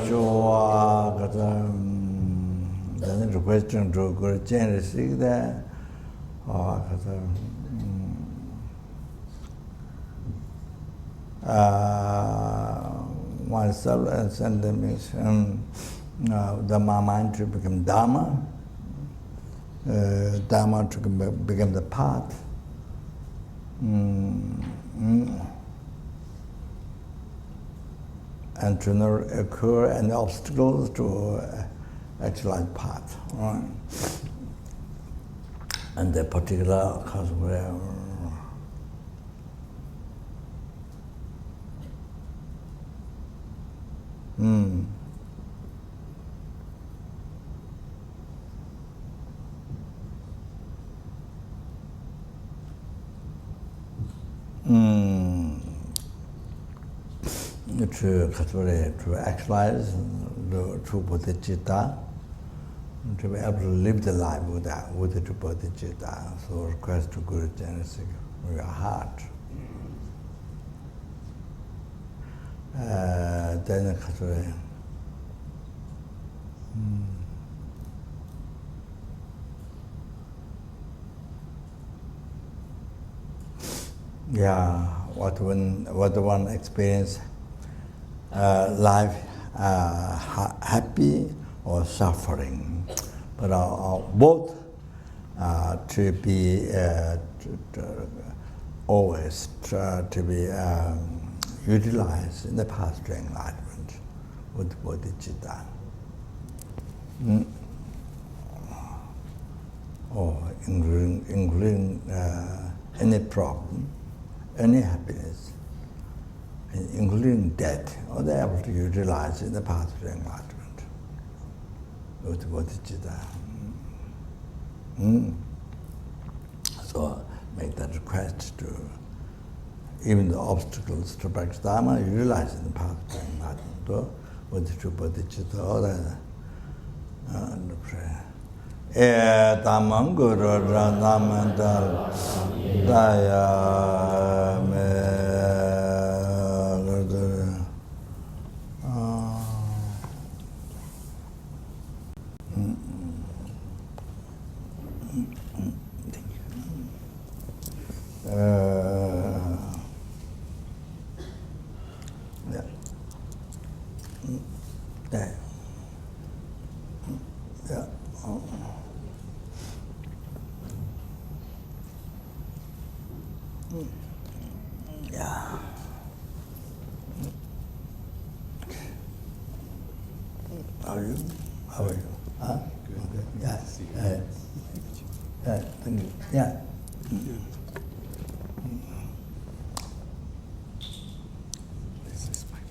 Joa, then the question to go change there, or myself and send them the mind to become Dharma, Dharma to become the path. And to not occur any obstacles to actualize path. Right? And the particular cause where to actualize the true bodhichitta, to be able to live the life with that, with the true bodhichitta. So request to Guru Genesis from your heart. Then yeah, what one experience life happy or suffering, but both to be always to be utilized in the path to enlightenment with bodhichitta. Or including any problem, any happiness, including death, or they're able to utilize in the path to enlightenment with bodhichitta. So make that request to even the obstacles to practice Dharma, utilize in the path to enlightenment with true bodhichitta or the prayer. Tamam Guru Ranamandal Daya Me How are you? Huh? Good. Yeah. Thank you. Yeah. This is fine.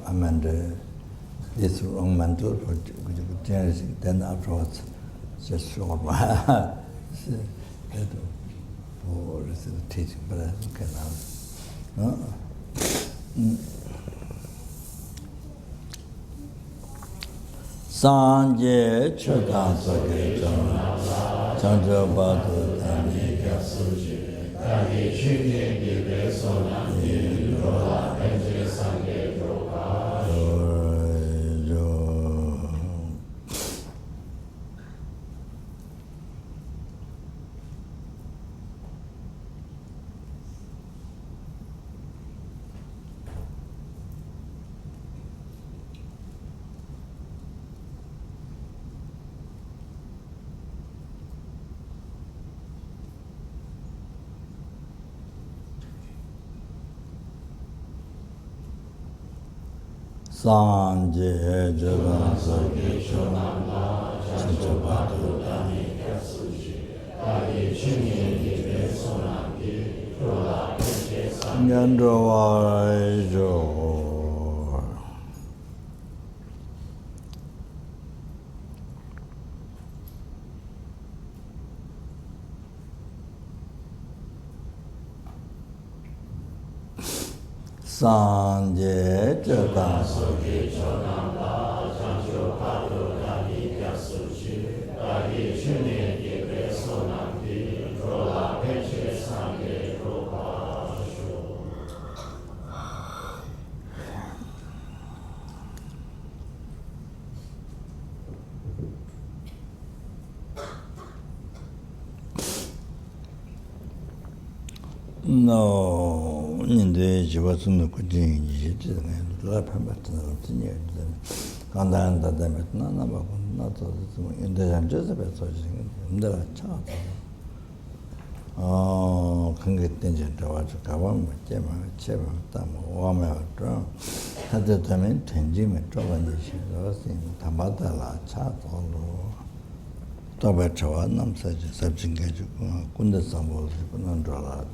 I meant this wrong mental for Genesis, then afterwards, just short one. For the teaching, but that's okay now. Sanje Chodan Soge Chanjo Badu Dani Suji Dani Chini Gibe Sona Rola Enje Sange Sanje Jagan Sage Chonamla Chanchapatu Dani Kasuji Dali Chini Gibe Sonamgi Rola Enje Sange Nyandro Jo. Sanje Chodan Soji Chodam Da Chancho Pato Dani Pyasuchi Dagi Chune Gigre Sonampi Drola Peche Sange Ropa Shu. No, Ninde Jivatun Kujin, La Pemberton, Kandanda Demetna, not in the Jezebel, in the child. Oh, can get danger to watch a government, Gemma, Cheva, Tam, Wama, Drum, had determined Tenjim, Trovandish, Tamata, La Chat, all Tobachawa, Nam such a subject, Kundasam, Nandra.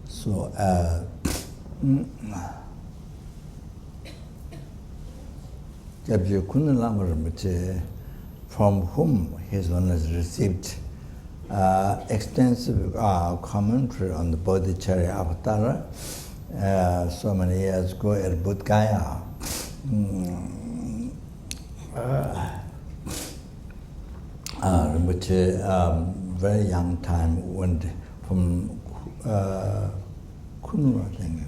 So, from whom his Holiness received extensive commentary on the bodhichitta avatar so many years ago at Bodh Gaya. Rinpoche, very young time, went from Kunu, I think.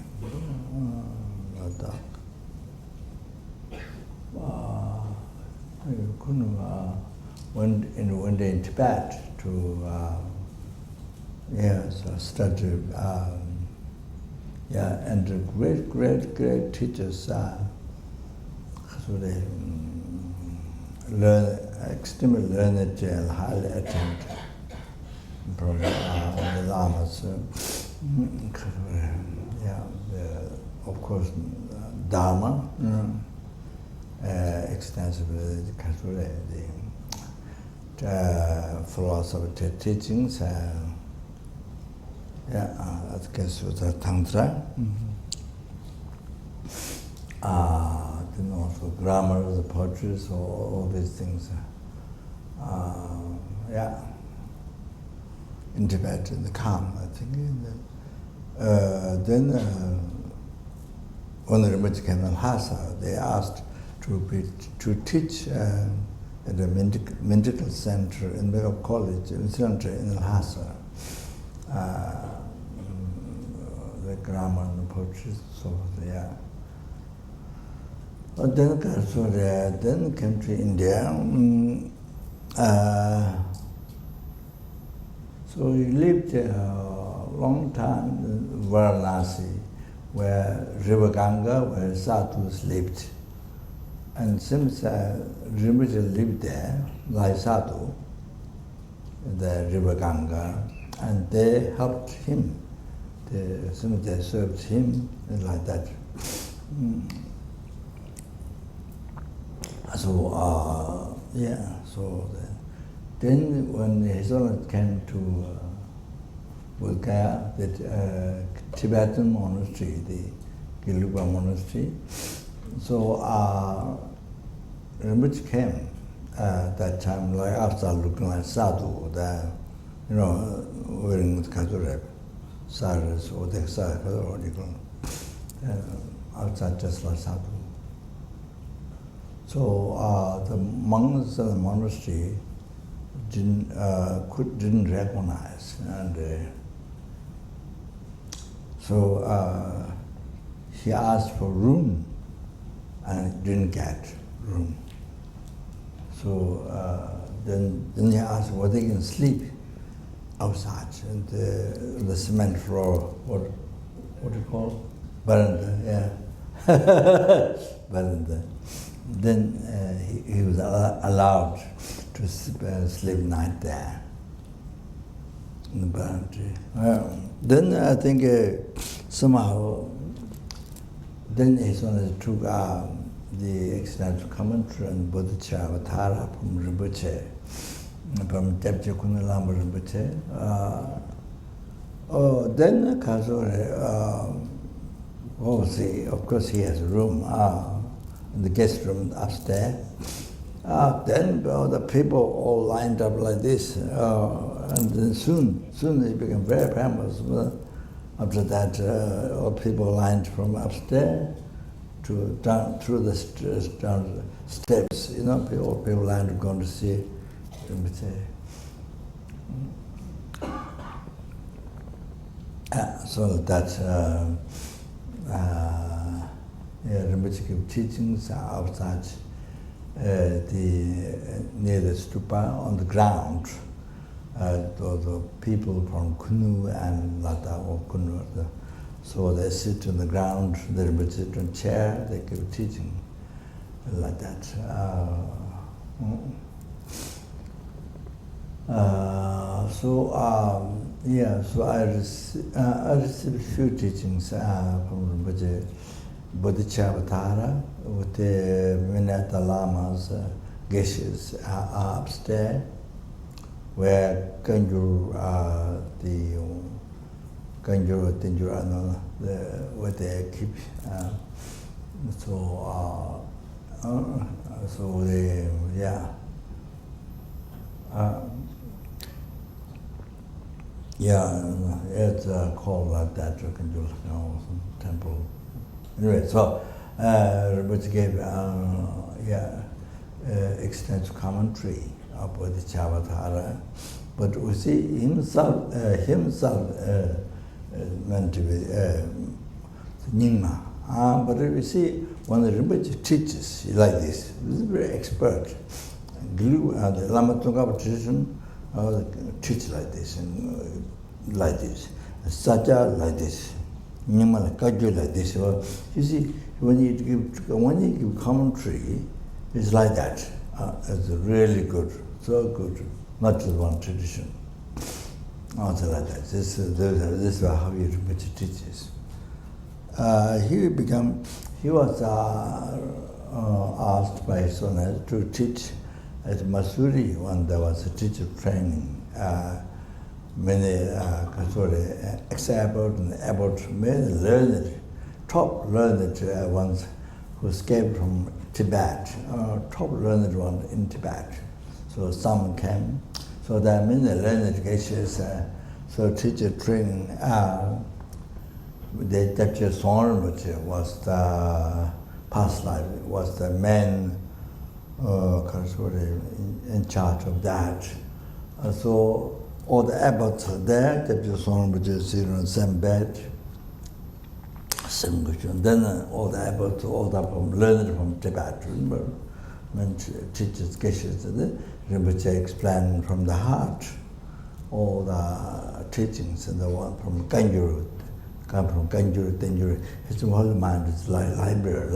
Kunu went in Tibet to study. And great teachers. Extremely learned and highly attended the lamas. Of course, Dharma, extensively the philosophy teachings. I guess it was a Tantra. Then also grammar, the poetry, so all these things. In Tibet, in the Kham, I think. Then when the Rinpoche came to Lhasa, they asked to teach at the medical center in the college, in center in Lhasa, the grammar and the poetry, so But then came to India. So he lived a long time in Varanasi, where River Ganga, where sadhus lived. And since Rinpoche lived there, like sadhu, the River Ganga, and they helped him. Since they served him, like that. So, then when his Holiness came to Bulgaria, the Tibetan monastery, the Gelugpa monastery, so Rinpoche came that time, like after looking like sadhu, wearing the Kazureb, saras or the what do you call it, outside just like sadhu. So the monks of the monastery didn't recognize, and so he asked for room, and didn't get room. So then he asked whether they can sleep outside, and the cement floor, what do you call it? Veranda, veranda. Then he was allowed to sleep night there in the veranda. Then I think somehow, then his Holiness took the extensive commentary on bodhichitta avatar from Rinpoche. from Jebje Kunalamba Rinpoche. Then Kazore, obviously, of course, he has a room in the guest room upstairs. Then the people all lined up like this, and then soon it became very famous. After that, all people lined from upstairs to down through the down the steps. You know, people lined going to see Rinpoche. So that Rinpoche gave teachings outside near the stupa on the ground. The people from Kunu and Lata or Kunu, so they sit on the ground, they sit on a chair, they give teaching like that. So I received a few teachings from Rinpoche, bodhichitta with the Mineta Lamas, geshes upstairs, where Kanjuru, Kanjuru, Tinjurano, where they keep. So they, it's called like that, Kanjuru, some temple. Anyway, so Rinpoche gave extensive commentary about the Bodhichitta, but we see himself meant to be Nyingma. But we see when the Rinpoche teaches like this, he's very expert. The Lama Tsongkhapa tradition teach like this and like this, Satya like this. Nyingma like Kagyu like this. So you see, when you give commentary, it's like that. It's really good, so good. Not just one tradition. Also like that. This is how Rinpoche teaches. He was asked by Sona to teach at Masuri when there was a teacher training. Many ex-abbot and abbot, many learned, top learned ones who escaped from Tibet, top learned one in Tibet. So some came. So there are many learned geshes. So teacher training. The Deputy Songrinpoche was the past life, was the man in charge of that. So all the abbots are there, Deputy Songrinpoche is sitting on the same bed, same cushion. Then all the abbots, all the learned from Tibet, when teachers geshes, Rinpoche explained from the heart all the teachings, and the one from Kanjuru. Come from Kanjuru, Tenjuru. His whole mind is like library,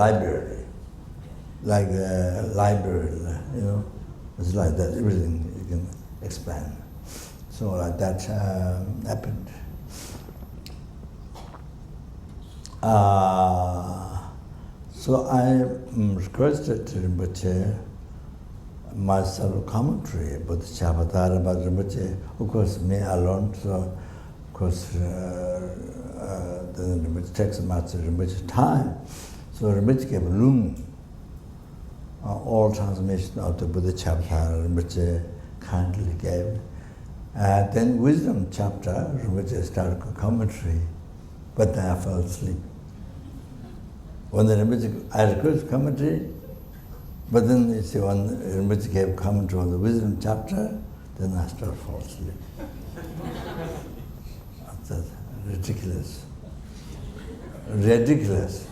like a library, you know. It's like that, everything you can explain. So like that happened. So I requested Rinpoche myself commentary about the Chabbatara, about Rinpoche, of course me alone, so of course the Rinpoche takes much Rinpoche time. So Rinpoche gave room, all transmission of the Buddha chapter, Rinpoche kindly gave. Then wisdom chapter, Rinpoche started commentary, but then I fell asleep. When the Rinpoche, I requested commentary, but then you see when Rinpoche gave commentary on the wisdom chapter, then I started falling asleep. That's ridiculous. Ridiculous.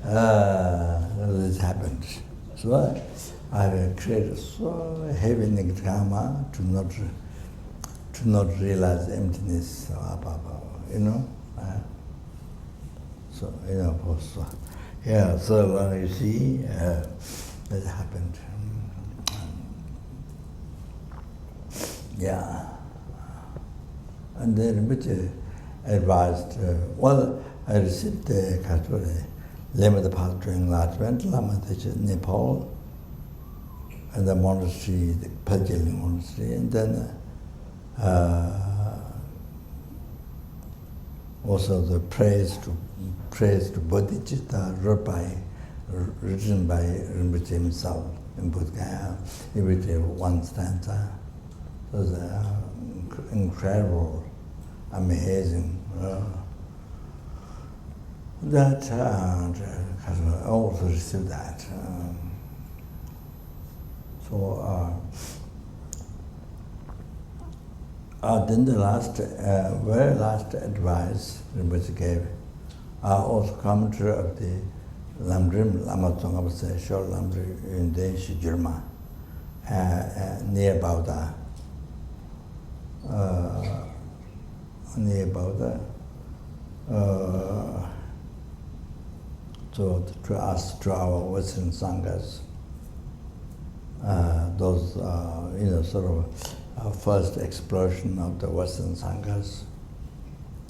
This happened. So I have created so heavy negative karma to not realize emptiness, you know. So you know, so you see, that happened. And then Rinpoche advised, I received the limited path during enlightenment, Lama teacher in Nepal. and the monastery, the Pajaling monastery, and then also the praise to bodhichitta written by Rinpoche himself in Buddha, every day one stanza. So the incredible, amazing. That I also received that. Then the last, very last advice Rinpoche gave, also commentary of the Lamdrim Lama Tsongkhapa short Lamdrim Yunde Shijirma, near Bauda. Near Bauda. To us, to our Western Sanghas, those, sort of first explosion of the Western Sanghas,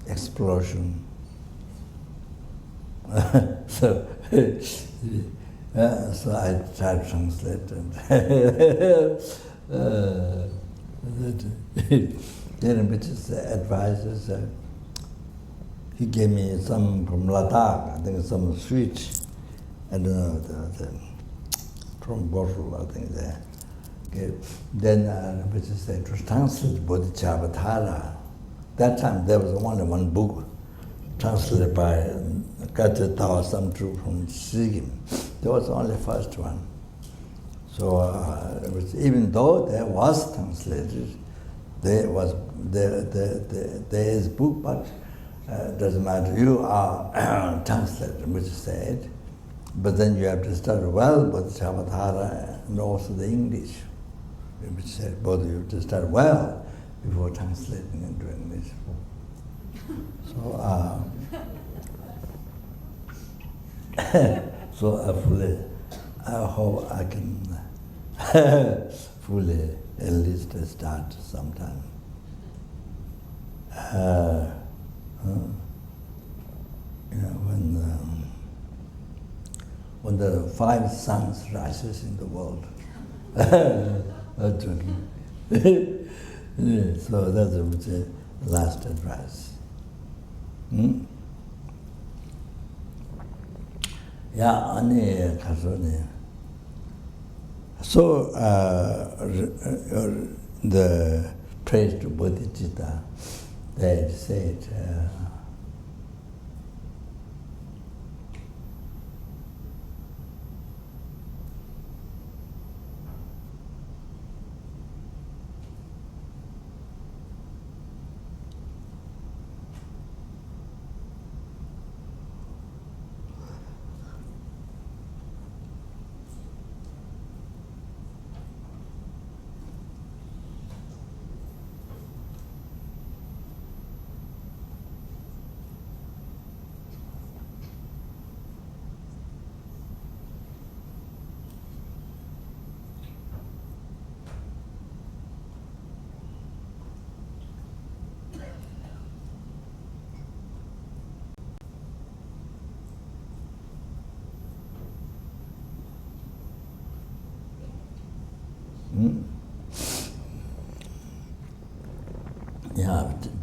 explosion. So I tried to translate and then Rinpoche's advisors, he gave me some from Ladakh, I think some sweet, I don't know, from bottle, I think there. Okay. Then Rinpoche said, to translate bodhichitta. That time there was only one book translated by Gajata Samtru from Sikkim. That was only the first one. So even though there was translated, there is book, but doesn't matter. You are translated, which said, but then you have to study well bodhichitta and also the English, which said both you have to study well before translating into English. So, I hope I can fully at least start sometime. When the 5 suns rises in the world. So that's the last advice. So the praise to bodhichitta, they said,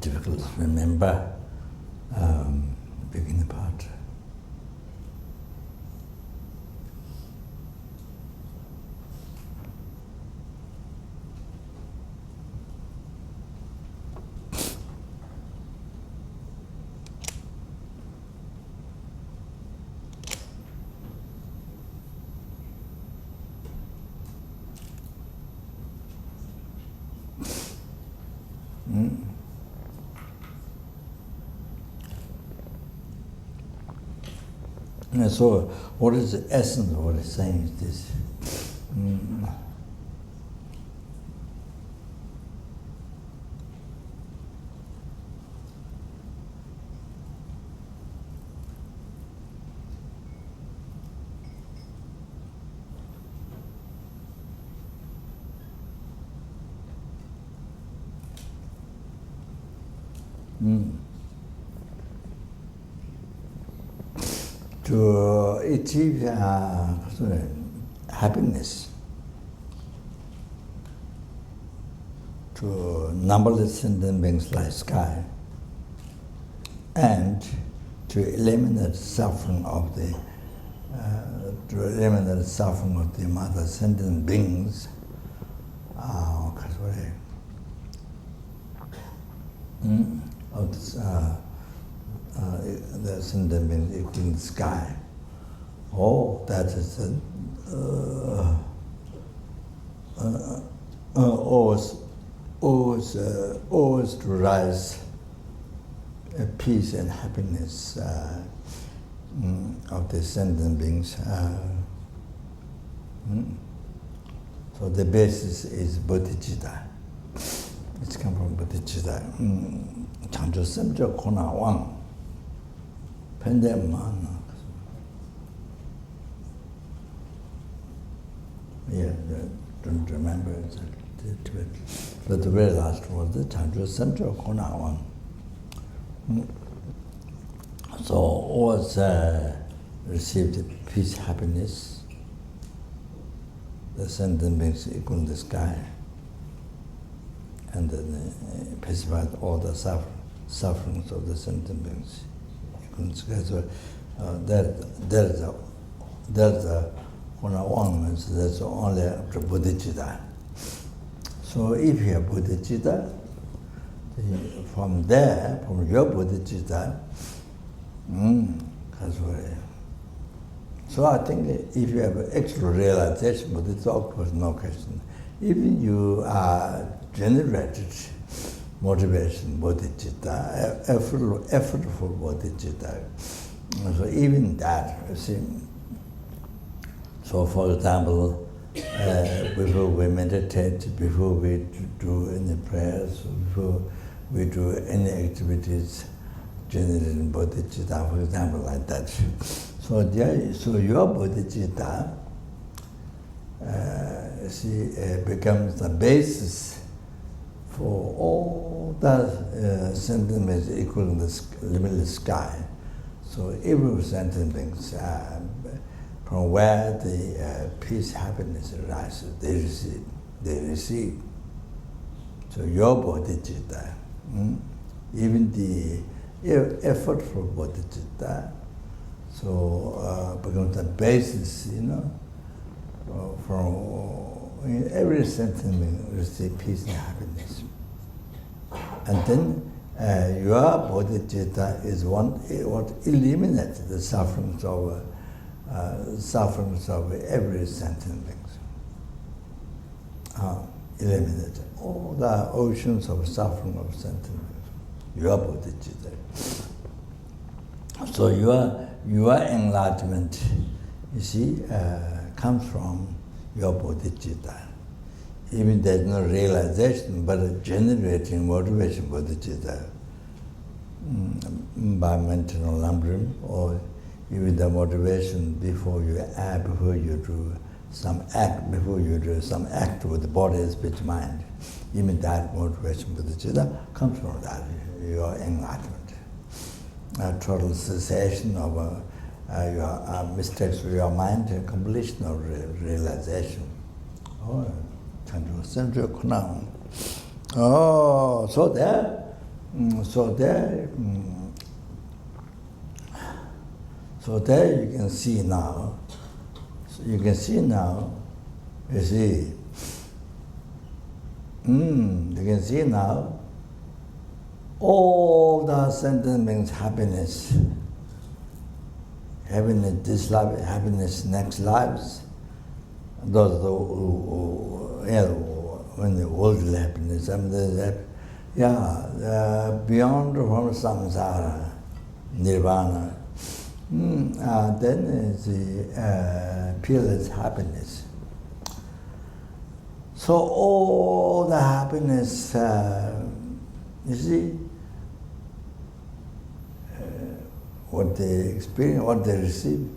difficult to remember beginning part. So, what is the essence of what it's saying is this. To achieve happiness, to numberless sentient beings like sky, and to eliminate suffering of the mother sentient beings. Of this, the sentient beings equal the sky. Oh, that is always to rise peace and happiness of the sentient beings. So the basis is bodhichitta. It's come from bodhichitta. Chancho semcho kona wang. Pendemana. Yeah, don't remember exactly. But the very last was the Chancho semcho kona wang. So always received peace, happiness. The sentient beings equal in the sky, and then pacified all the sufferings of the sentient beings equal in the sky. So there's a one means that's only after bodhichitta. So if you have bodhichitta, from there, from your bodhichitta, so I think if you have actual realization, but it's of course no question. Even you are generated motivation, bodhichitta, effortful bodhichitta. So even that, you see. So for example, before we meditate, before we do any prayers, before we do any activities generating bodhichitta, for example, like that. So your bodhichitta becomes the basis for all the sentient beings equal in the limitless sky. So every sentient beings, from where the peace, happiness arises, they receive. So your bodhichitta, even the effortful bodhichitta, so becomes the basis, from every sentient being receive peace and happiness. And then your bodhichitta is what eliminates the sufferings of every sentient being. Eliminate all the oceans of suffering of sentient beings. Your bodhichitta. So your enlightenment, you see, comes from your bodhichitta. Even there's no realization, but generating motivation bodhichitta by mental numbering, or even the motivation before you do some act with the body, speech, mind. Even that motivation bodhichitta comes from that, your enlightenment. Total cessation of your mistakes of your mind and completion of realization. Oh, so there you can see now. You see, you can see now all the sentient beings' happiness, this life, happiness next lives, those when the worldly happiness, beyond from samsara, nirvana, then is the peerless happiness. So all the happiness, you see, what they experience, what they receive,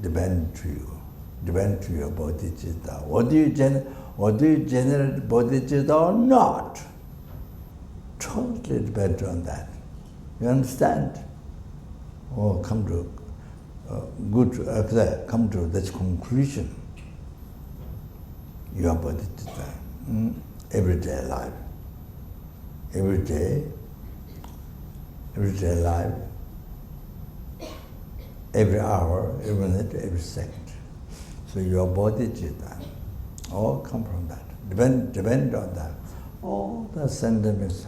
depend to you, depend to your bodhichitta. What do you generate bodhichitta or not? Totally depend on that. You understand? Or come to come to this conclusion. Your bodhichitta, everyday life. everyday life, every hour, every minute, every second. So your bodhichitta all come from that. Depend on that. All the sentiments,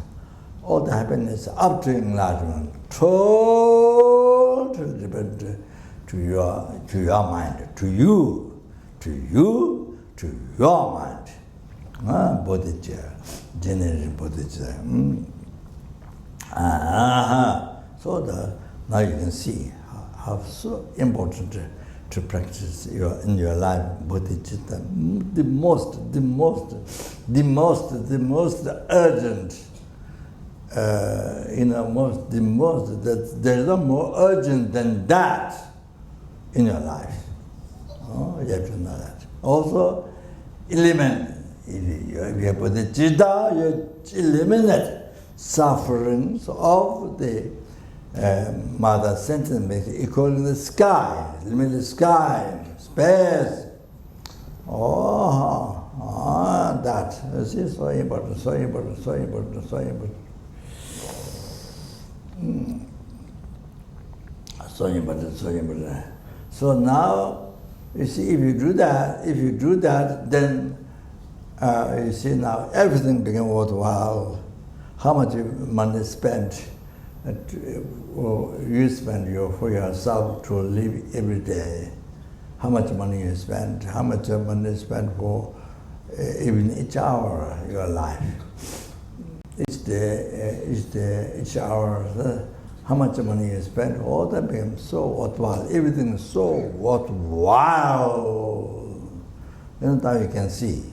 all the happiness up to enlightenment, totally depend to your mind, to your mind. Bodhichitta, generating bodhichitta. So now you can see how so important to practice in your life bodhichitta. The most urgent. There's no more urgent than that in your life. You have to know that. Also, eliminate. If you have bodhichitta, you eliminate sufferings of the mother sentient, equal the sky, eliminate the sky, space. That. You see, so important. So important. So now, you see, if you do that, then you see now everything becomes worthwhile. How much money spent you spend for yourself to live every day? How much money you spend? How much money you spend for even each hour of your life? Each day, each hour. How much money you spend? All that becomes so worthwhile. Everything is so worthwhile. Now you can see.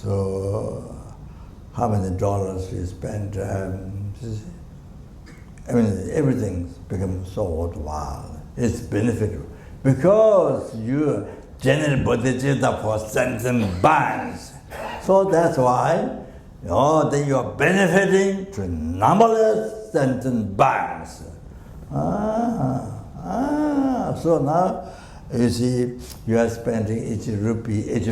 So how many dollars you spend? Everything becomes so worthwhile. It's beneficial because you generate bodhicitta for sentient beings. So that's why then you are benefiting to numberless sentient beings. So now you see you are spending each rupee, each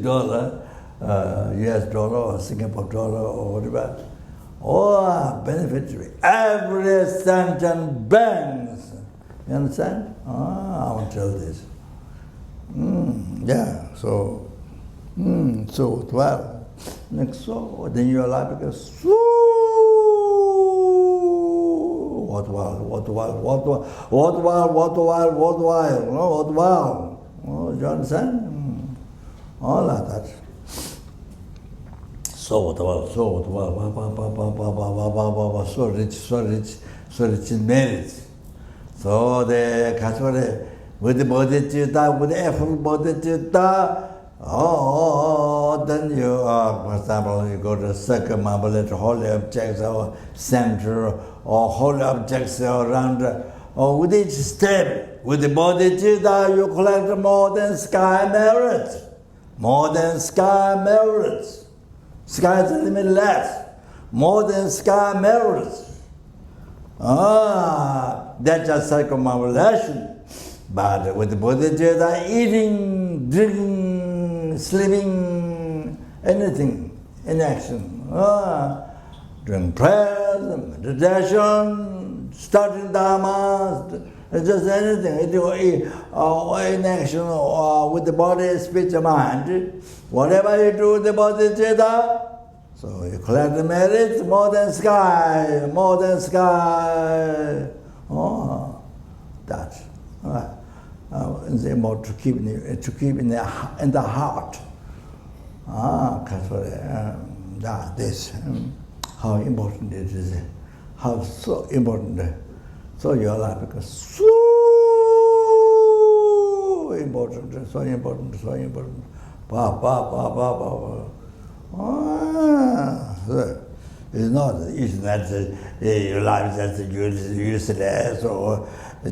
dollar, US dollar or Singapore dollar or whatever. All benefit to every sentient beings. You understand? I want to tell this. So well. Next, so then your life becomes so worthwhile. You understand? All like that. So worthwhile, so rich in merit. So the Kachore, with the bodhicitta, with the effort bodhicitta, then you, for example, you go to circumambulate holy objects or center or holy objects around, or with each step, with the bodhicitta, you collect more than sky merits. Sky is limitless. More than sky merits. That's just circumambulation. But with the bodhicitta, eating, drinking, sleeping, anything, in action. Doing prayers, meditation, studying dharma, just anything. In action with the body, speech, and mind. Whatever you do with the bodhicitta, so you collect the merits more than sky. That. It's important to keep in the heart. This, how important it is, how so important. So your life becomes so important. It's not your life is just useless or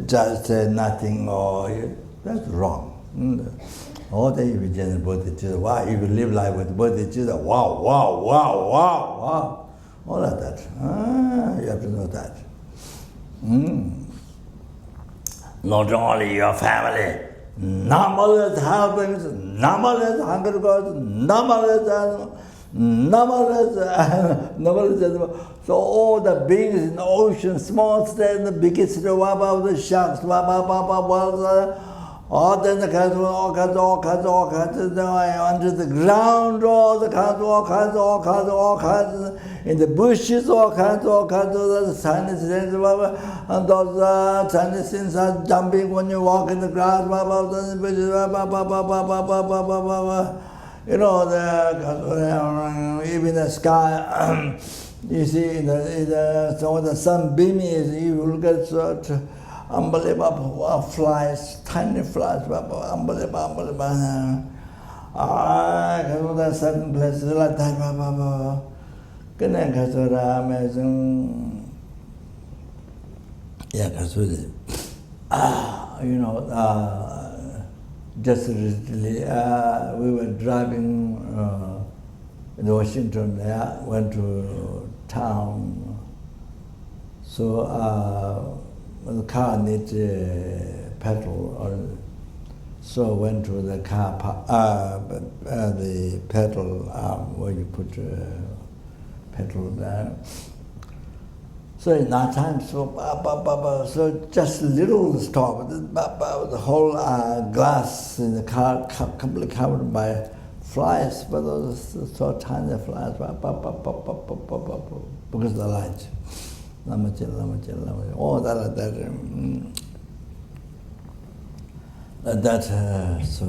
just nothing, or that's wrong. All day you generate bodhicitta. Wow, if you live life with bodhicitta, wow. All of that. You have to know that. Not only your family, numberless husbands, numberless hungry gods, numberless animals, numberless, numberless. So all the beings in the ocean, small state, the biggest, of the sharks, all then the kinds, all kinds, under the ground, all kinds, in the bushes, all kinds, the tiny things, and those tiny things are jumping when you walk in the grass, the bushes, you know, even the sky, you see, so the sun beaming is, you will get such unbelievable flies, tiny flies, unbelievable. There's certain places like that, amazing. Yeah, you know, just recently we were driving in Washington, went to town, so the car needs petrol, so went to the car the petrol where you put petrol there. So in that time, so just little stop, the whole glass in the car completely covered by flies, but those so tiny flies, because of the light. All so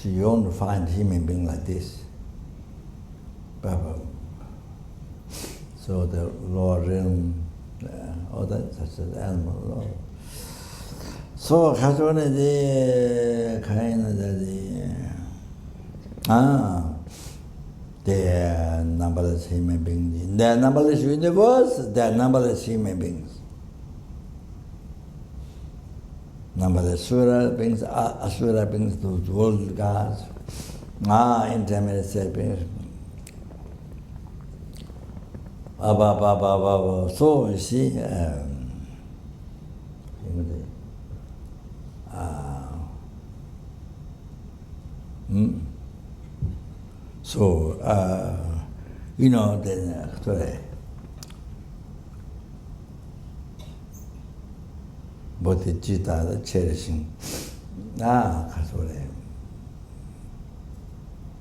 you won't find human being like this. So the lower realm, all that such as animal. So there are numberless human beings. In the numberless universe, there are numberless human beings. Numberless Sura beings, Asura beings, those world gods, intermediate beings. So you see, so you know, then bodhichitta, the cherishing,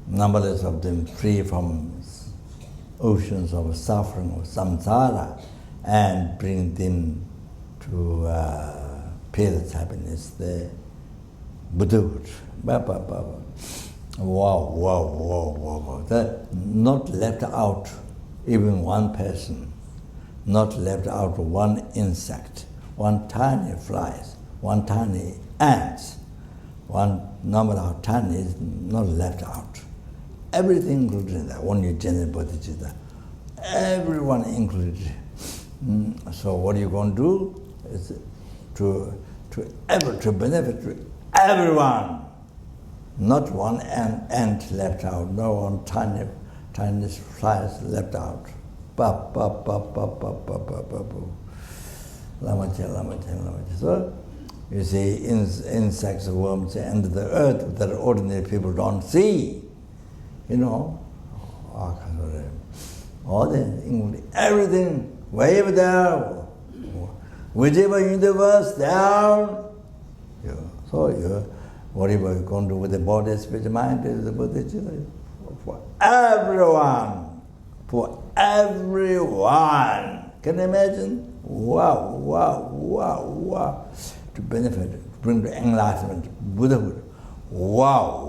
numberless of them free from oceans of suffering of samsara, and bring them to peerless happiness, the Buddhahood. Wow. That not left out even one person, not left out one insect, one tiny flies, one tiny ants, one number of tiny is not left out. Everything included in that, when you generate bodhicitta. Everyone included. So what you're going to do is to benefit everyone. Not one ant left out, no one tiny flies left out. So you see insects, worms under the earth that ordinary people don't see. You know, all the everything way over there, whichever universe there. So whatever you're going to do with the body, spirit, mind, is the bodhicitta for everyone. For everyone. Can you imagine? Wow. To benefit, to bring the enlightenment, Buddhahood. Wow.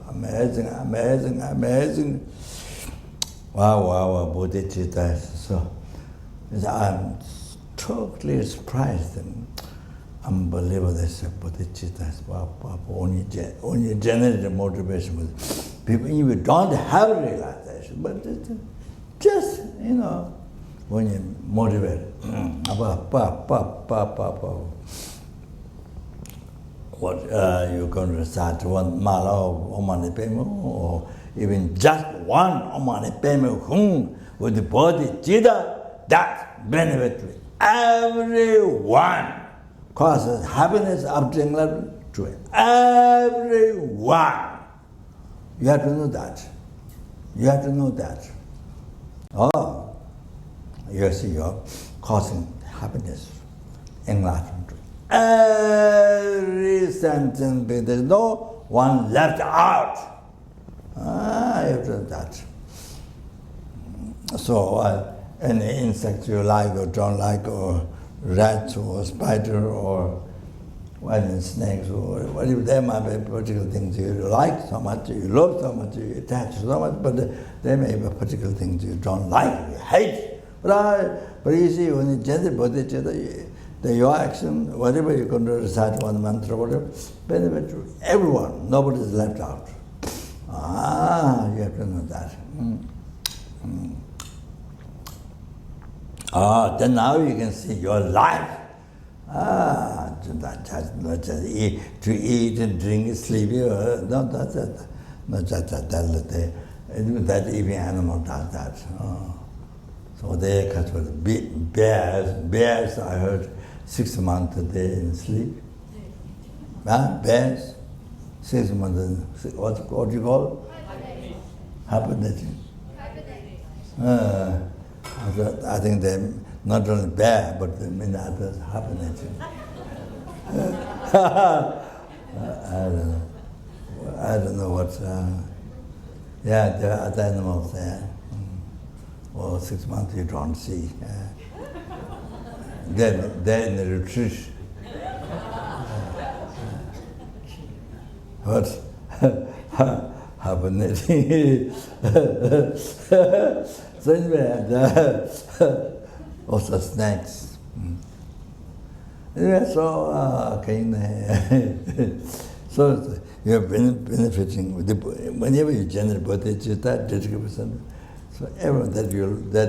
Amazing. Wow, bodhicitta. So I'm totally surprised and unbelievable this bodhicitta. Only generate motivation with people. You don't have realization, but just, you know, when you motivate, what you're going to recite one mala of Om Mani Padme Hum, or even just one Om Mani Padme Hum with the bodhicitta, that benefit everyone, causes happiness up to everyone. You have to know that. You have to know that. Oh, you see, you're causing happiness, enlightenment. Every sentence, there's no one left out. You have to know that. So, any insect you like or don't like, or rat or spider or snakes or whatever, there might be particular things you like so much, you love so much, you attach so much, but there may be particular things you don't like, you hate. But you see, when you generate bodhichitta, your action, whatever you're going to recite one mantra, whatever, benefit to everyone. Nobody is left out. You have to know that. Then now you can see your life. Not just eat and drink, sleep. Not just that. Even that even animal does that. So they catch bears. I heard 6 months a day in sleep. Bears, 6 months. What do you call it? Hibernating. I think they not only bear, but many others hibernating. I don't know what. There are other animals there. Well, 6 months you don't see. They're in the retreat. What? Hibernating. So anyway, also snacks. Anyway, so so you're benefiting with whenever you generate bodhichitta, dedication. So everyone that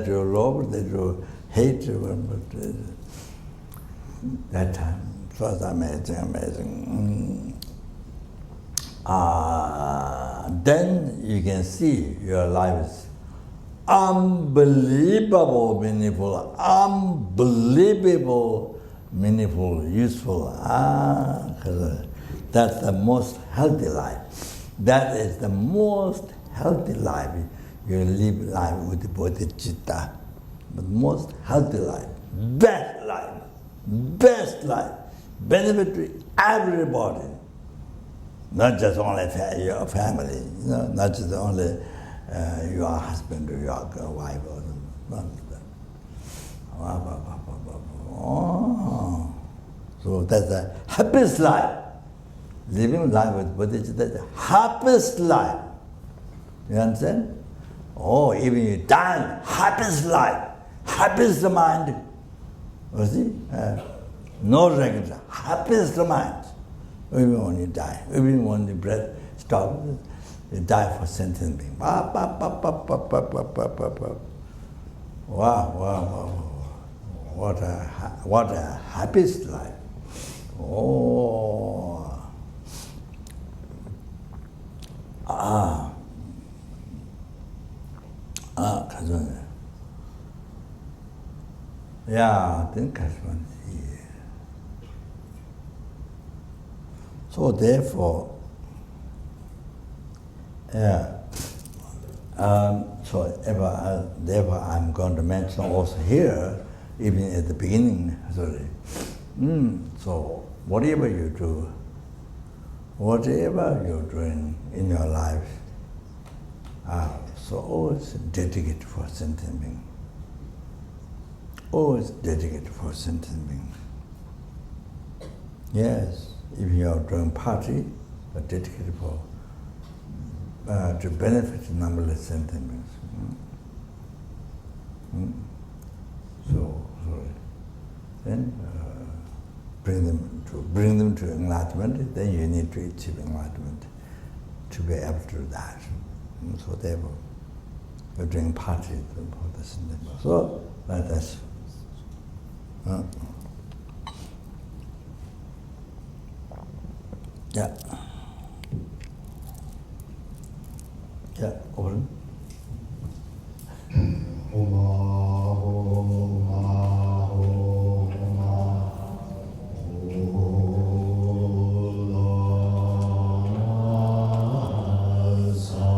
you love, that you hate, but that time it was amazing. Then you can see your life is unbelievable meaningful, useful. That's the most healthy life. That is the most healthy life. You live life with bodhichitta, but most healthy life, best life, benefit to everybody, not just only your family, not just only your husband or your wife or something. So that's the happiest life. Living life with bodhichitta, the happiest life. You understand? Even you die, happiest life, happiest mind. You see? No regret, happiest mind. Even when you die, even when the breath stops, you die for sentient being. Wow. What a happiest life. So therefore, therefore I'm going to mention also here, even at the beginning, so whatever you do, whatever you're doing in your life, so always dedicate for sentient being. Always dedicate for sentient being. Yes, if you are doing party, but dedicate for to benefit numberless sentient beings. So then bring them to enlightenment. Then you need to achieve enlightenment to be able to do that. So therefore, we're doing party for the sentient beings. So that's. Oren. Sa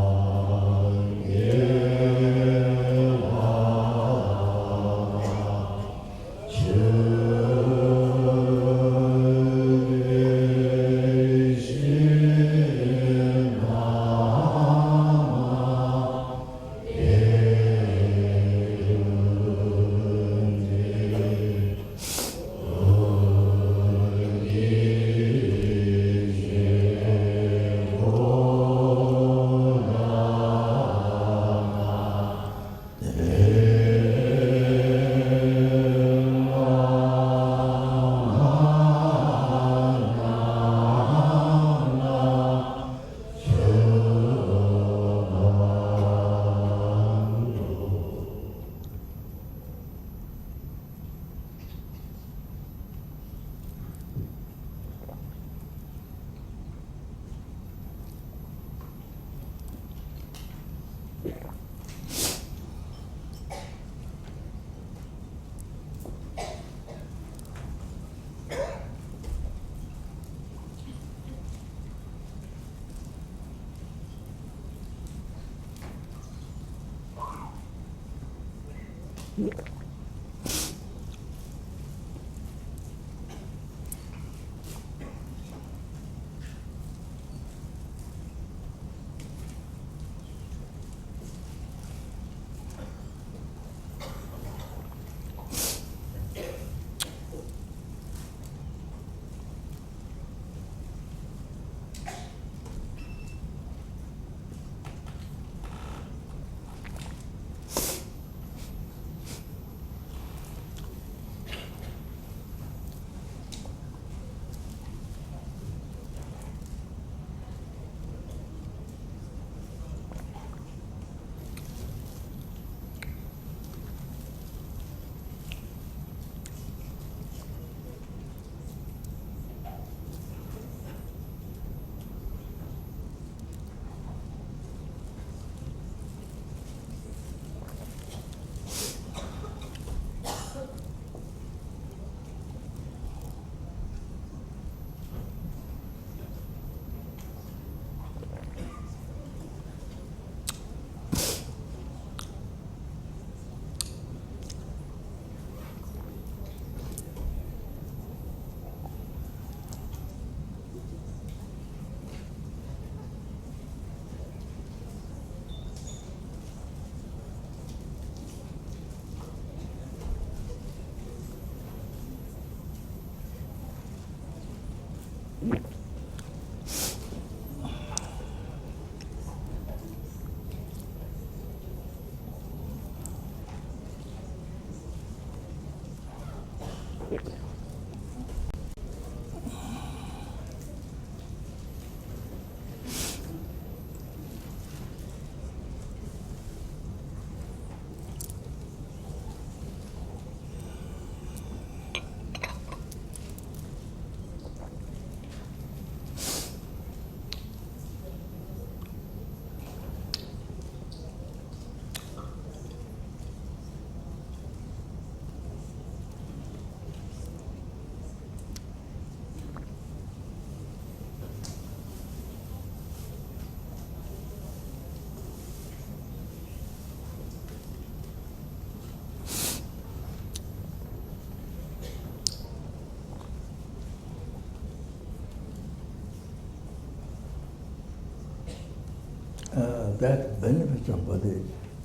That benefit of Bodhi,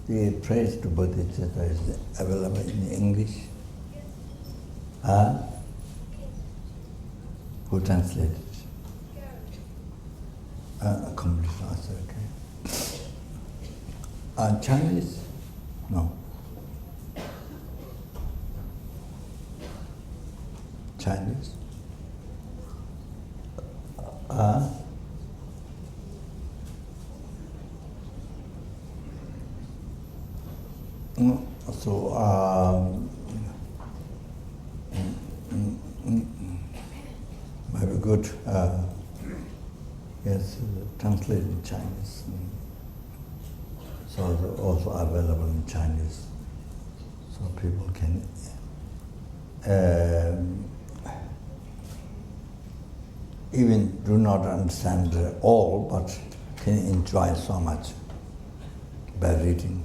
the praise to bodhichitta is available in English. Who translated it? Complete answer, okay. Chinese? No. Chinese? Very good. Yes, translated in Chinese. So also available in Chinese, so people can even do not understand all, but can enjoy so much by reading,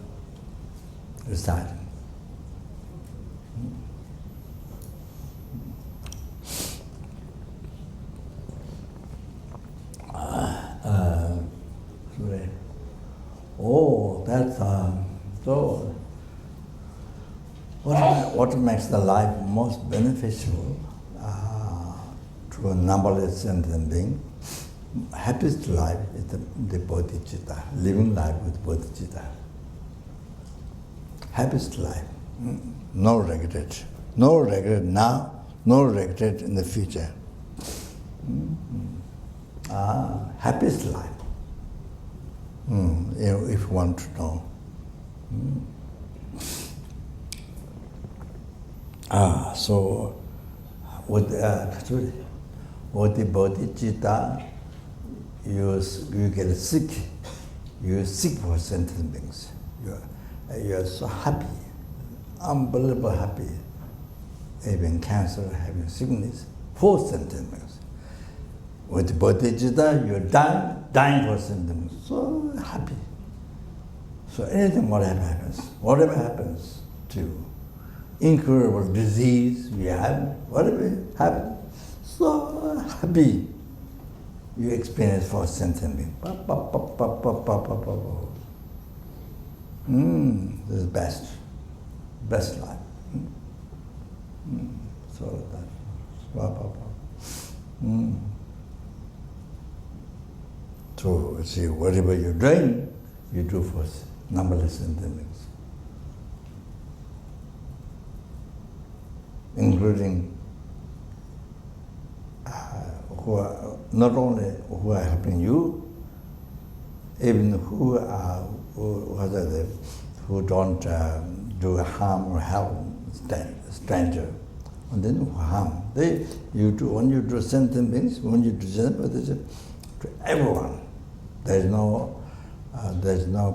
reciting. That's so. What makes the life most beneficial to a numberless sentient being? Happiest life is the bodhichitta, living life with bodhichitta. Happiest life, no regret. No regret now, no regret in the future. Happiest life, if you want to know. So with the bodhichitta, you get sick. You're sick for sentient beings. You're so happy, unbelievable happy, having cancer, having sickness, for sentient beings. With bodhichitta, you're dying for sentient beings, so happy. So anything, whatever happens to you, incurable disease we have, whatever happens, so happy you experience for sentient being. This is best life. So that. So see, whatever you're doing, you do for numberless sentient beings, including who are not only who are helping you, even who don't do harm or help stranger, and then who harm. When you do sentient beings, when you do sentient, to everyone. There's no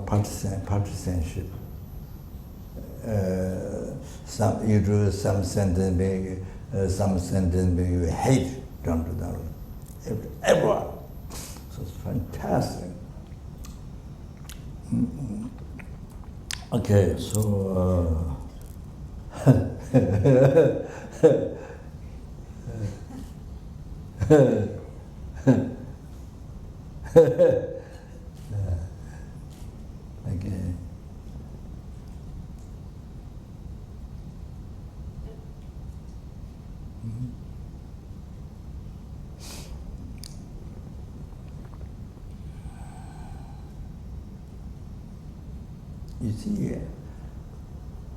partisanship. You do some sentient being, you hate. Don't do that. Everyone. So it's fantastic. Okay, so okay.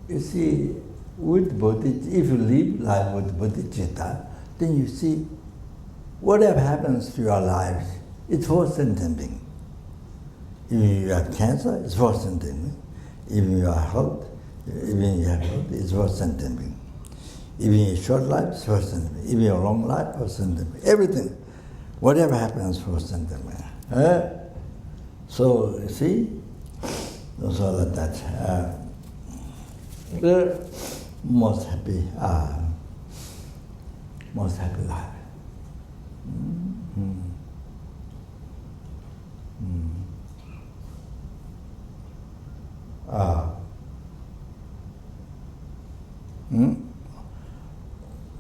You see, with bodhichitta, if you live life with bodhichitta, then you see whatever happens to your life, it's for sentient being. If you have cancer, it's for sentient being. If you have health, it's for sentient being. Even your short life, it's for sentient being. Even your long life, for sentient being. Everything, whatever happens for sentient being. So you see. So that the most happy life.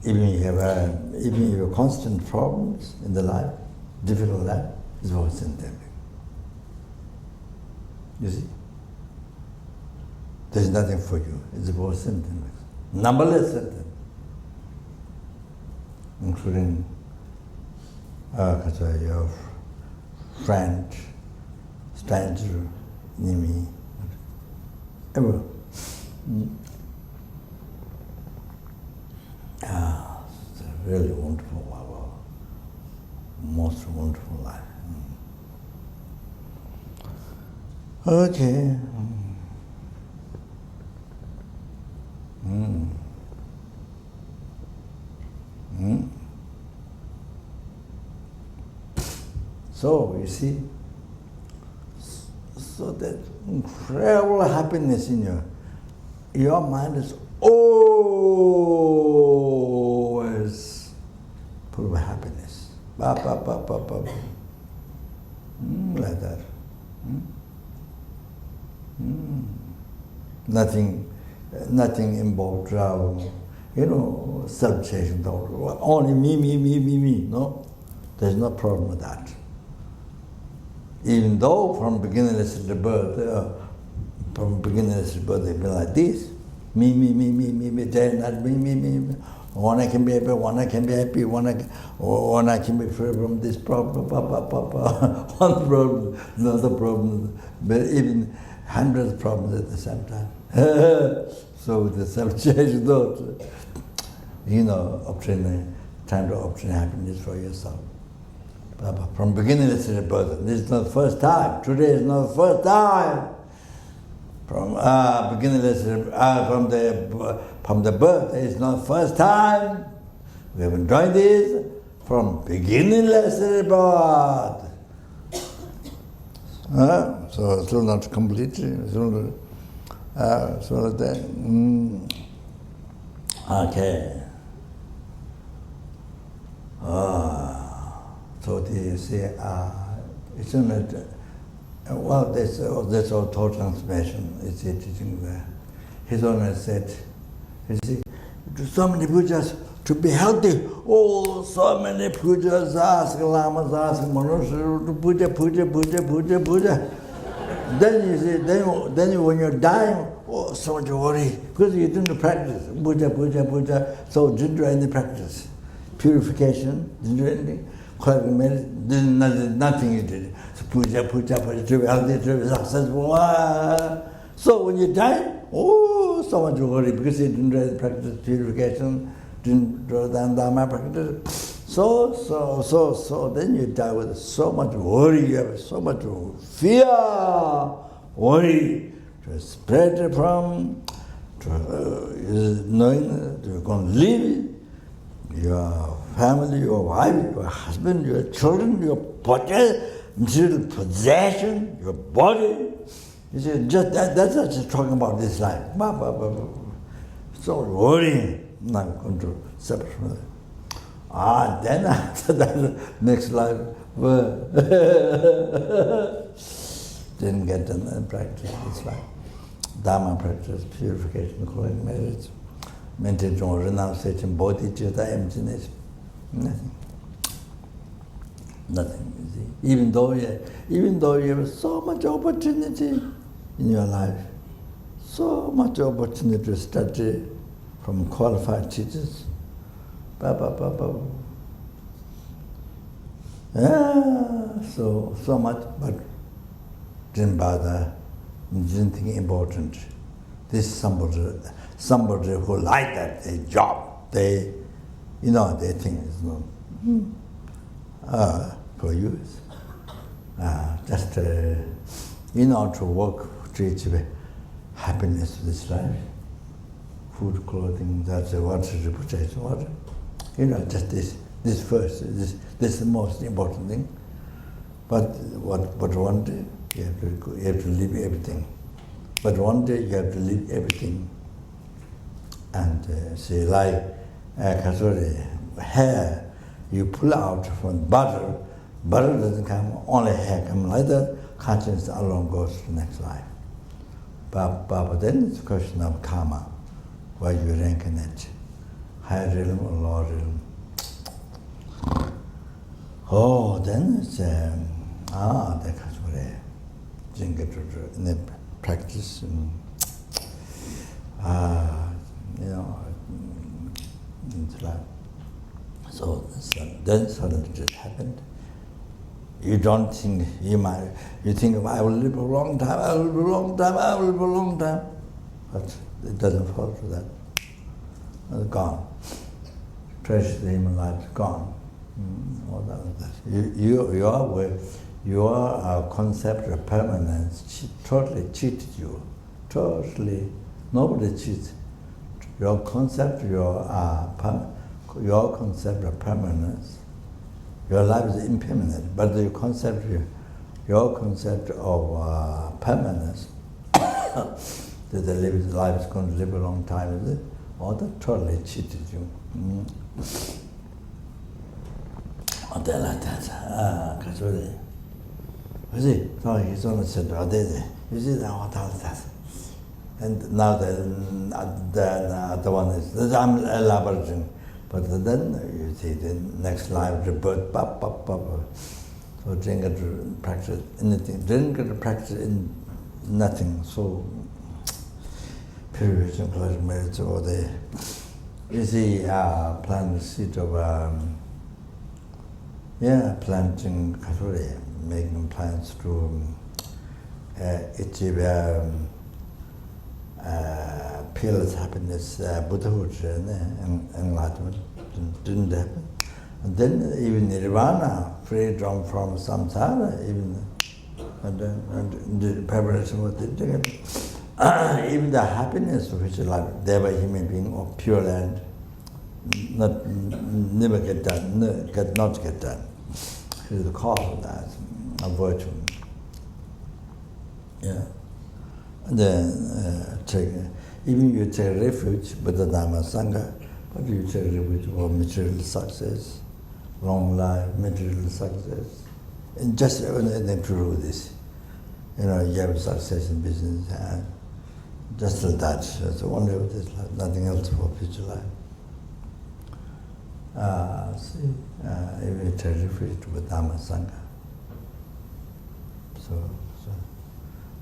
Even you have constant problems in the life, difficult life, is for sentient being. You see? There's nothing for you. It's about sentient, numberless sentient, including your friend, stranger, enemy, ever. It's a really wonderful life, most wonderful life. Okay. So you see, so that incredible happiness in your mind is always full of happiness. Like that. Nothing involved self-chasing, only me. No, there's no problem with that. Even though from beginningless to birth, they've been like this. Me, day and night, me. One I can be happy, one I can be happy, one I can be free from this problem, one problem, another problem, but even hundreds of problems at the same time. So the self-chasing thought, trying to obtain happiness for yourself. From beginningless to birth, this is not the first time. Today is not the first time. From beginningless, from the birth, it's not the first time. We have enjoyed this from beginningless to birth. So still not completely. Okay. So you see, it's not. Well, that's all total transformation. It's teaching there. His Honor said, You see, so many pujas to be healthy. Oh, so many pujas ask, lamas ask, manushya to puja. Then you see, then when you're dying, oh, so much worry because you didn't practice puja. So didn't do any practice, purification, didn't do anything. Nothing you did. So puja, to be healthy, to be successful. So when you die, oh, so much worry because you didn't really practice purification, didn't do the Dharma practice. So then you die with so much worry, you have so much fear, worry to spread from, knowing that you're going to leave your family, your wife, your husband, your children, your body, material possession, your body. You see, that's just talking about this life. So worrying, not going to separate from it. Then after that, next life, didn't get to practice this life. Dharma practice, purification, calling marriage, meditation, renunciation, bodhichitta, emptiness, nothing. Nothing, you see. Even though you have so much opportunity in your life, so much opportunity to study from qualified teachers, so much, but didn't bother, didn't think important. This is somebody who like that, their job, they think it's not for you. Just to work to achieve happiness in this life. Food, clothing, that's what Rinpoche, what. Just this first, this is the most important thing. But one day you have to leave everything. But one day you have to leave everything. And say like hair, you pull out from butter doesn't come, only hair comes like that, consciousness alone goes to the next life. But then it's a question of karma, where you reincarnate. Higher realm or lower realm. Oh, then it's that's what I didn't get to practice. It's like, so then suddenly it happened. You don't think you think I will live a long time, I will live a long time. But it doesn't follow to that. It's gone. Treasure the human life is gone. All that. Your concept of permanence totally cheated you. Totally, nobody cheats. Your concept, your concept of permanence. Your life is impermanent, but your concept of permanence, that the life is going to live a long time, is it? All that totally cheated you. Like that. You see, so he's only said, you see that. And now the other one is, I'm elaborating. But then you see the next life, rebirth, So didn't get to practice anything, didn't get to practice in nothing. So purification, pleasure, marriage, or the plant the seed of planting kasuri, making plants to achieve peerless happiness, Buddhahood, enlightenment, didn't happen. And then even nirvana, freedom from samsara, even and the preparation what they did. Even the happiness which is like deva human being or pure land, never get done, not get done. It's the cause of that, a virtue. Yeah. And then even you take refuge, Buddha Dhamma Sangha, but you take refuge for material success, long life, material success. And just anything to do with this. You have success in business, Just like that. It's only with this life, nothing else for future life. If you take refuge with Dhamma Sangha. So,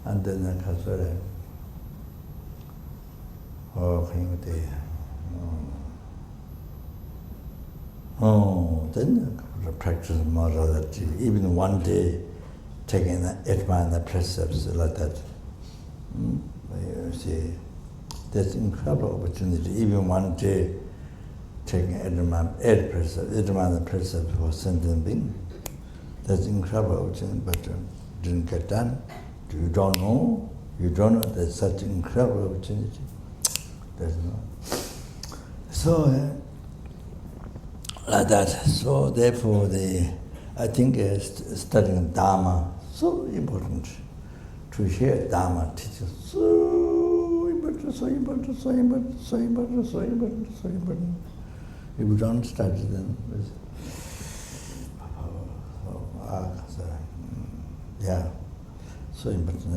and then I can say, then practice morality. Even one day, taking 8 minor precepts like that. You see, that's incredible opportunity. Even one day, taking 8 minor precepts for sentient being. That's incredible opportunity, but didn't get done. You don't know. There's such incredible opportunity. There's no. So, like that. So therefore, I think studying Dharma so important. To hear Dharma teaching so important, so important, so important, so important, so important, so important. If you don't study, then yeah, so important.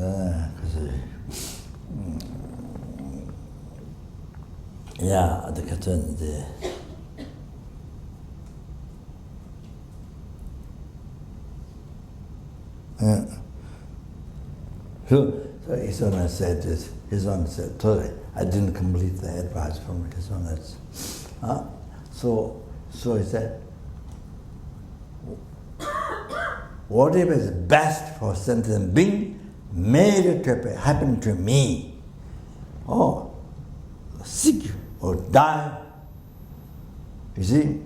Yeah, the concern there. Yeah. So his Honor said this. His Honor said, sorry, I didn't complete the advice from His Honor. So he said, whatever is best for sentient being, made it to happen to me. Oh, sick or die. You see,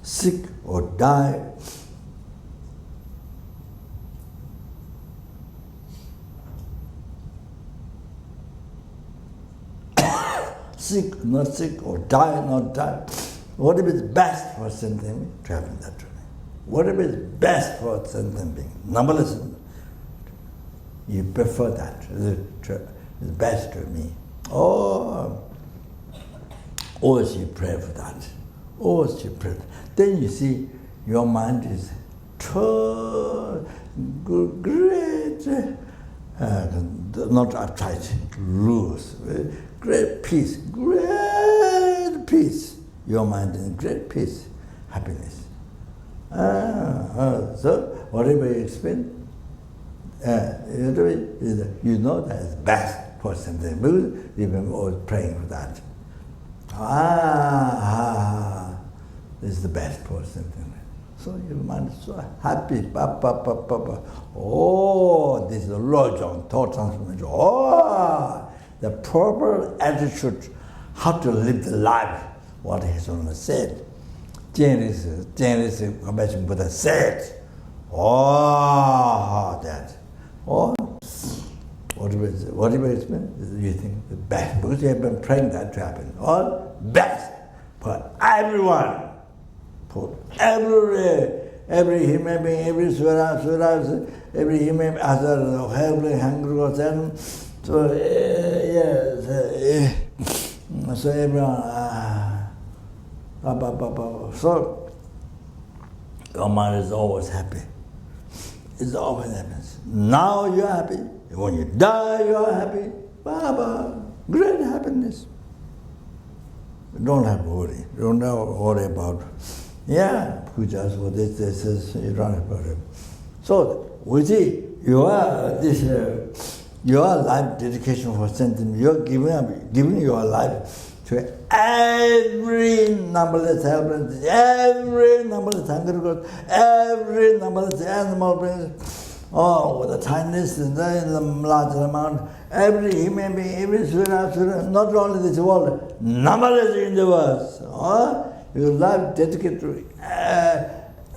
sick or die. Sick, not sick, or die, not die. Whatever is best for sentient being, to happen that to me. Whatever is best for sentient being, numberless, you prefer that. It's best to me. Always you pray for that. Always you pray. Then you see your mind is great, not uptight, loose. Great peace, great peace. Your mind is great peace, happiness. So whatever you experience, you know that is best for something. You've been always praying for that. This is the best for something. So your mind is so happy. This is the Lojong, thought transformation. The proper attitude, how to live the life, what His Honor said. Generous compassion Buddha said. That. Whatever it's been, you think the best, because you have been praying that to happen. All best for everyone, for every human being, every surah, every human being, every hungry, so so everyone, so your mind is always happy. It's always happens. Now you're happy. When you die, you're happy. Great happiness. Don't have to worry. Don't have to worry about. Pujas for this. You don't have to worry. So we see your life dedication for sentient, you're giving your life to every numberless helpless, every numberless hungry God, every numberless animal beings, with the tiniest and the larger amount, every human being, every surah, not only this world, numberless universe. Your life dedicated to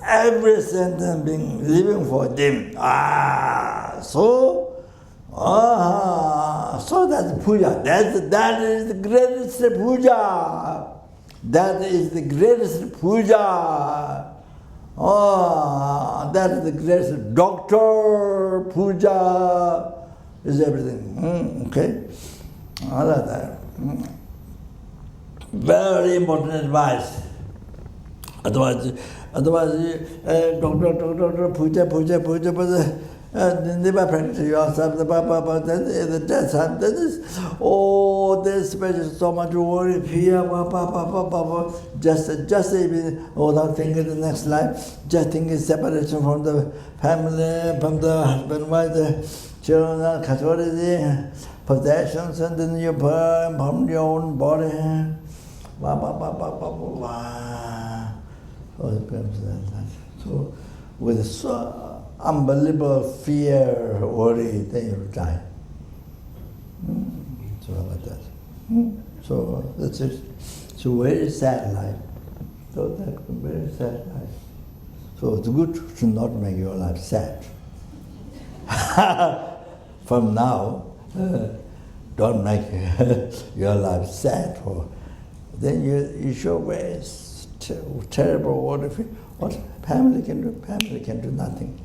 every sentient being, living for them. So that's puja. That is the greatest puja. That is the greatest puja. That is the greatest doctor puja. Is everything. Okay? All of that. Very important advice. Otherwise, doctor, puja. never practice yourself, the death time, there's so much worry, fear, just even without thinking the next life, just thinking separation from the family, from the husband, wife, the children, custody, possessions, and then you burn from your own body. So, with so unbelievable fear, worry, then you die. So like that. So that's it. It's a very sad life. So that's a very sad life. So it's good to not make your life sad. From now, don't make your life sad. Then you show very terrible worry. What family can do? Family can do nothing.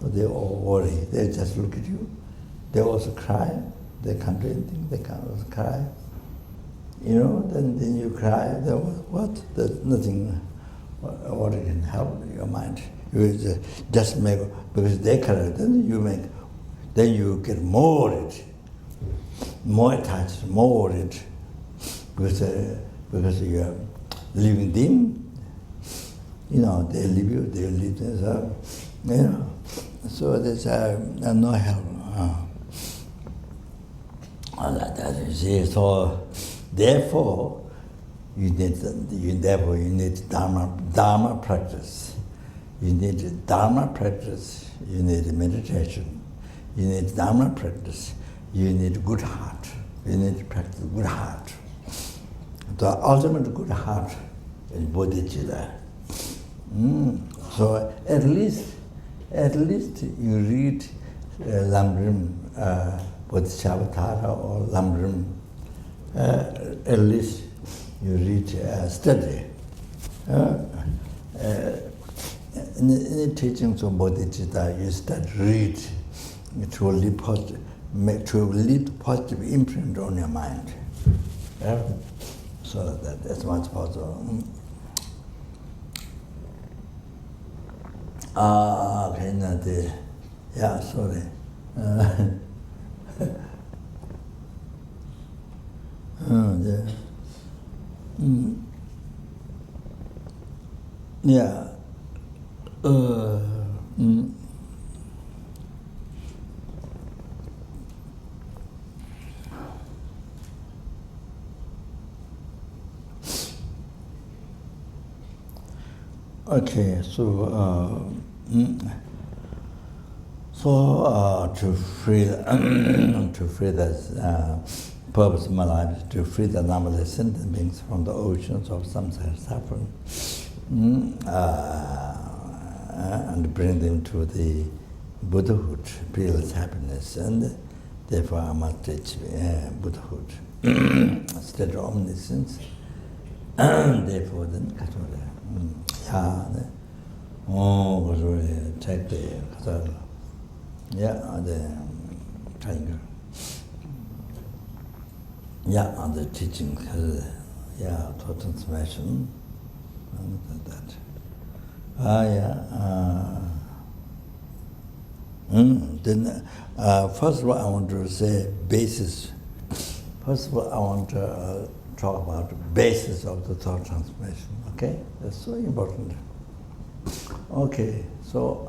So they all worry. They just look at you. They also cry. They can't do anything. They can't also cry. You know, then you cry. Then what? There's nothing. What can help your mind? You just make, because they cry. Then you get more worried, more attached, more worried, because you are leaving them. You know, they leave you. They leave themselves. You know. So there's no help. Like that, you see. So therefore, you need Dharma practice. You need Dharma practice. You need meditation. You need Dharma practice. You need good heart. You need to practice good heart. The ultimate good heart is bodhichitta. So at least you read Lamrim Bodhisattva or Lamrim. At least you read study. In the teachings of bodhichitta, you start read. It will leave positive imprint on your mind. So that's much possible. Okay, now yeah, sorry. Yeah. Okay, so to free the purpose of my life is to free the numberless sentient beings from the oceans of samsara suffering, and bring them to the Buddhahood, peerless happiness, and therefore I must teach Buddhahood, state of omniscience, and therefore then Kathora. Take the Kathora. The triangle. The teaching, total transformation, and that. Then, first of all, I want to say basis. First of all, I want to talk about the basis of the thought transformation. Okay, that's so important. Okay, so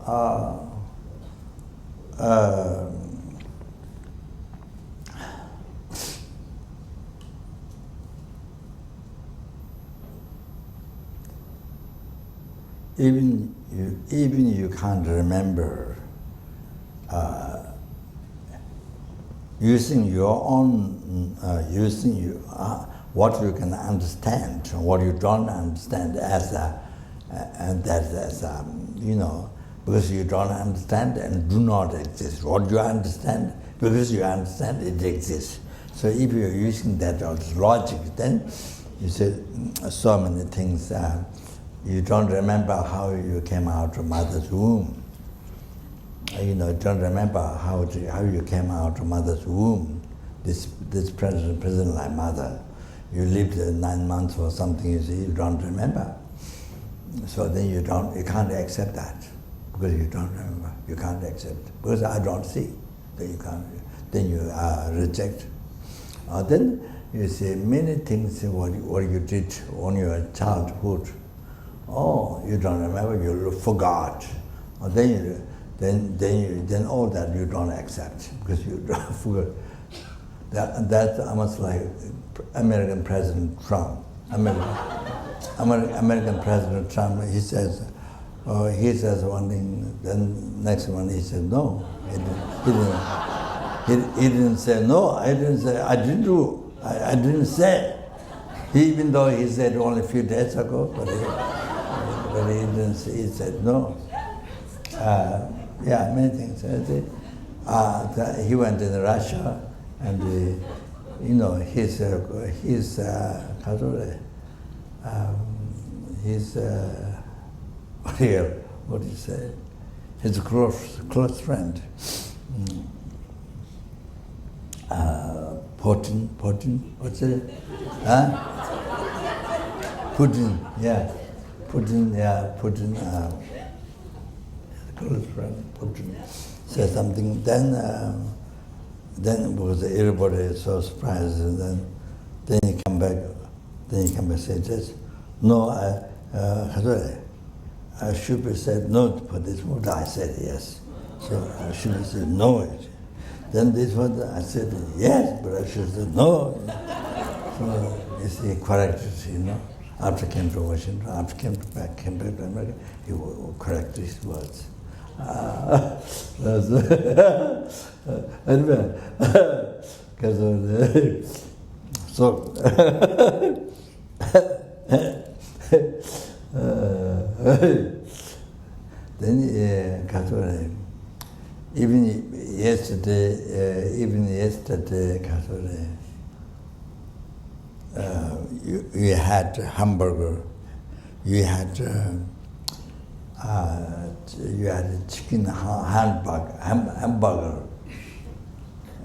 even you can't remember using your own what you can understand, what you don't understand because you don't understand and do not exist. What you understand, because you understand, it exists. So if you're using that as logic, then you say so many things. You don't remember how you came out of mother's womb. You don't remember how you came out of mother's womb. This present life mother. You lived 9 months or something. You don't remember. So then you can't accept that because you don't remember. you can't accept because I don't see. Then you can't. Then you reject. Then you say many things what you did on your childhood. Oh, you don't remember. You forgot. Then all that you don't accept because you don't forget. That's almost like American President Trump. American President Trump, he says one thing, then next one he said no. He didn't say no. I didn't say. Even though he said only a few days ago, but he didn't say. He said no. Many things. He went to Russia, and his what do you say? His close friend. Putin, what's it? Putin, close friend, Putin, said something. Then because everybody is so surprised, and then he come back and say this. No, I should be said no for this one. I said yes. So I should have said no. Then this one I said yes, but I should have said no. So you see, corrected, After came to Washington, after came back to America, he will correct his words. Anyway, so then even yesterday, you had hamburger, you had chicken hamburger.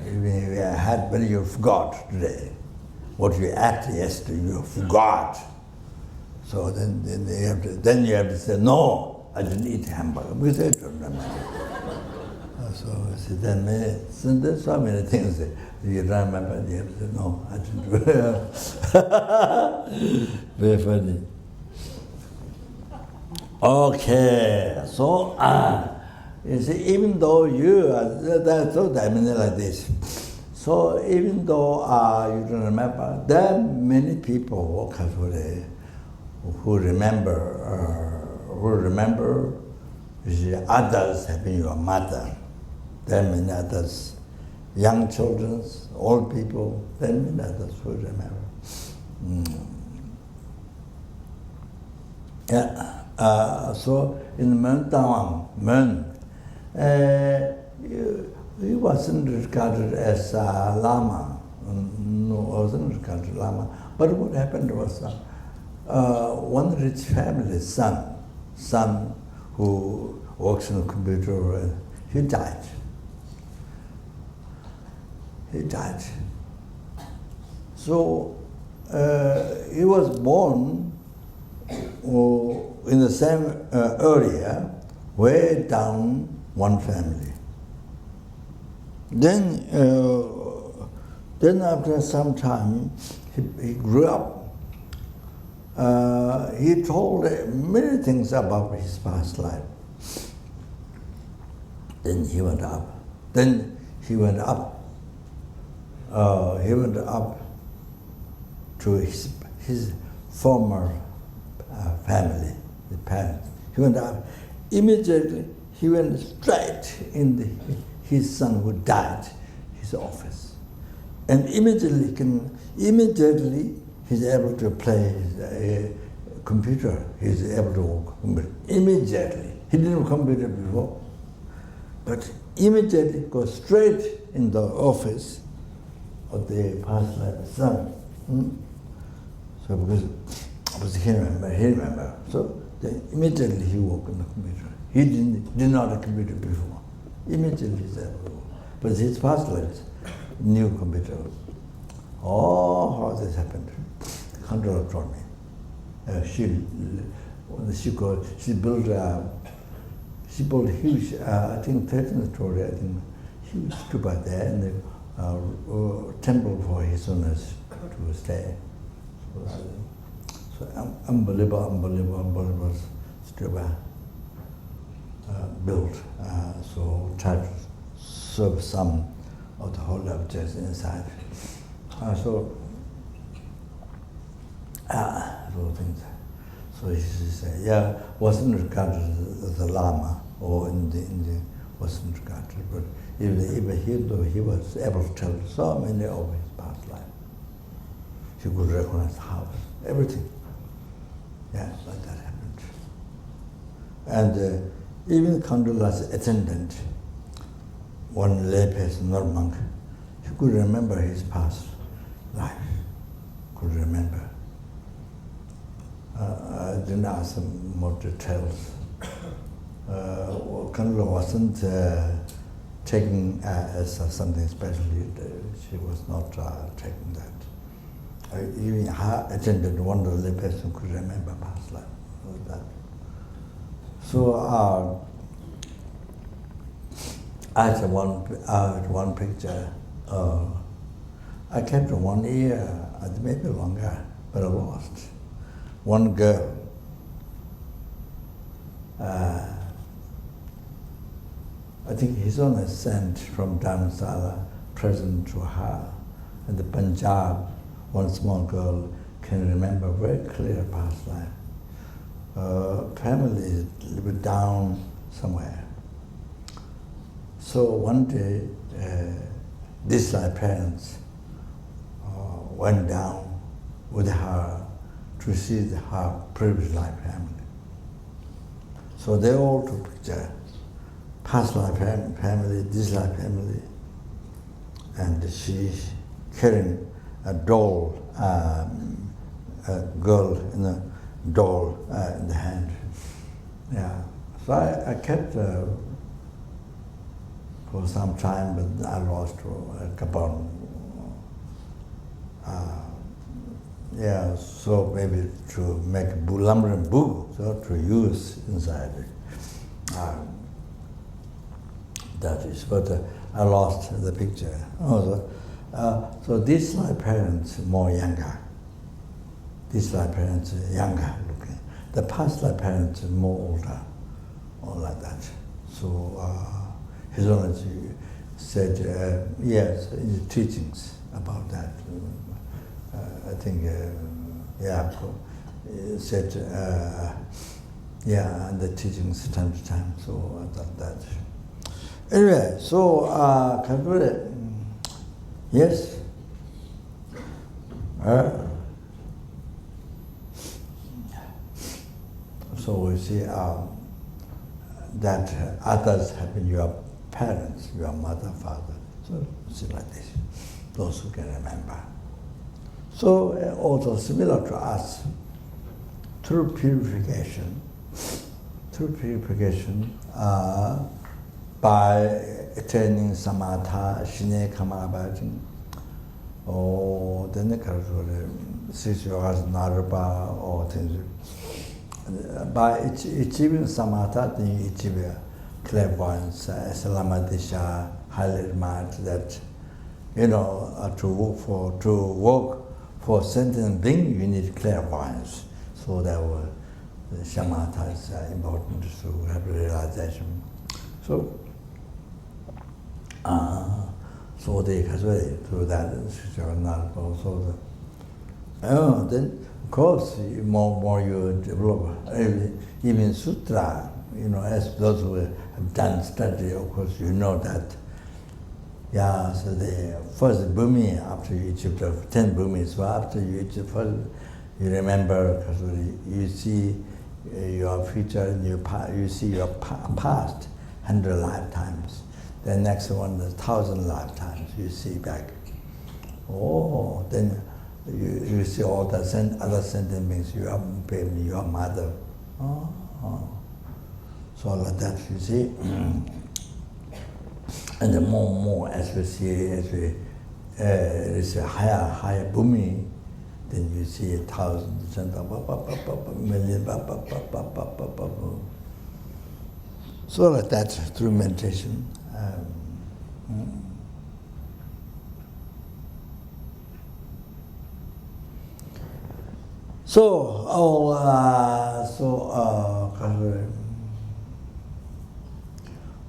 You had, but you forgot today. What you ate yesterday, you forgot. So then you have to say, no, I didn't eat hamburger, because I don't remember. So then there's so many things that you don't remember, you have to say, no, I didn't do it. Very funny. Okay, so you see, even though you that's so like this. So even though you don't remember, there are many people who remember. You see, others have been your mother. There are many others, young children, old people. There are many others who remember. So in Men, he wasn't regarded as a Lama. No, wasn't regarded Lama. But what happened was one rich family son who works on a computer, he died. So he was born in the same area, way down one family. Then after some time, he grew up. He told many things about his past life. Then he went up. He went up to his former family, the parents. He went up. Immediately, he went straight in his son who died, his office. And immediately he's able to play a computer. He's able to work computer. Immediately. He didn't have computer before. But immediately go straight in the office of the past life son. So because he remember. So then immediately he worked on the computer. He did not have a computer before. Immediately he's able to work. But his past life, new computer. Oh, how this happened. Controller told me. She built built a huge, I think 13th story, I think, huge stupa there, and the temple for his owners to stay. So unbelievable stupa built. So try to serve some of the holy objects inside. So things. So he said, yeah, wasn't regarded as a lama or in the wasn't regarded, but even though he was able to tell so many of his past life, he could recognize the house, everything. Yeah, like that happened. And even Kandula's attendant, one lay person, not monk, he could remember his past life, could remember. I didn't ask him more details. Kandula wasn't taking as something special. She was not taking that. Even her attendant, one of the person could remember past life. Like that. So I had one picture. I kept 1 year, maybe longer, but I lost. One girl. I think his owner sent from Dharamsala present to her. And the Punjab, one small girl can remember very clear past life. Family is a little bit down somewhere. So one day, these parents went down with her to see her previous life family. So they all took picture, past life family, this life family, and she's carrying a doll, a girl in a doll in the hand. Yeah. So I kept for some time, but I lost a couple. Yeah, so maybe to make Bulamran Bu, so to use inside it. That is, but I lost the picture. So these my parents more younger. These my parents younger looking. The past my parents more older, or like that. So his Holiness said, yes, in the teachings about that. I think, said, and the teachings time to time, so I thought that. Anyway, so, Kadure, yes. So we see that others have been your parents, your mother, father. So see like this, those who can remember. So also similar to us, through purification, by attaining samatha, shine kamabhajin, or then the sisyogas narpa, or things. By achieving samatha, then you achieve clairvoyance, salamadisha, highly remarked that, to work for sentient being, you need clairvoyance. So that the shamatha is important to have realization. So, so they through that, also then of course more you develop even sutra, as those who have done study, of course you know that. Yeah, so the first bhumi, after you achieve the 10 bhumis, so after you achieve first, you remember, because you see your future, you see your past 100 lifetimes. The next one is 1,000 lifetimes, you see back. Oh, then you see all the other sentient beings, your baby, your mother. So like that, you see. And the more as we see, it's a higher bhumi, then you see 1,000, million, So like that, through meditation.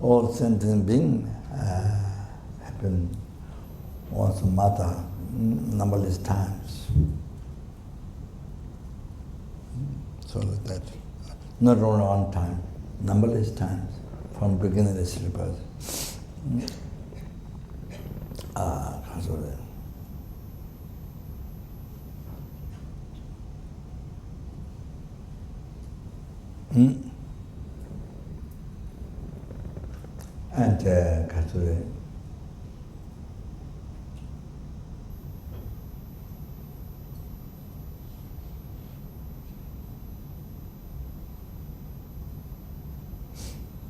All sentient beings have been also mother numberless times. So like that. Not only one time, numberless times, from beginningless rebirth. And Katsure.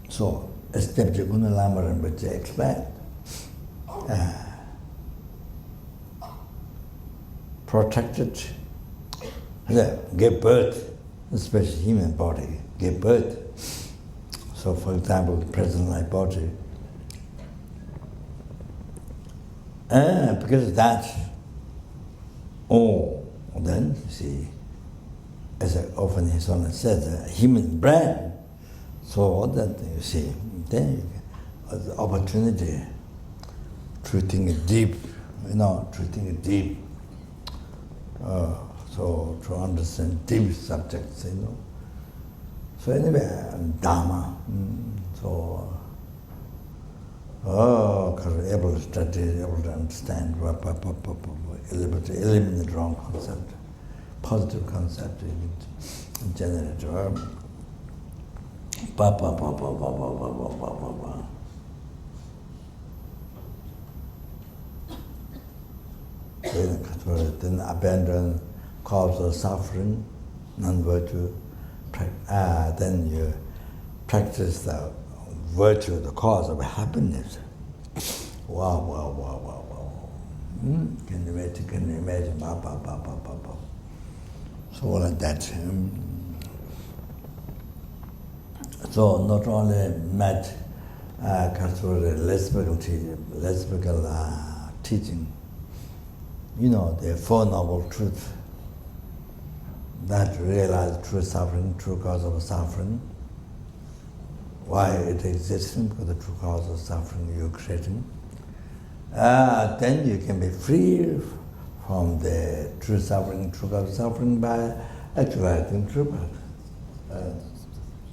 So, step Jaguna Lama Rinpoche explained, protected, give birth, especially human body, give birth. So, for example, the present life body, because of that, then you see, as I often his honor says, a human brain. So that you see, then you get the opportunity to think deep, so to understand deep subjects, So anyway, Dharma, able to study, able to understand, eliminate the wrong concept, positive concept, generate. Then abandon cause of suffering, non-virtue. Then you practice the virtue, the cause of happiness. Wow. Can you imagine? So like that. So not only met lesbical teaching, the Four Noble Truths that realize true suffering, true cause of suffering, why it exists, because the true cause of suffering you're creating. Then you can be free from the true suffering, true cause of suffering by actualizing true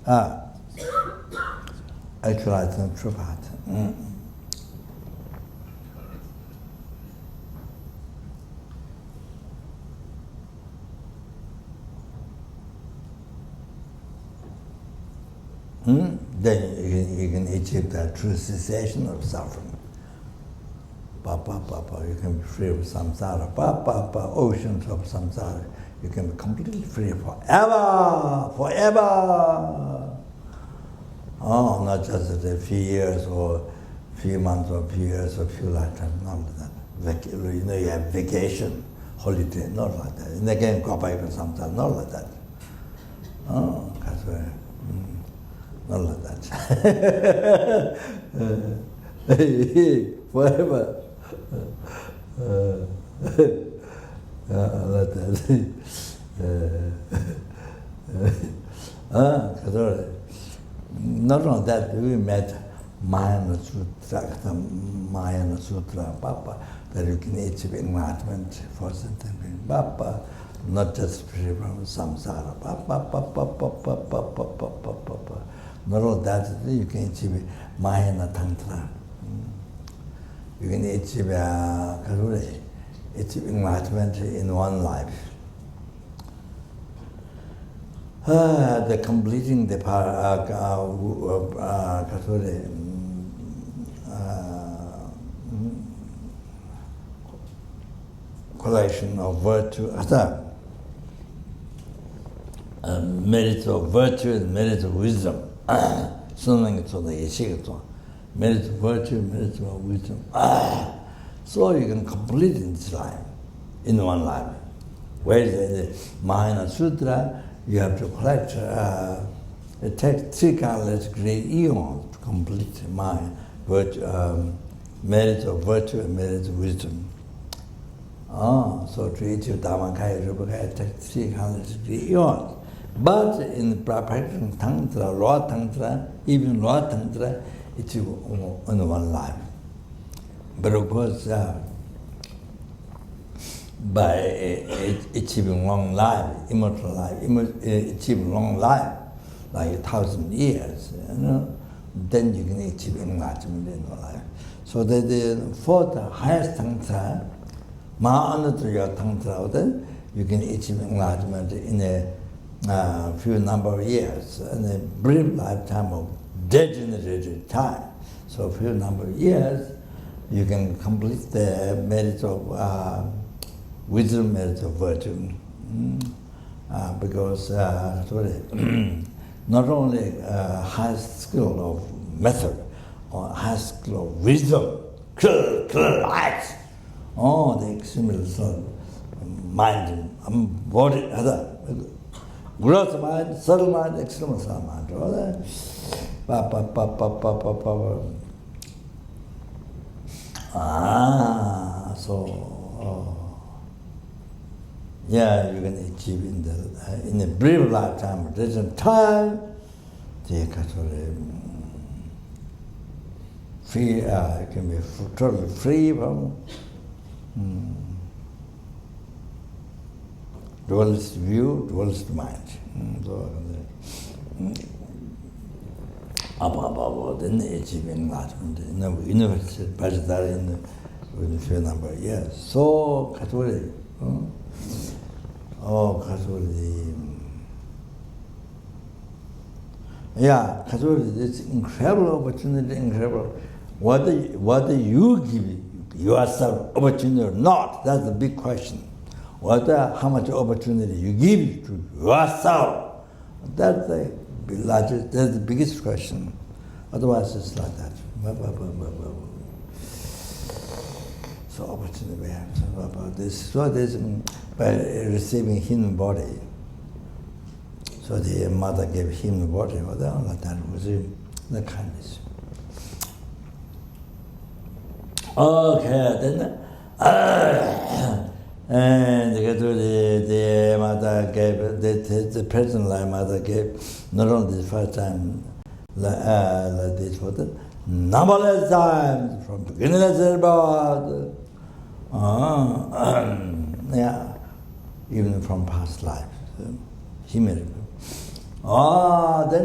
path. Actualizing true path. Then you can achieve that true cessation of suffering. You can be free of samsara. Oceans of samsara. You can be completely free forever. Oh, not just a few years or few months or few years or few lifetimes, not like that. You have vacation, holiday, not like that. And again, go back to samsara, not like that. Oh, that's where. Not like that. Forever. Like that. Not only that, we met Mayana Sutra, that you can achieve enlightenment for sentient being. Not just free from samsara. Not only that, you can achieve Mahayana Tantra. You can achieve enlightenment in one life. The completing the collection of virtue, merits of virtue and merits of wisdom. Merits of virtue, merits of wisdom. So you can complete in this life, in one life. Whereas in the Mahayana Sutra, you have to collect It takes 3 countless great eons to complete my merits of virtue and merits of wisdom. So to achieve Dhammakaya, Rupakaya, it takes 3 countless great eons. But in the practicing Tantra, raw Tantra, even raw Tantra, it's only one life. But of course, by achieving long life, immortal life, achieving long life, like 1,000 years, then you can achieve enlightenment in your life. So that the fourth highest Tantra, Maha-Anuttara Tantra, then you can achieve enlightenment in a few number of years, in a brief lifetime of degenerated time. So a few number of years, you can complete the merits of wisdom, merits of virtue. Because not only highest skill of method, or highest skill of wisdom, light, the extremely mind, body, other. Gross mind, subtle mind, extreme subtle mind. Yeah, you can achieve in a brief lifetime, present time, free, you can be totally free from dualist view, dualist mind. Then achieving enlightenment in the university, within a few number of years. So, Catholic. Yeah, Catholic, it's incredible opportunity, incredible. Whether you give yourself opportunity or not, that's the big question. How much opportunity you give to yourself, that's the largest, that's the biggest question. Otherwise, it's like that. So opportunity we have about this. So this by receiving human body. So the mother gave him the body, that was the kindness. Okay, then and the mother gave, the present life mother gave, not only the first time like this, but numberless times, from beginningless about, yeah, even from past lives. Then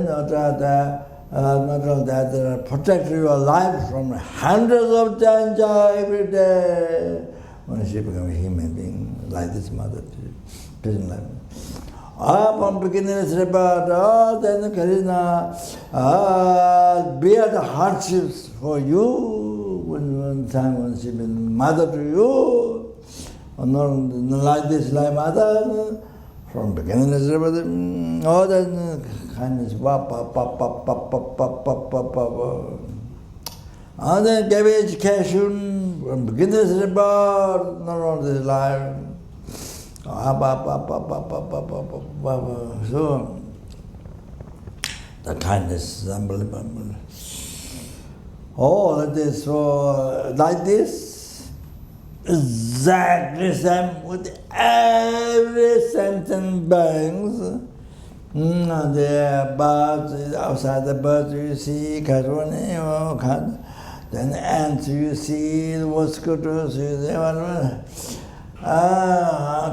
not only that, protect your life from hundreds of danger every day. When she becomes a human being, like this mother, present life. From beginningless about, then Karina, bear the hardships for you when she been mother to you. Or not like this, like mother, from beginningless about, all that kindness, and then gave education from beginners about, not only this life. So the kindness is unbelievable. Like this, so like this, exactly same with every sentient beings. The birds, outside the birds you see, then ants you see, the mosquitoes you see,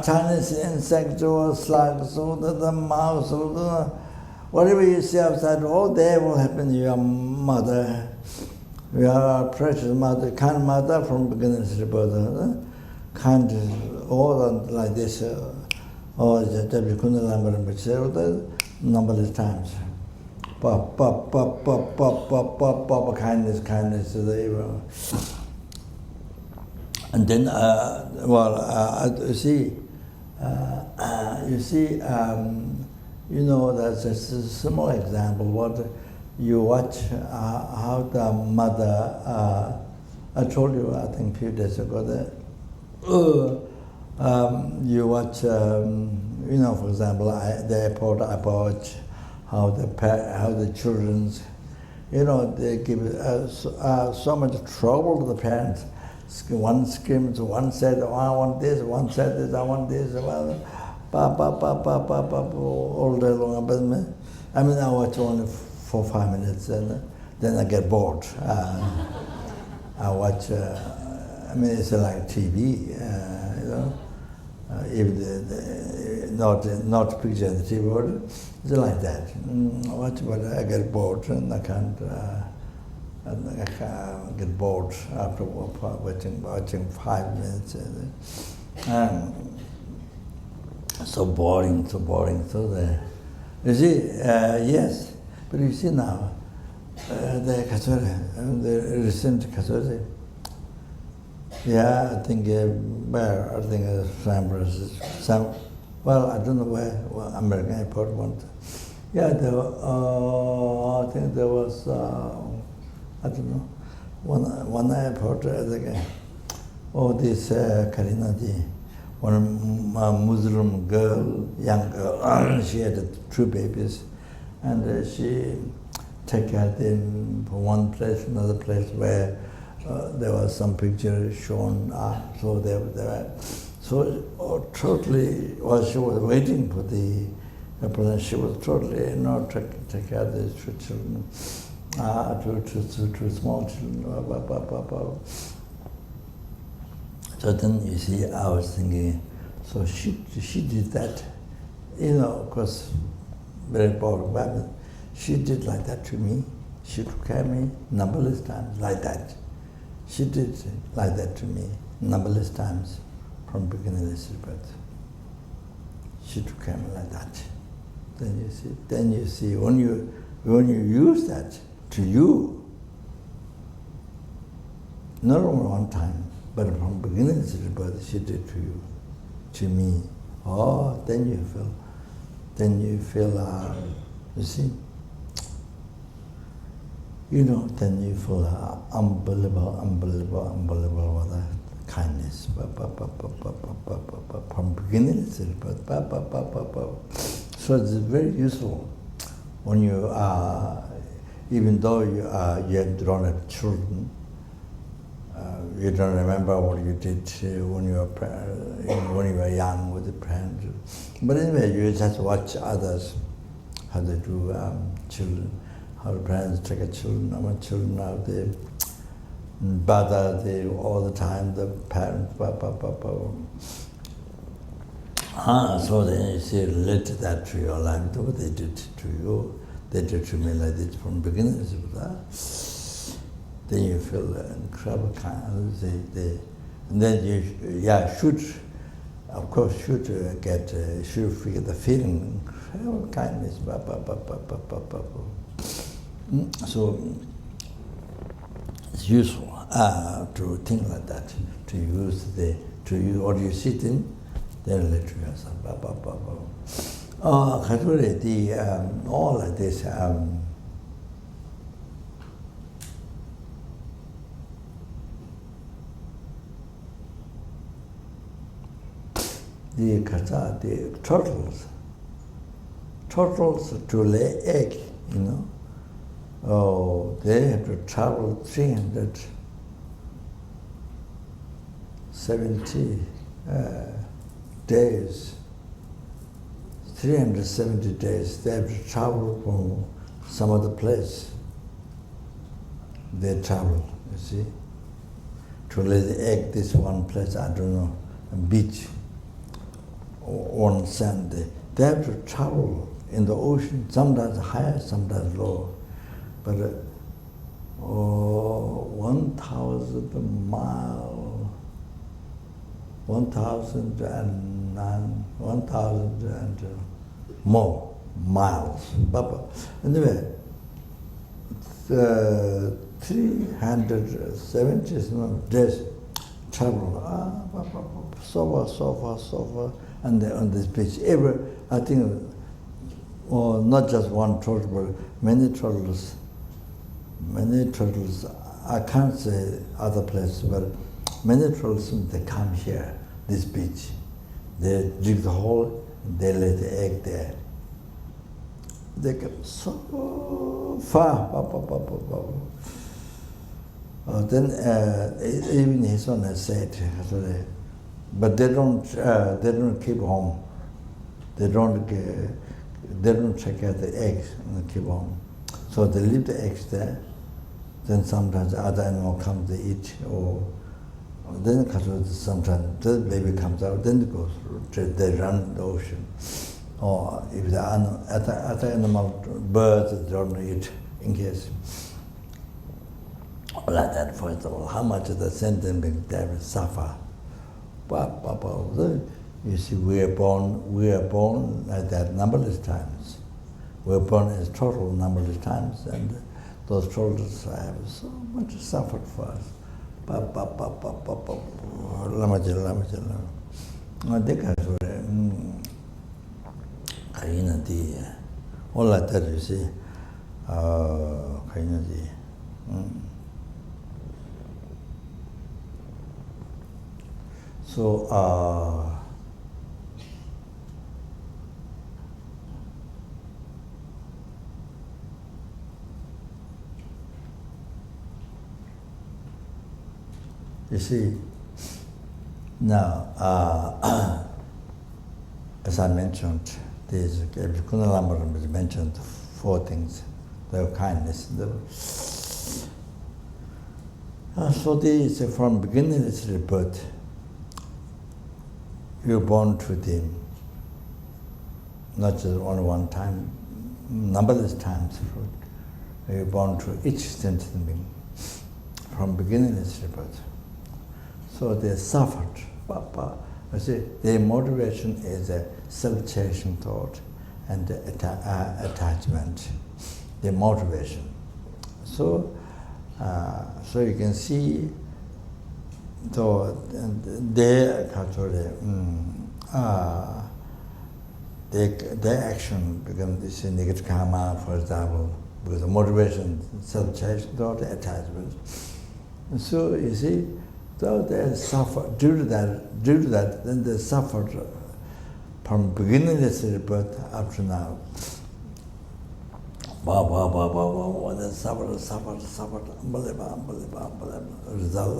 Chinese insects or slugs or the mouse or whatever you see outside, all they will happen to your mother. We are a precious mother, kind mother from beginning to birth. Kind, all like this, or numberless times. Kindness to the evil. And then, you see, that's just a small example. What you watch, how the mother, I told you, I think a few days ago, that you watch, for example, the airport, I watch how the children's, they give so much trouble to the parents. One screams, one said, oh, I want this, one said this, I want this, all day long. I mean, I watch only 4 or 5 minutes, and then I get bored. I watch, it's like TV, if not picture on the TV board, it's like that. I watch, but I get bored, and I can't get bored after watching 5 minutes. So boring. So there. You see, yes, but you see now, the Kasore, the recent Kasore, I think some, well, I don't know where, American airport went. I think there was, I don't know, one airport, this Karina Ji, one Muslim girl, young girl, she had 2 babies, and she took care of them from one place to another place where there was some picture shown. So they were, so totally, while she was waiting for the president, she was totally, take care of these 2 children, 2 small children. So then you see, I was thinking, so she did that, of course, very boring, but she did like that to me. She took care of me numberless times, like that. She did like that to me numberless times from beginning of this birth. She took care of me like that. Then you see, when you use that to you, not only one time, but from beginning of the birth, she did to you, to me. Oh, then you feel, you see, then you feel unbelievable with that kindness. From beginning of the birth. So it's very useful when you are, even though you don't have children, you don't remember what you did when you were young with the parents. But anyway, you just watch others, how they do children, how the parents take care of children. I want children now, they bother all the time, the parents, so then you see, relate that to your life, what they did to you, they did to me like this from the beginning. Then you feel incredible kind. And then you should feel the feeling, incredible kindness. So it's useful to think like that, to use what you sit in, then relate to yourself. All like this. The turtles to lay egg, they have to travel 370 days. 370 days, they have to travel from some other place. They travel, you see, to lay the egg, this one place, I don't know, a beach, on sand. They have to travel in the ocean, sometimes higher, sometimes lower. But 1,000 miles, 1,000 and more miles. Anyway, 370 days travel, so far, and on this beach. I think, not just one turtle, but many turtles. I can't say other places, but many turtles, they come here, this beach. They dig the hole, they lay the egg there. they come so far. Then even his son has said, but they don't keep home. They don't check out the eggs and keep home. So they leave the eggs there. Then sometimes other animal comes to eat, or then sometimes the baby comes out. Then they run the ocean. Or if the other animal, birds, they don't eat in case. Like that, for example, how much of the sentient beings they will suffer. You see, we are born like that numberless times. We are born as total numberless times, and those totals have so much suffered for us. All like that, you see. So, you see, now, as I mentioned, these Kunalambara mentioned 4 things. The kindness. So these from beginning it's rebirth. You're born to them, not just only one time, numberless times. You're born to each sentient being. From beginning it's rebirth. So they suffered. You see, their motivation is a self-chasing thought and attachment. Their motivation. So you can see, so their action becomes this negative karma, for example, because the motivation, self-chasing thought, attachment. So you see, so they suffer due to that. Then they suffered from beginning of rebirth up to now. They suffered, unbelievable. Result,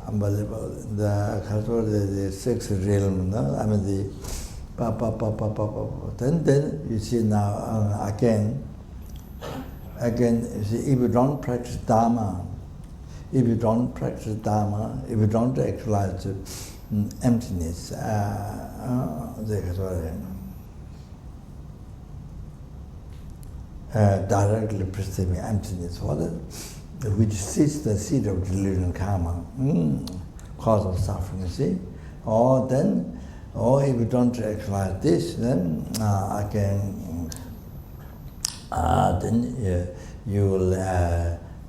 unbelievable. The 6th realm, no? I mean Then you see now again, you see, if you don't practice Dharma, if you don't actualize emptiness, directly perceiving emptiness, which sees the seed of delusion karma, cause of suffering, you see. Or if you don't actualize this, then you will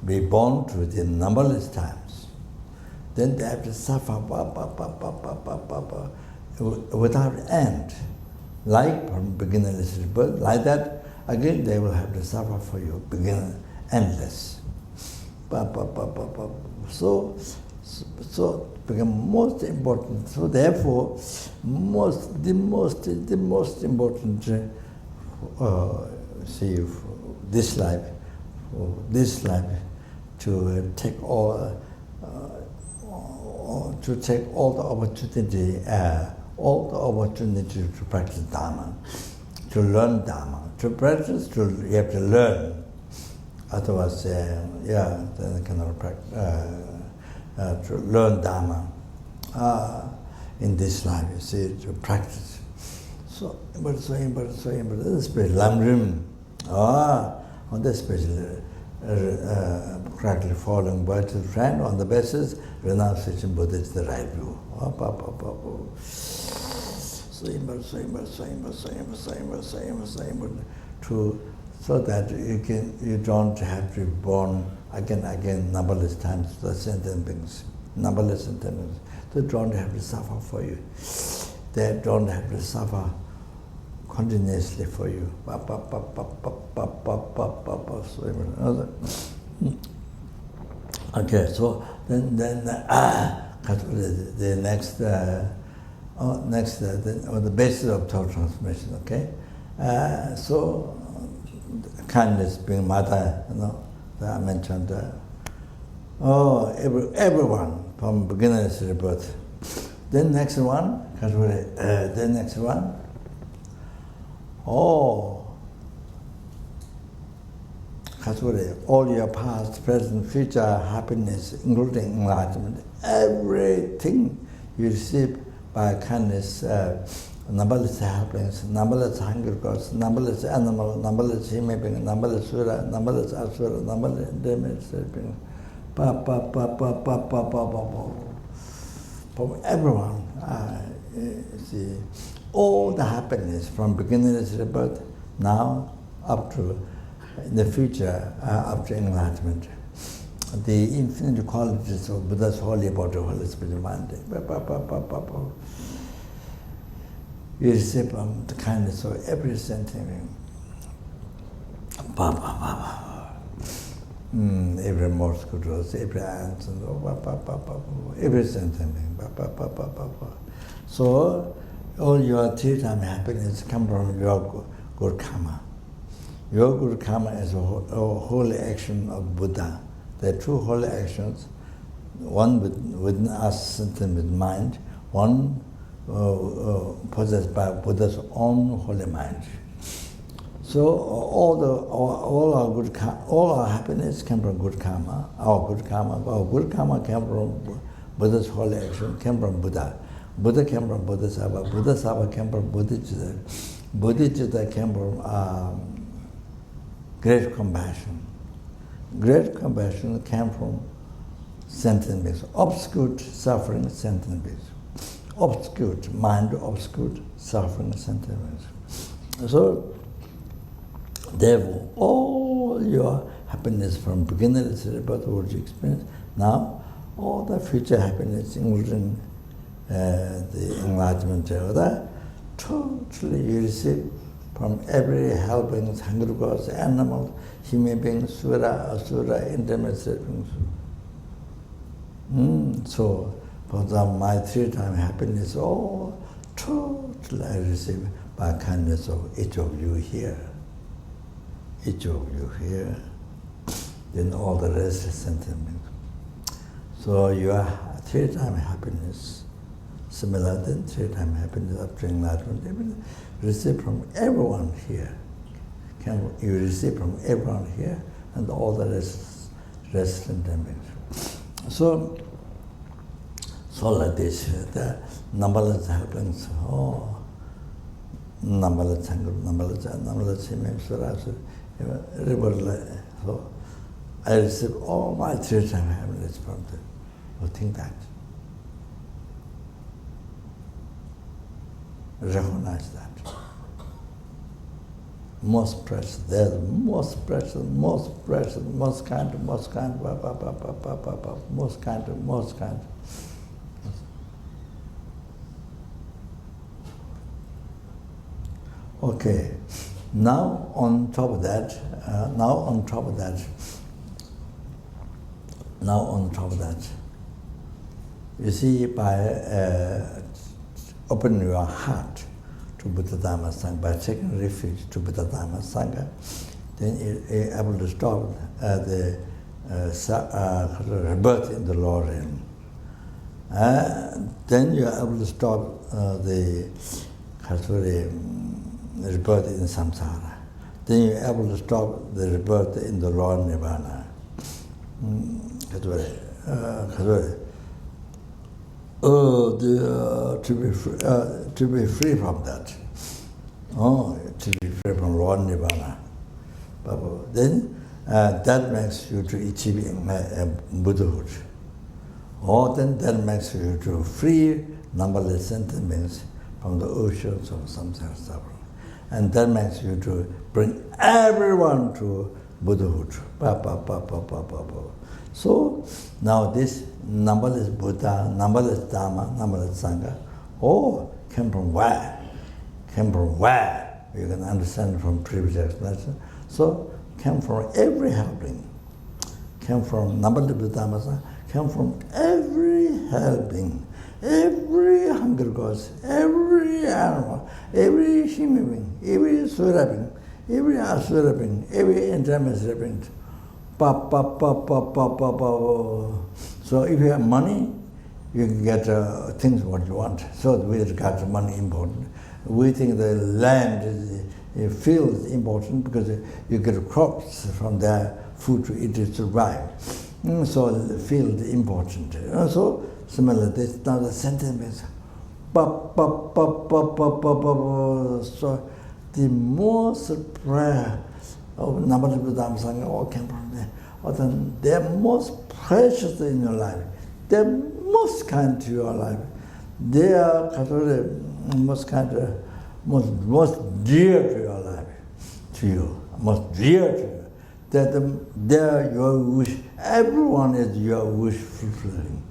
be born to the numberless times. Then they have to suffer without end. Like from beginningless rebirth, like that, again they will have to suffer for you, begin endless. So become most important. So therefore, the most important this life to take all the opportunity to practice Dharma, to learn Dharma. To practice, you have to learn. Otherwise, then you cannot practice. To learn Dharma in this life, you see, to practice. So important. This is special. Lamrim. On this special, correctly following virtual trend on the basis renunciation Buddha is the right view. So that you don't have to be born again numberless times, the sentient beings, numberless sentient beings. They don't have to suffer for you. They don't have to suffer continuously for you. Okay, so then the next, the basis of thought transformation. Okay, So kindness being mother, that I mentioned. Everyone from beginner to rebirth. Then next one, then next one. All your past, present, future happiness, including enlightenment, everything you receive by kindness, numberless helplings, numberless hungry gods, numberless animal, numberless human being, numberless sura, numberless asura, numberless damaged being, from everyone, see, all the happiness from beginning to rebirth, now up to in the future, up to enlightenment. The infinite qualities of Buddha's holy body, holy spirit mind. You receive the kindness of every sentient. Every mosquito, every ant, every sentient. So all your three-time happiness come from your good karma. Your good karma is a holy action of Buddha. There are two holy actions, one within us, sentient with mind, one possessed by Buddha's own holy mind. So all our happiness came from good karma. Our good karma came from Buddha's holy action, came from Buddha. Buddha came from Bodhisattva. Bodhisattva came from bodhichitta. Bodhichitta came from great compassion. Great compassion came from sentient beings. Obscure suffering, sentient beings. Obscure, mind obscure, suffering, sentient beings. So, therefore, all your happiness from beginning to rebirth, what you experience, now, all the future happiness, including the enlightenment, totally you receive from every helping, hungry gods, animals, human beings, sura, asura, intermediate beings. So, for example, my three-time happiness, all totally I receive by kindness of each of you here. Each of you here. Then all the rest is sentiment. So your three-time happiness, similar than three-time happiness up to enlightenment, receive from everyone here. You receive from everyone here, and all the rest sentiment. So like this, the numberless helplings, numberless hunger, numberless human surahs, so I receive all my three-time happiness from them. You think that. Recognize that. Most precious, they're the most precious, most kind, most kind. Okay, now on top of that, you see, by opening your heart to Buddha Dhamma Sangha, by taking refuge to Buddha Dhamma Sangha, then you're able to stop the rebirth in the lower realm. Then you're able to stop the rebirth in samsara. Then you're able to stop the rebirth in the lower nirvana. To be free from that. To be free from lower nirvana. Then that makes you to achieve Buddhahood. Or then that makes you to free numberless sentient beings from the oceans of samsara suffering. And that makes you to bring everyone to Buddhahood. So now this numberless Buddha, numberless Dhamma, numberless Sangha, came from where? Came from where? You can understand from previous explanation. So came from every helping. Came from numberless Buddha, Dhamma, Sangha, came from every helping. every hungry ghost, every animal, every human being, every Sura being, every Asura being, every intermediate being, So if you have money, you can get things what you want. So we regard money important. We think the land is field is important because you get crops from there, food to eat to survive. So the field is important. So similar, this now the sentence is so the most prayer of numberless all came from there. They're most precious in your life. They're most kind to your life. They are most kind, most dear to your life, to you, most dear to you. They're your wish. Everyone is your wish fulfilling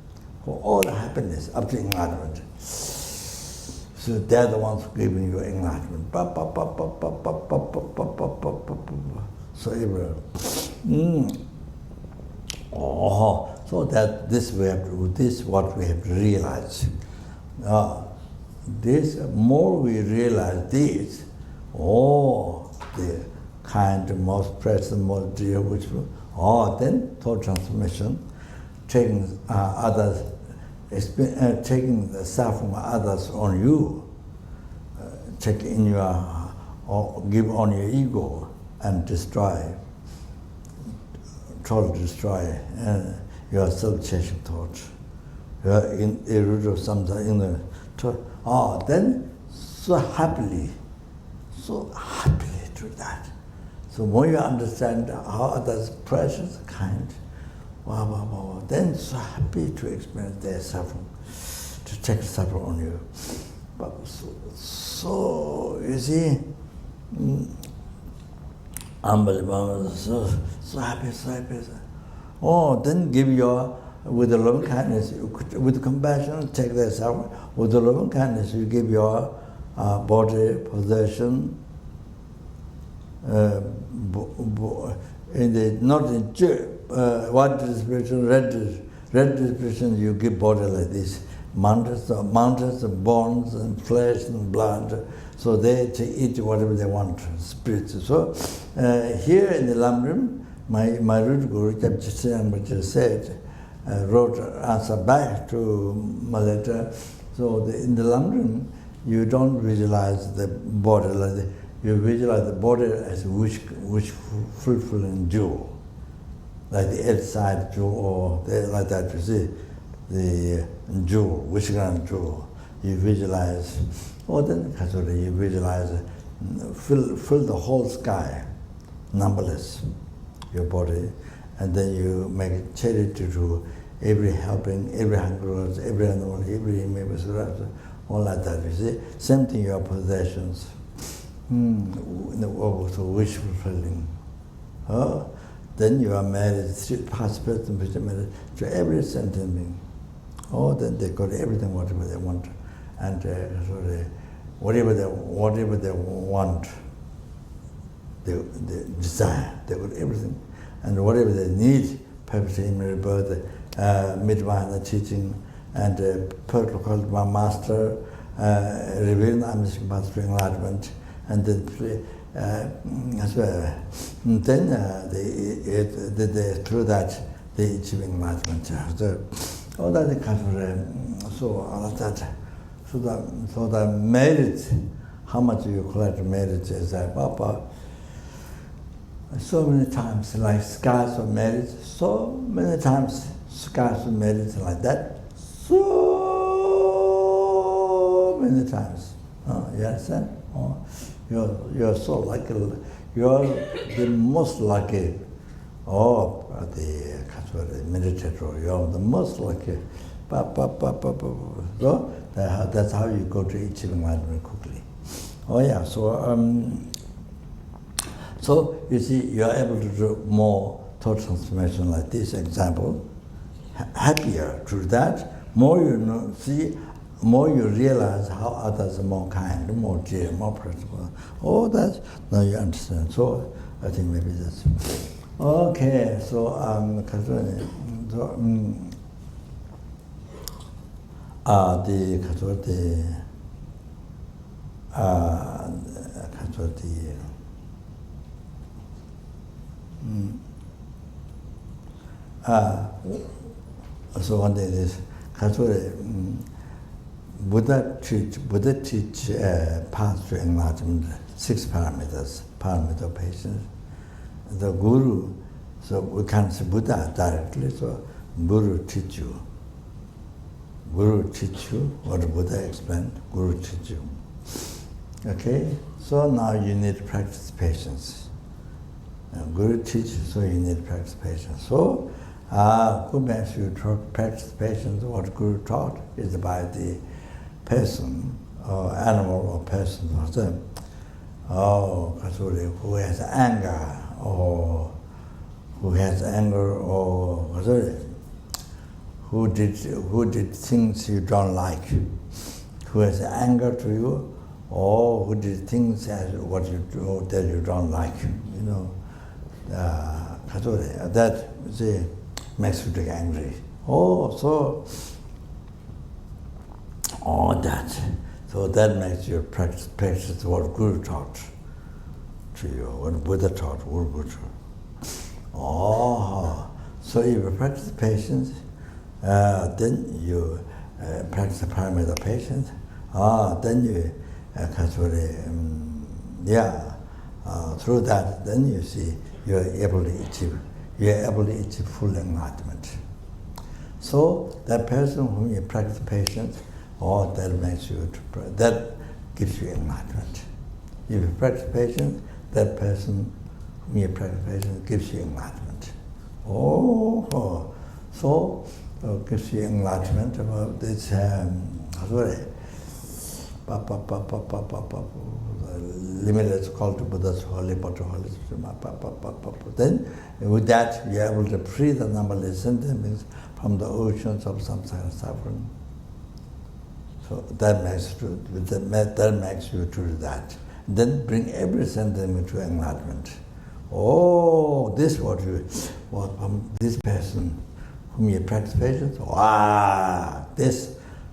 for all the happiness up to enlightenment. So they're the ones giving you enlightenment. So everywhere. So that this we have to, this is what we have to realize. This more we realize this, the kind, most precious, most dear, which then thought transformation, taking others, taking the suffering of others on you, take in your, or give on your ego and destroy, totally destroy your self-chasing thoughts. You are in a root of something in the then so happily do that. So when you understand how others precious, kind, then so happy to experience their suffering, to take suffering on you. But so you see, unbelievable, so happy. Then give your, with the loving kindness, with compassion, take their suffering. With the loving kindness, you give your body, possession, not in white distribution, red distribution, you give body like this. Mountains of bones and flesh and blood, so they eat whatever they want, spirits. So here in the Lamrim, my root guru, Rinpoche said, wrote answer back to my letter. So in the Lamrim, you don't visualize the body like that. You visualize the body as a wish fulfilling jewel, like the outside jewel, or like that. You see, the jewel, wish grand jewel. You visualize, then you visualize, fill the whole sky, numberless, your body, and then you make charity to every helping, every hungry, every animal, every maybe all like that. You see, same thing. Your possessions, so wish fulfilling. Then you are married, past, present, future married to every sentient being. Then they got everything, whatever they want, and whatever they want, they desire. They got everything, and whatever they need, perfect rebirth, midwife teaching, and protocol master, revealing the mystic path to enlightenment, and then through that they achieve enlightenment. So all that kind of so all of that, so that merit, how much you collect merit is that so many times, like scars of merit, so many times scars of merit like that, so many times. You understand? You're so lucky. You're the most lucky. The meditator. You're the most lucky. So that's how you go to achieve enlightenment quickly. So you see, you are able to do more thought transformation like this example. Happier through that, more you know, see, more you realize how others are more kind, more dear, more practical. That now you understand. So I think maybe that's okay. So So one day this Buddha teach path to enlightenment, 6 parameters, parameter of patience. The Guru, so we can't say Buddha directly, so Guru teach you. Guru teach you what Buddha explained, Guru teach you. Okay, so now you need to practice patience. Guru teaches, so you need to practice patience. So, who makes you practice patience? What Guru taught is by the person, or animal, or person, who has anger, or who did things you don't like, who has anger to you, or who did things as what you do that you don't like, you know. That makes you get angry. So that makes you practice what Guru taught to you, what Buddha taught, what Buddha taught. So if you practice patience, then you practice the parameter of patience. Then you through that, then you see you're able to achieve full enlightenment. So that person whom you practice patience, that gives you enlightenment. If you practice patience, that person whom you practice patience gives you enlightenment. So gives you enlightenment about this. Limitless call to Buddha's holy, but holy. Then, with that, you are able to free the numberless sentiments from the oceans of samsara suffering. So that makes you to do that. Then bring every sentiment to enlightenment. This this person whom you practice patience.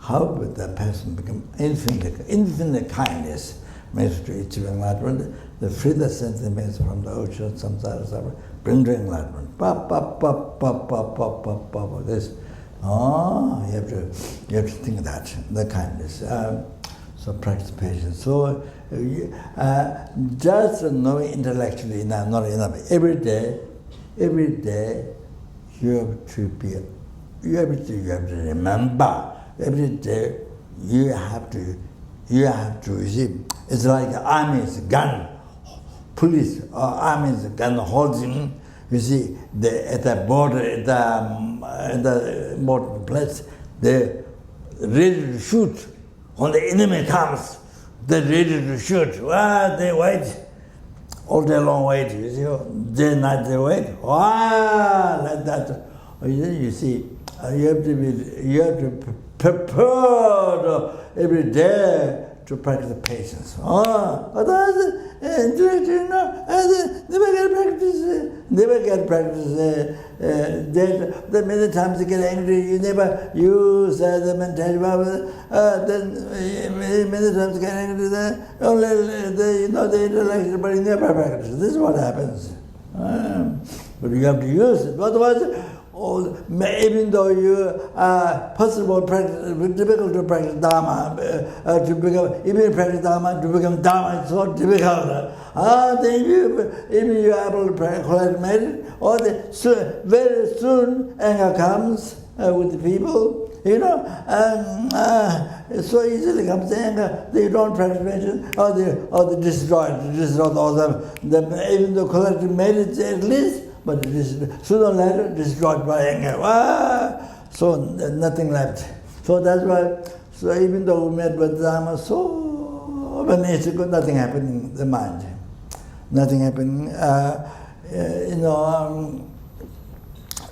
How would that person become infinite kindness, makes to achieve enlightenment, the free the sentiments from the ocean, samsara suffering, bring to enlightenment. This. You have to think of that, the kindness. So practice patience. So just knowing intellectually not enough. Every day, you have to remember. Every day, you have to, you see, it's like the army's gun, police or army's gun holding, you see, at the border, at the border place, they're ready to shoot. When the enemy comes, they're ready to shoot. They wait, all day long wait, you see, day and night they wait. Like that. You see, you have to prepare every day to practice patience. Never get practice. Then many times you get angry, you never use the mentality. Then many times you get angry, only the intellectual, but you never practice. This is what happens. But you have to use it. Otherwise, even though you possible practice, difficult to practice Dharma, to become Dharma is so difficult. Then if you are able to collect merit, very soon anger comes with the people, it so easily comes anger. They don't practice meditation, or they destroy all them. Even though collecting merit at least. But it is sooner or later destroyed by anger. So nothing left. So that's why. So even though we met with Dharma, so when it's good, nothing happening in the mind. Nothing happening.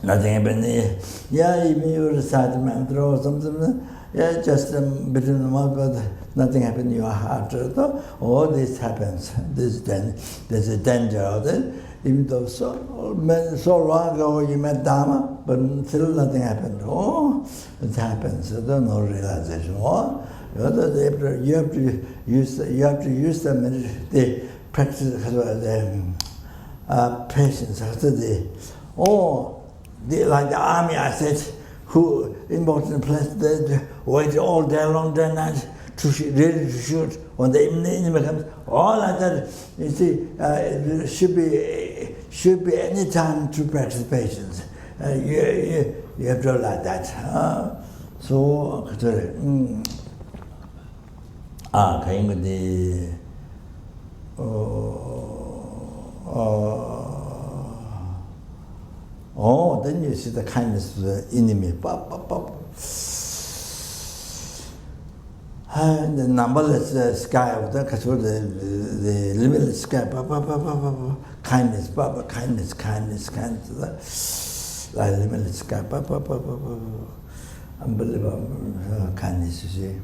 Nothing happening. Even you recite a mantra or something. Just between the mouth, but nothing happens in your heart. This happens. There's a danger of it. Even though so long ago you met Dharma, but still nothing happened. Oh, it happens. There's no realization. Oh, you have to use the practice the patience. Like the army, I said, who important place they wait all day long, day night ready to shoot. When the enemy comes, all like that. You see, it should be any time to practice patience. You have to do like that. So, then you see the kindness of the enemy. And the numberless sky, the limitless sky, kindness, like limitless sky, unbelievable kindness, you see.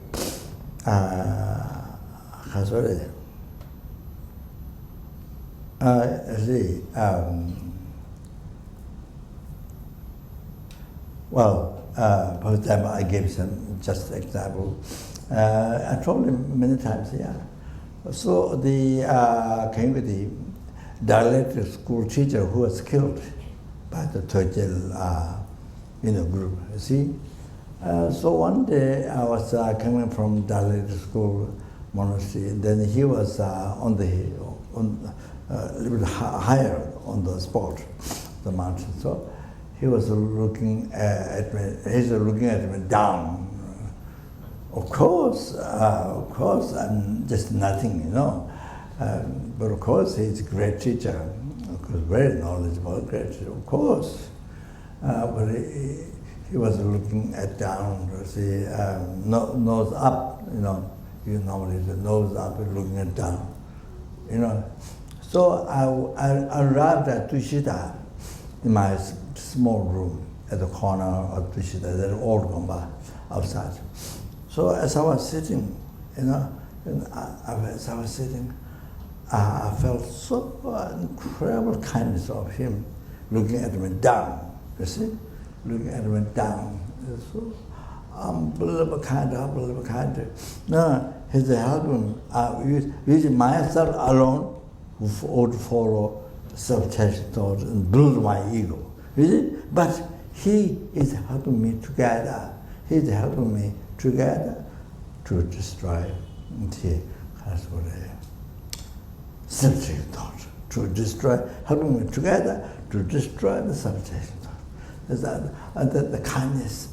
For example, I gave some just example. I told him many times, yeah. So the dialectic school teacher who was killed by the Turjel group, you see. So one day I was coming from dialectic school monastery, and then he was on a little bit higher on the spot, the mountain. So he was looking at me. He's looking at me down. Of course, I'm just nothing, but of course, he's a great teacher. Of course, very knowledgeable, great teacher. Of course, but he was looking at down. See, nose up. You normally the nose up, looking at down. So I arrived at Tushita in my small room at the corner of Tushita, that old gomba outside. So as I was sitting, I felt so incredible kindness of him, looking at me down. You see, looking at me down. It's so unbelievable kind. No, he's helping. Using myself alone would follow self-chasing thoughts and build my ego. You see, but he is helping me together. He's helping me together to destroy the self-chasing thought. Helping me together to destroy the self-chasing thought. The kindness.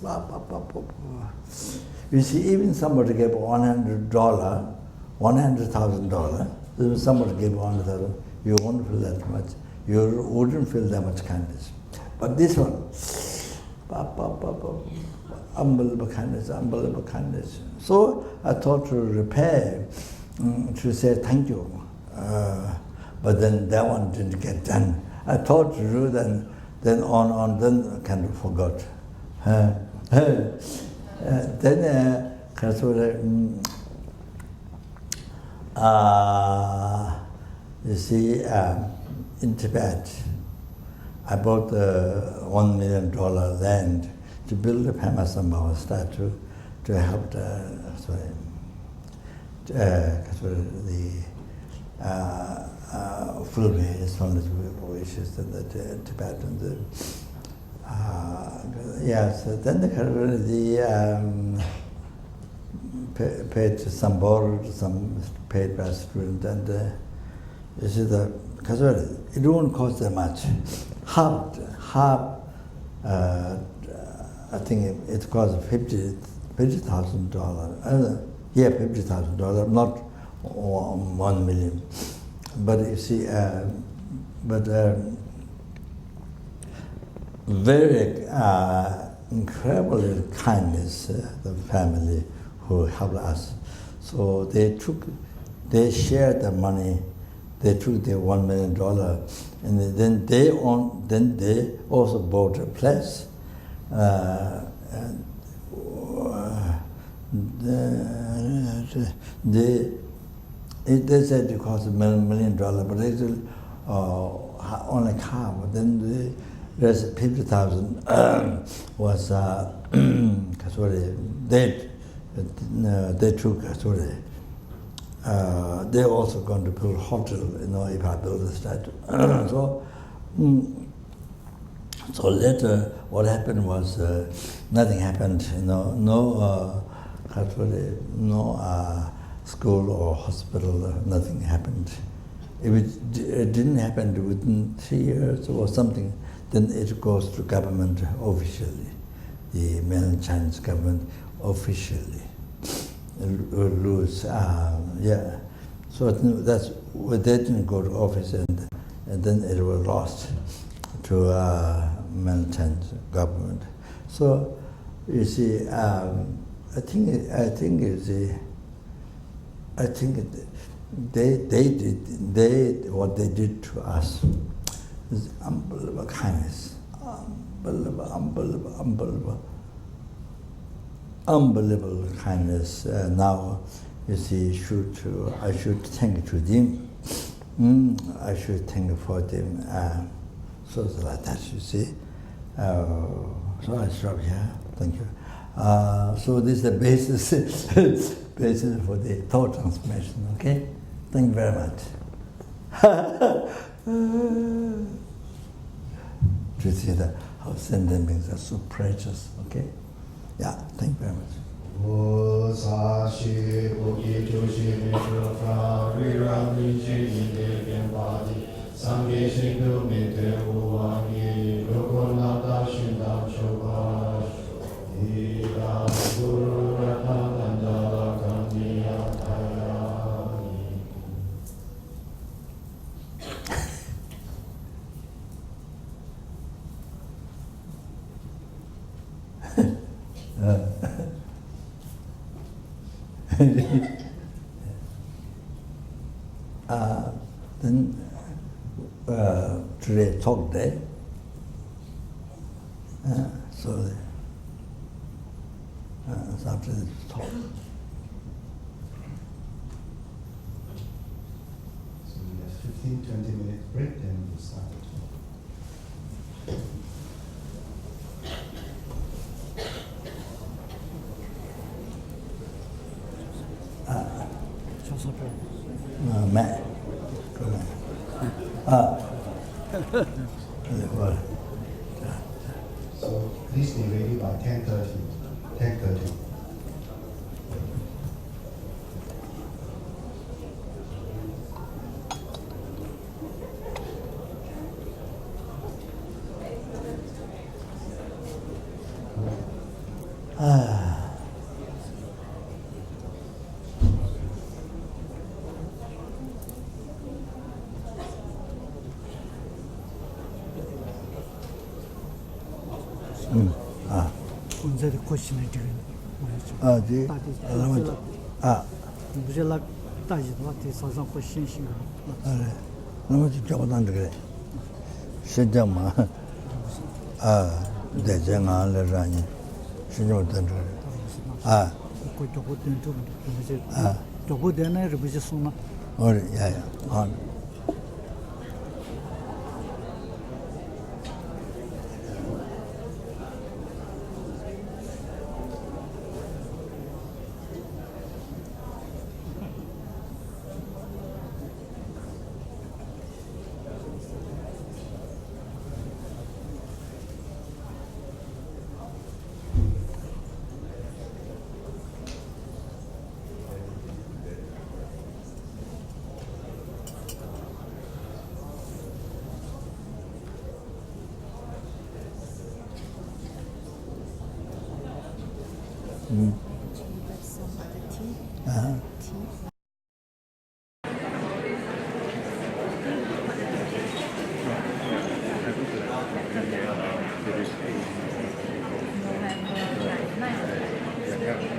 You see, even somebody gave $100,000. If somebody gave $100,000, you won't feel that much. You wouldn't feel that much kindness. But this one, unbelievable kindness. So I thought to repair, to say thank you. But then that one didn't get done. I thought to do then kind of forgot. You see, in Tibet, I bought $1 million land to build a Pamasambhava statue to help the fulfill wishes in the Tibetan. So then paid some borrowed, some paid by student, and you see because it won't cost that much. Half. I think it cost $50,000. $50,000, not 1 million. But you see, very incredible kindness, the family who helped us. So they shared the money. They took the $1 million, and then they also bought a place. They said it cost $1 million, but actually only half. Then the rest 50,000 was sorry, they took sorry. They're also going to build hotel, if I build a statue. So later, what happened was nothing happened. No school or hospital. Nothing happened. If it didn't happen within 3 years or something, then it goes to government officially, the mainland Chinese government officially. Lose, yeah. So that's they didn't go to office, and then it was lost to mainland Chinese government. So you see, I think they what they did to us is unbelievable kindness, unbelievable kindness. Now, you see, I should thank to them. I should thank for them. So it's like that, you see. So I stop here. Thank you. So this is the basis for the thought transformation. Okay. Thank you very much. Do you see that how sentient beings are so precious? Okay. Yeah, thank you very much. Then today talk day. So after the talk. So we have 15-20 minute break, then we'll start the So please be ready by 10:30. 10:30. उनसे question है जी मुझे लग ताजी बात है सासा question she अरे नमस्ते जवान दे 시점아 대정아 레라니 신경 던져 कोई तो को दिन तो मुझे तो को देना है मुझे सुना और या on 제가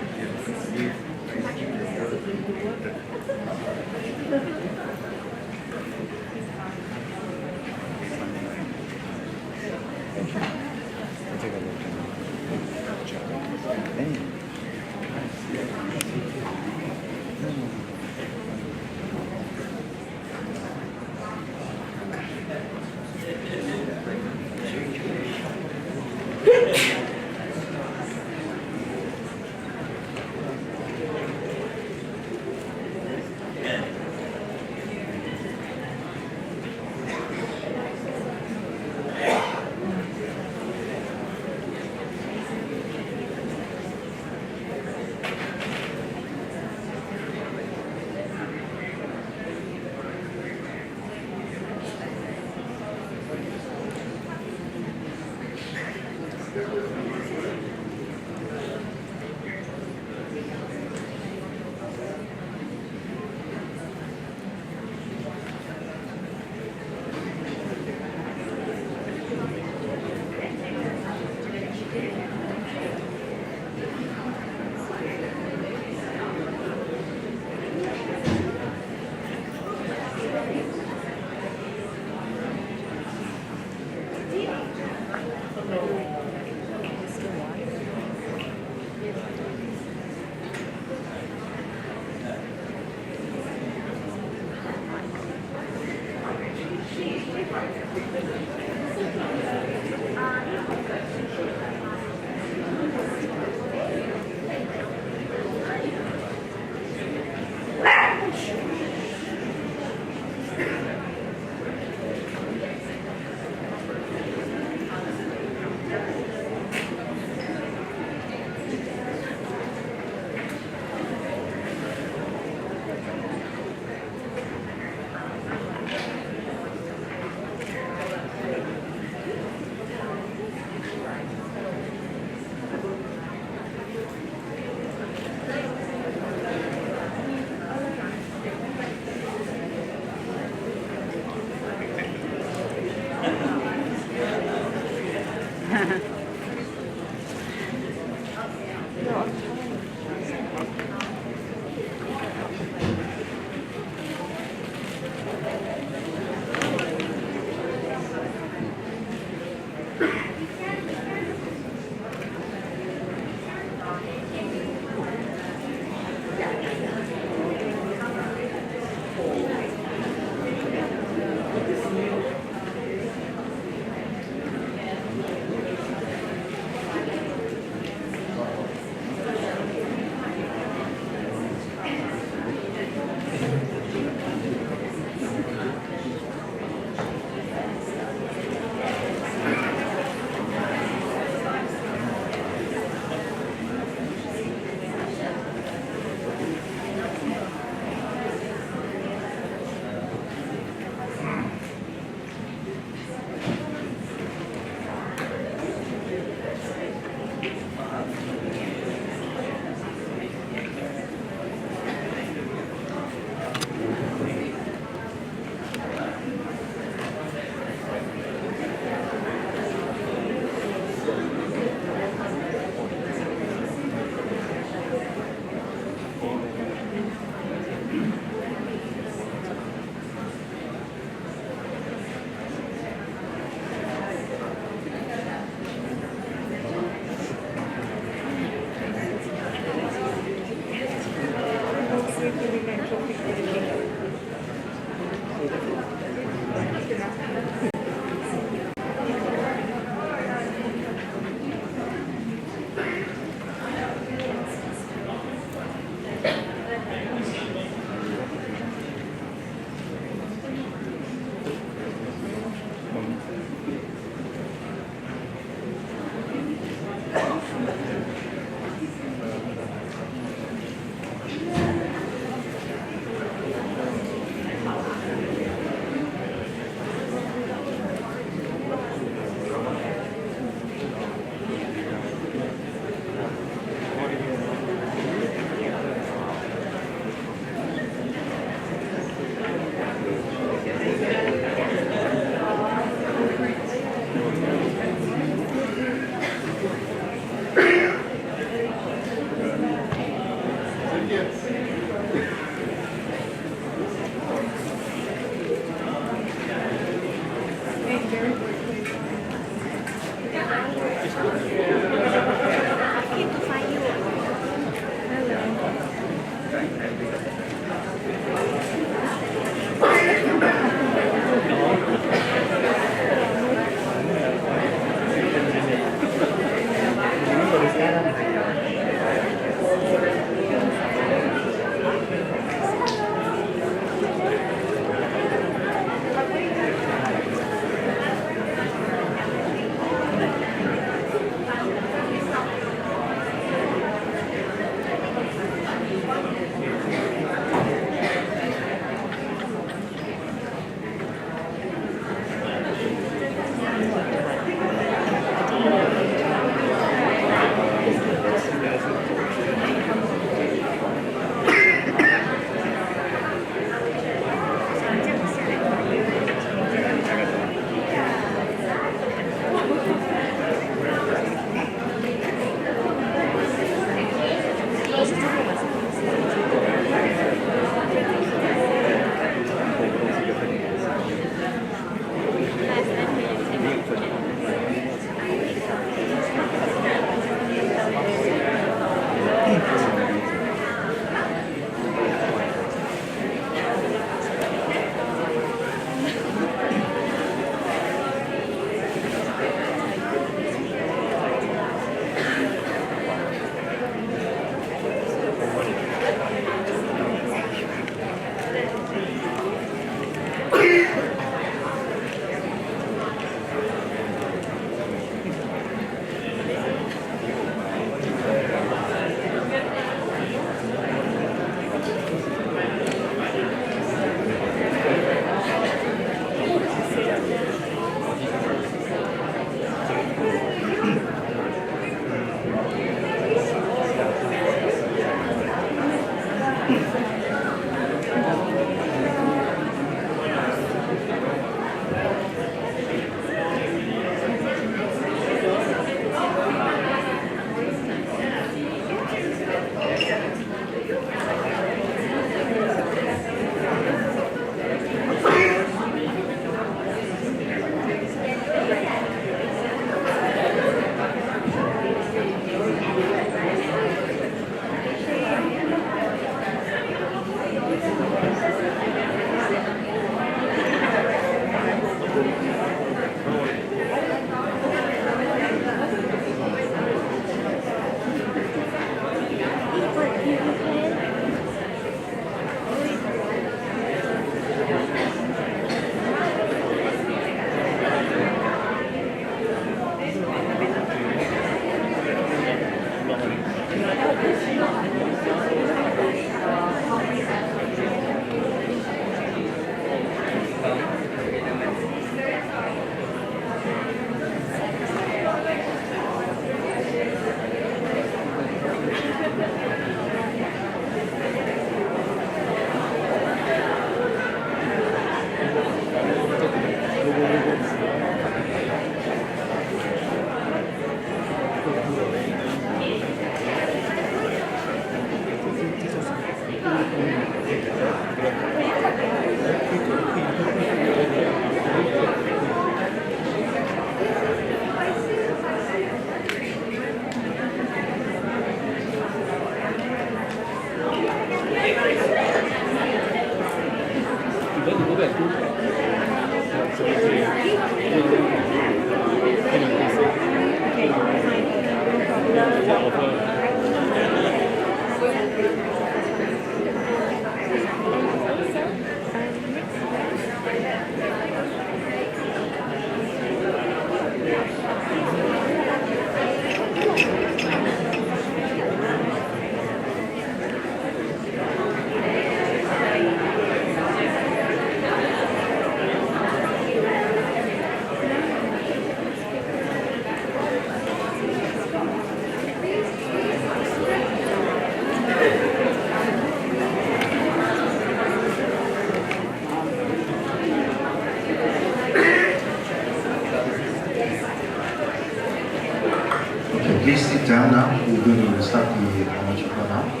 Please sit down now. We're going to start the Amitabha now.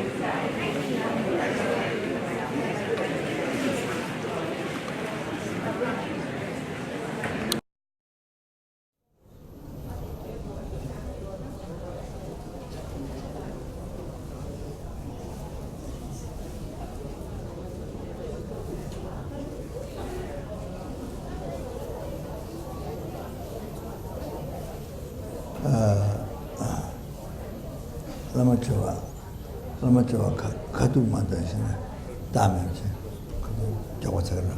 Rinpoche kadu manda shina dame che kadu jawa tsakara.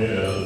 Yeah.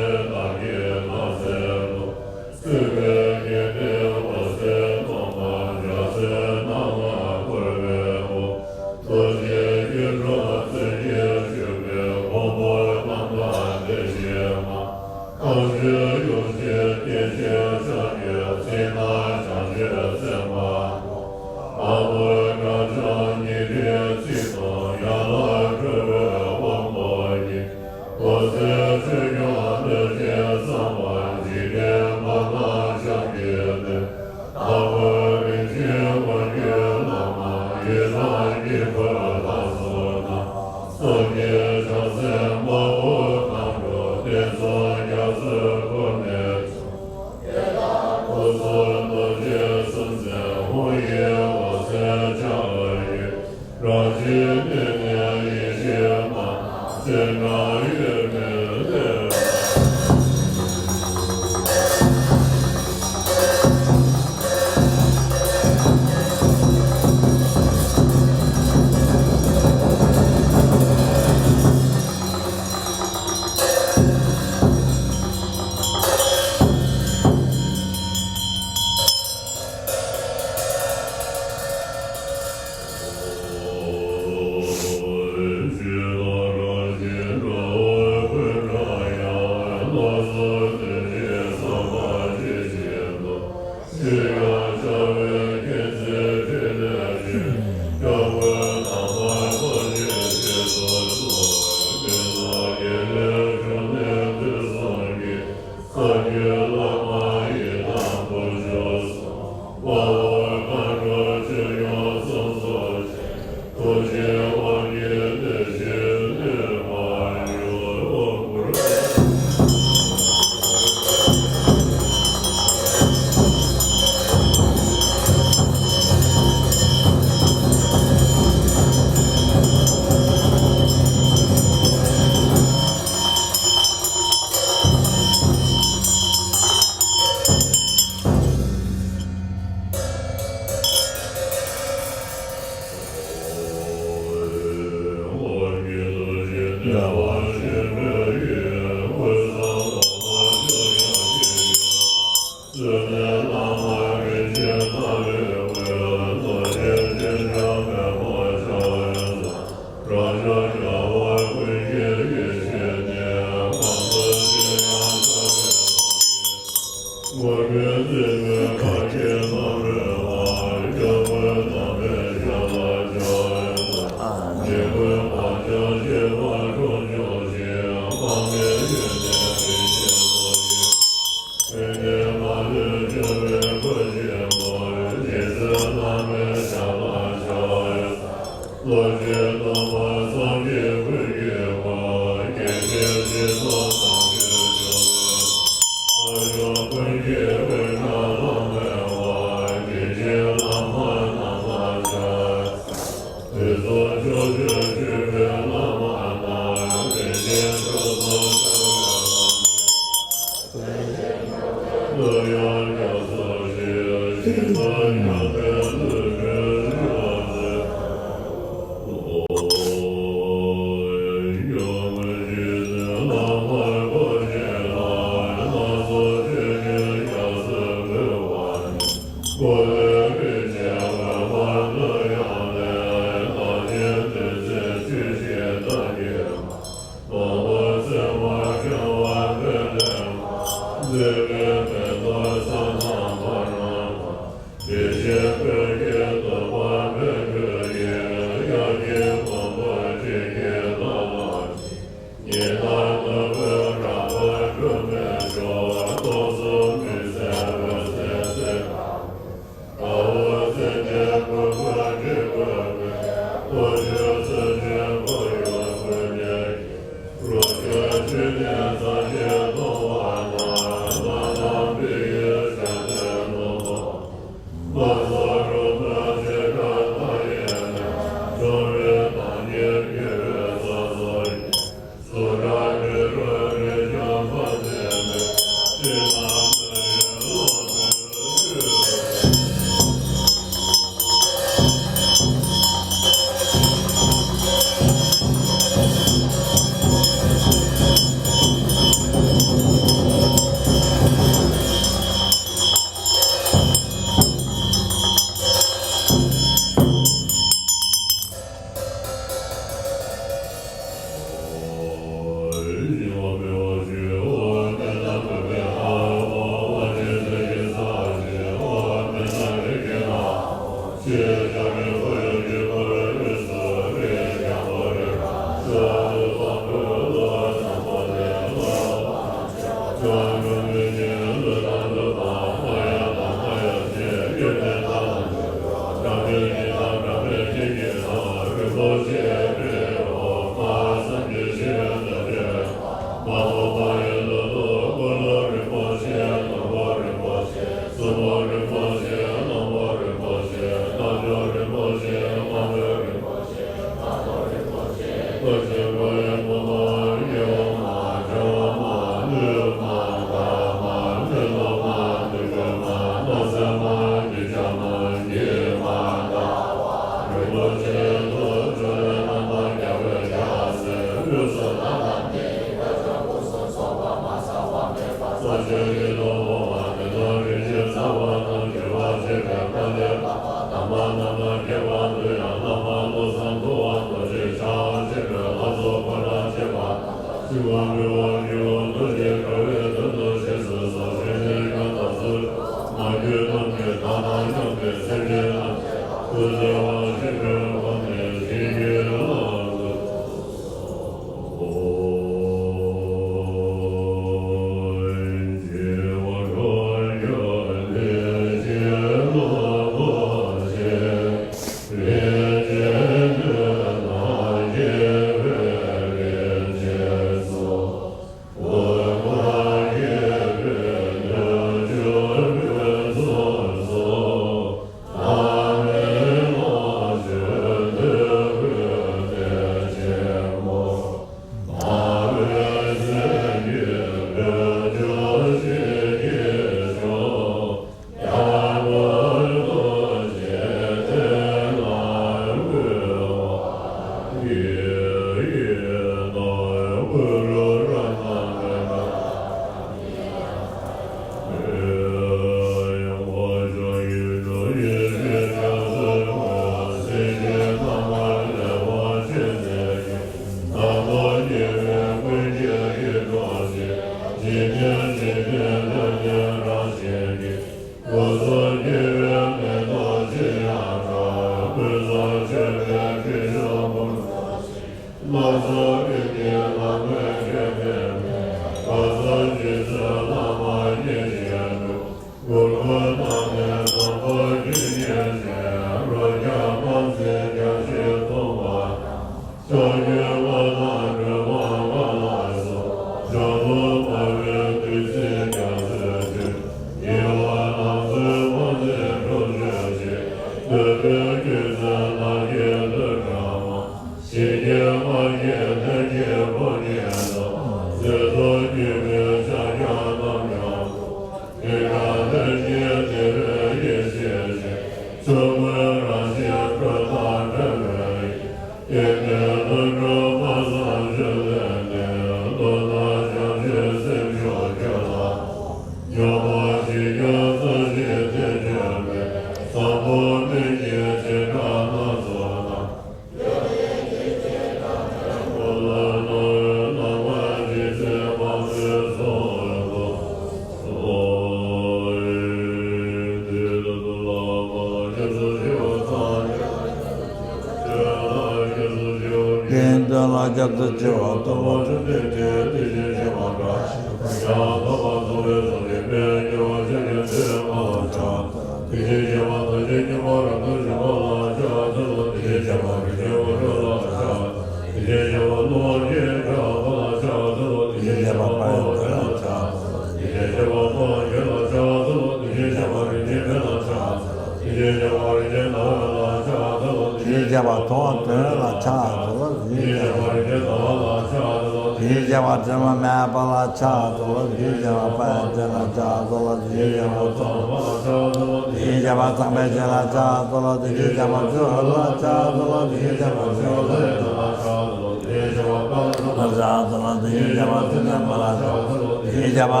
Ijabha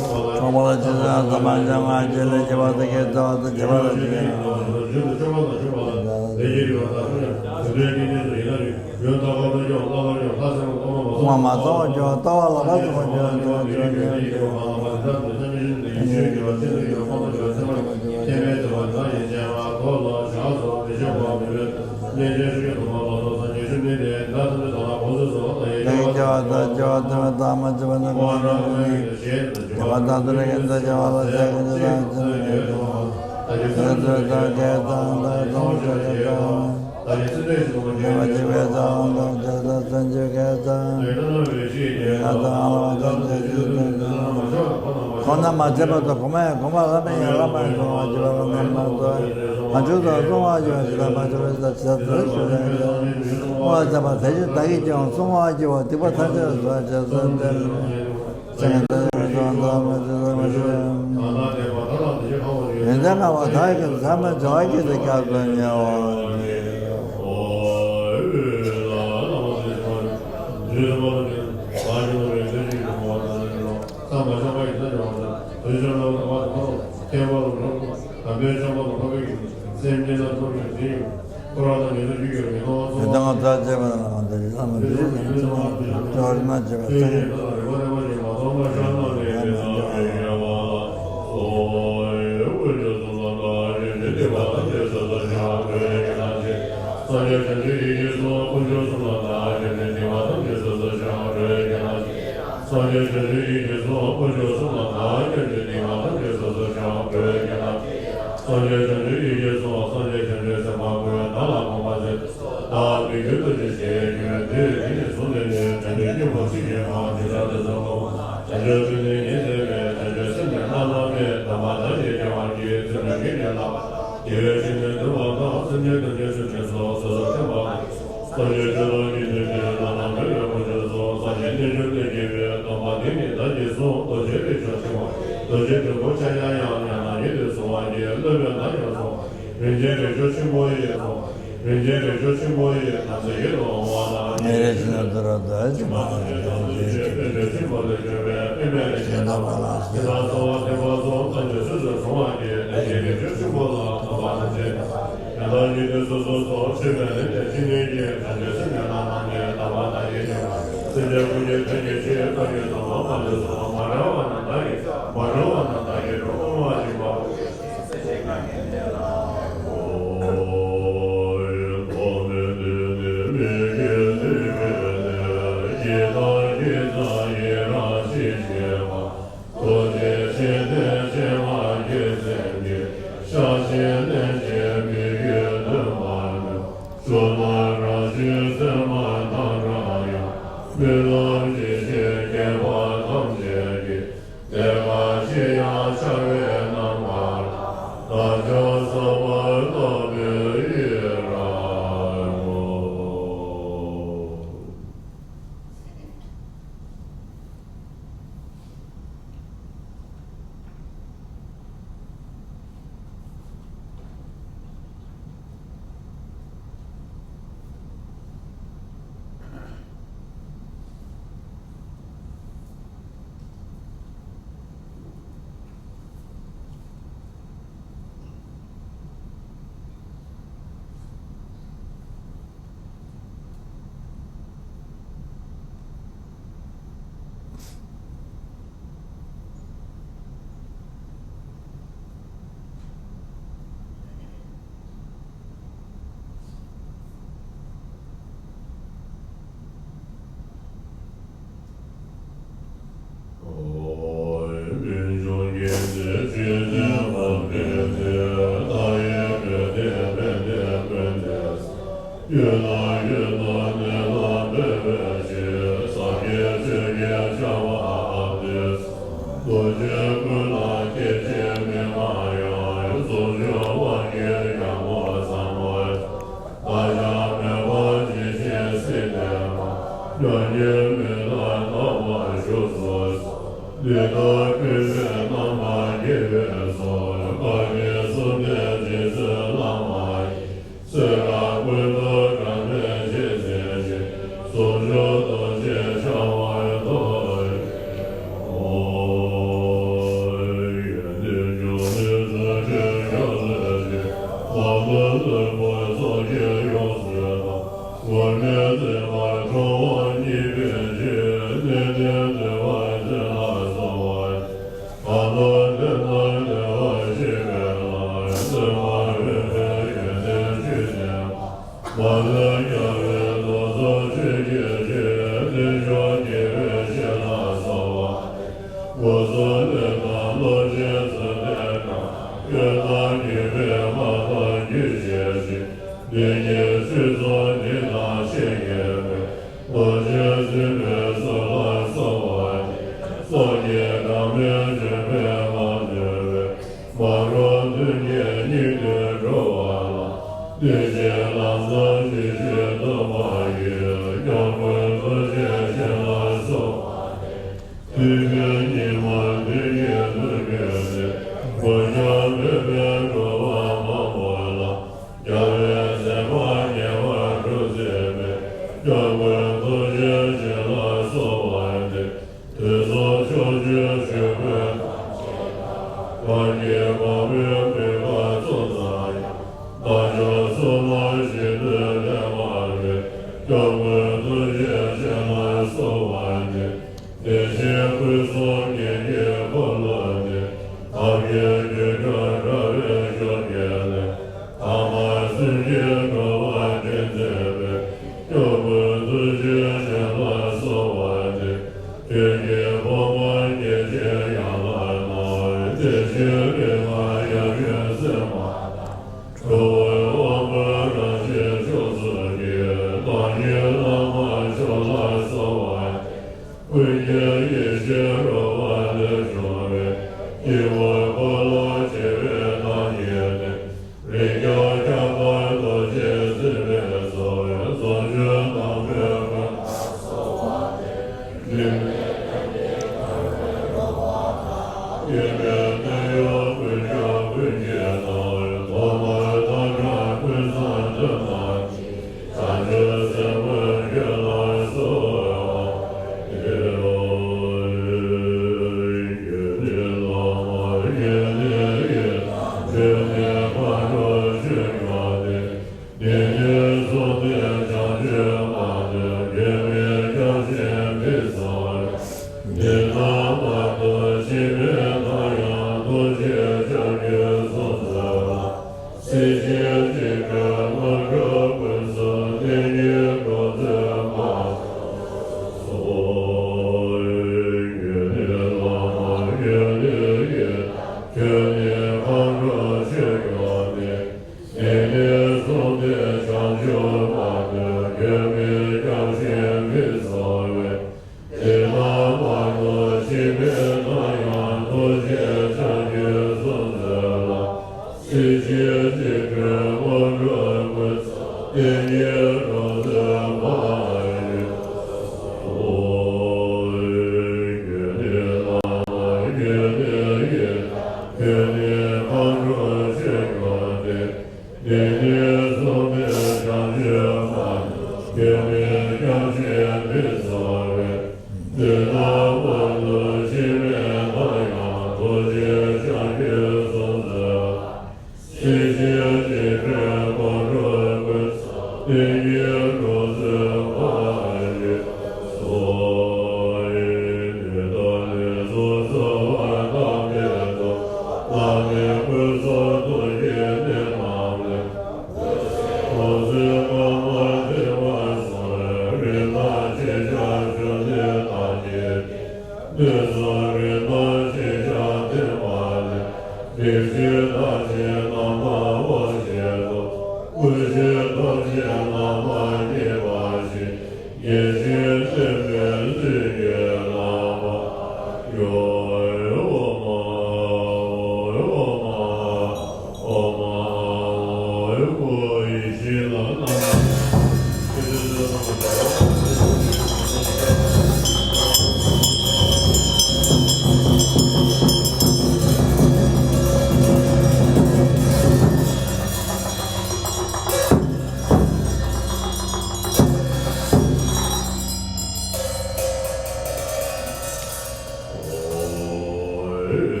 Amen.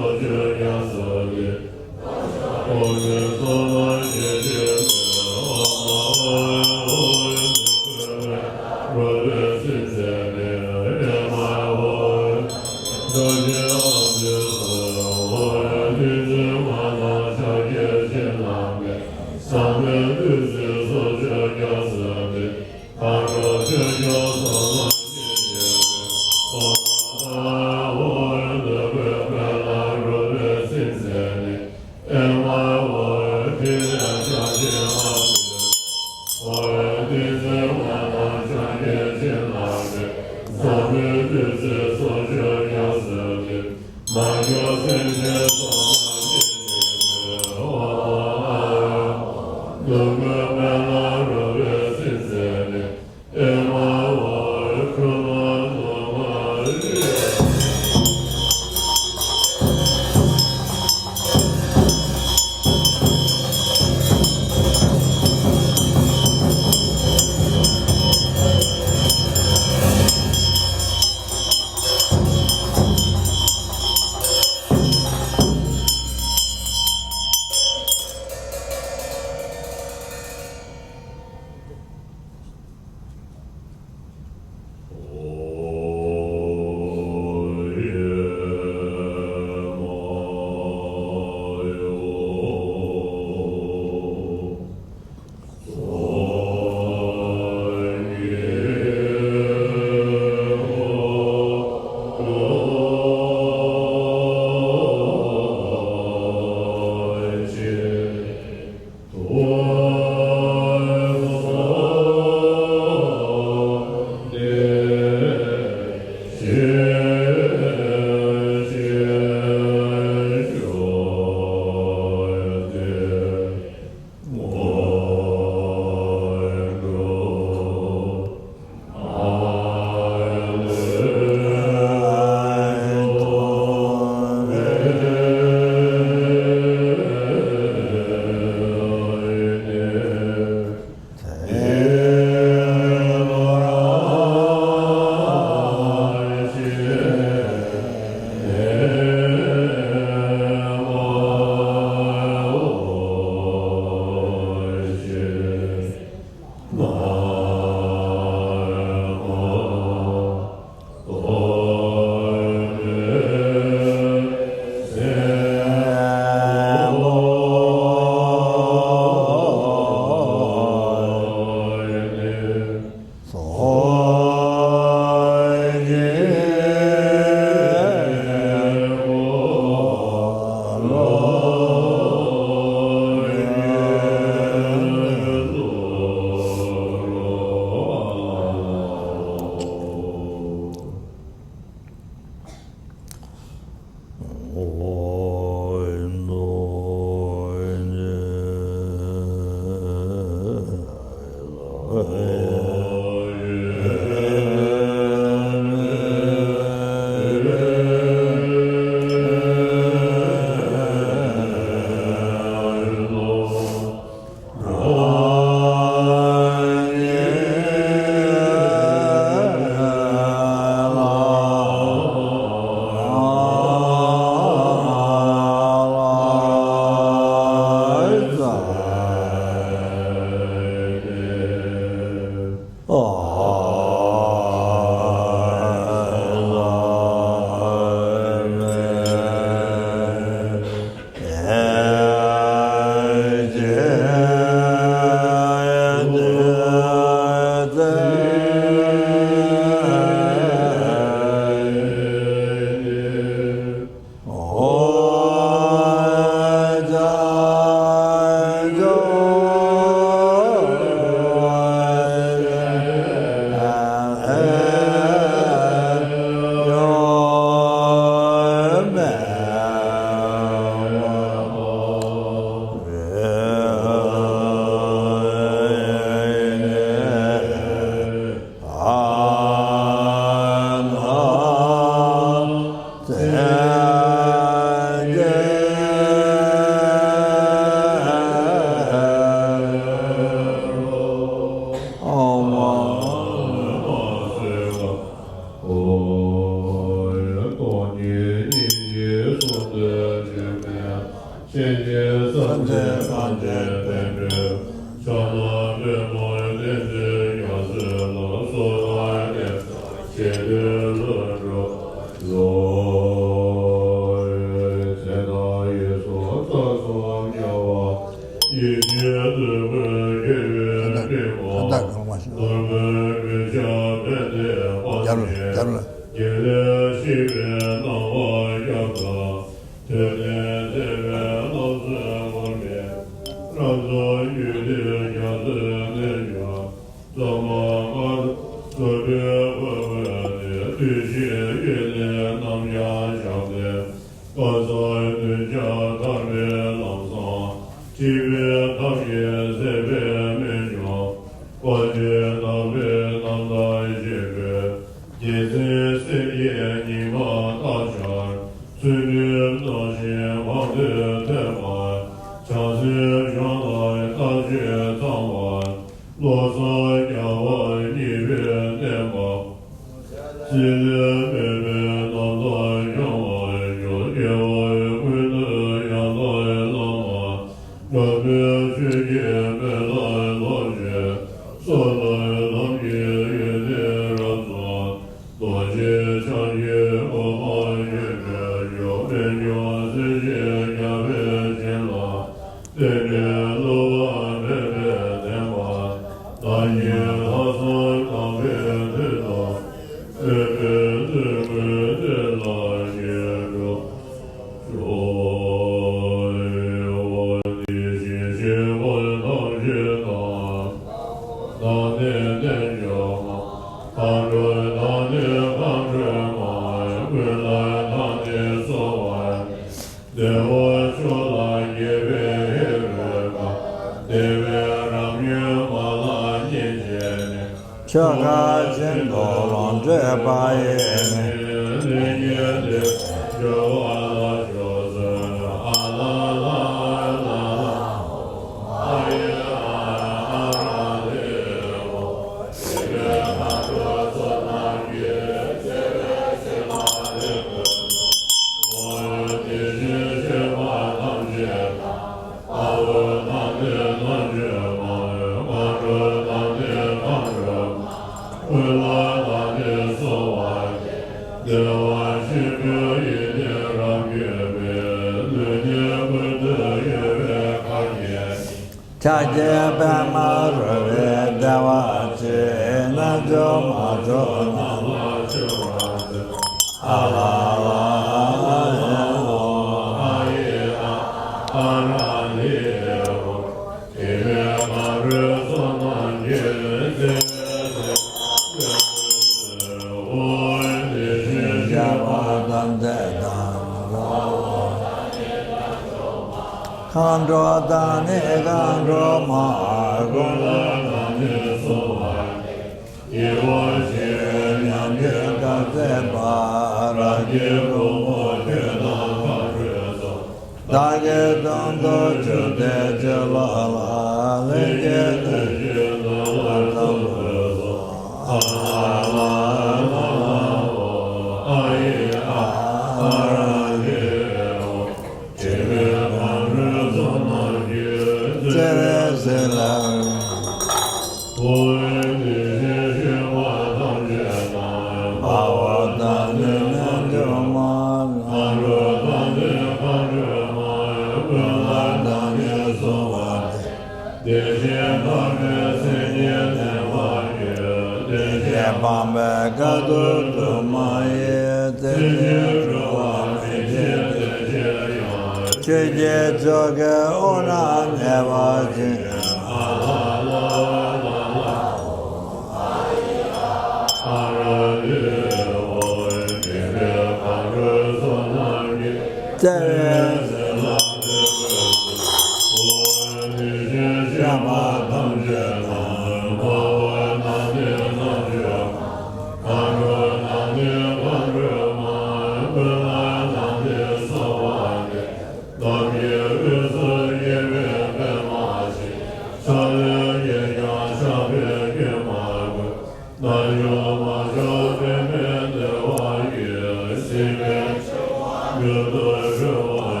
Good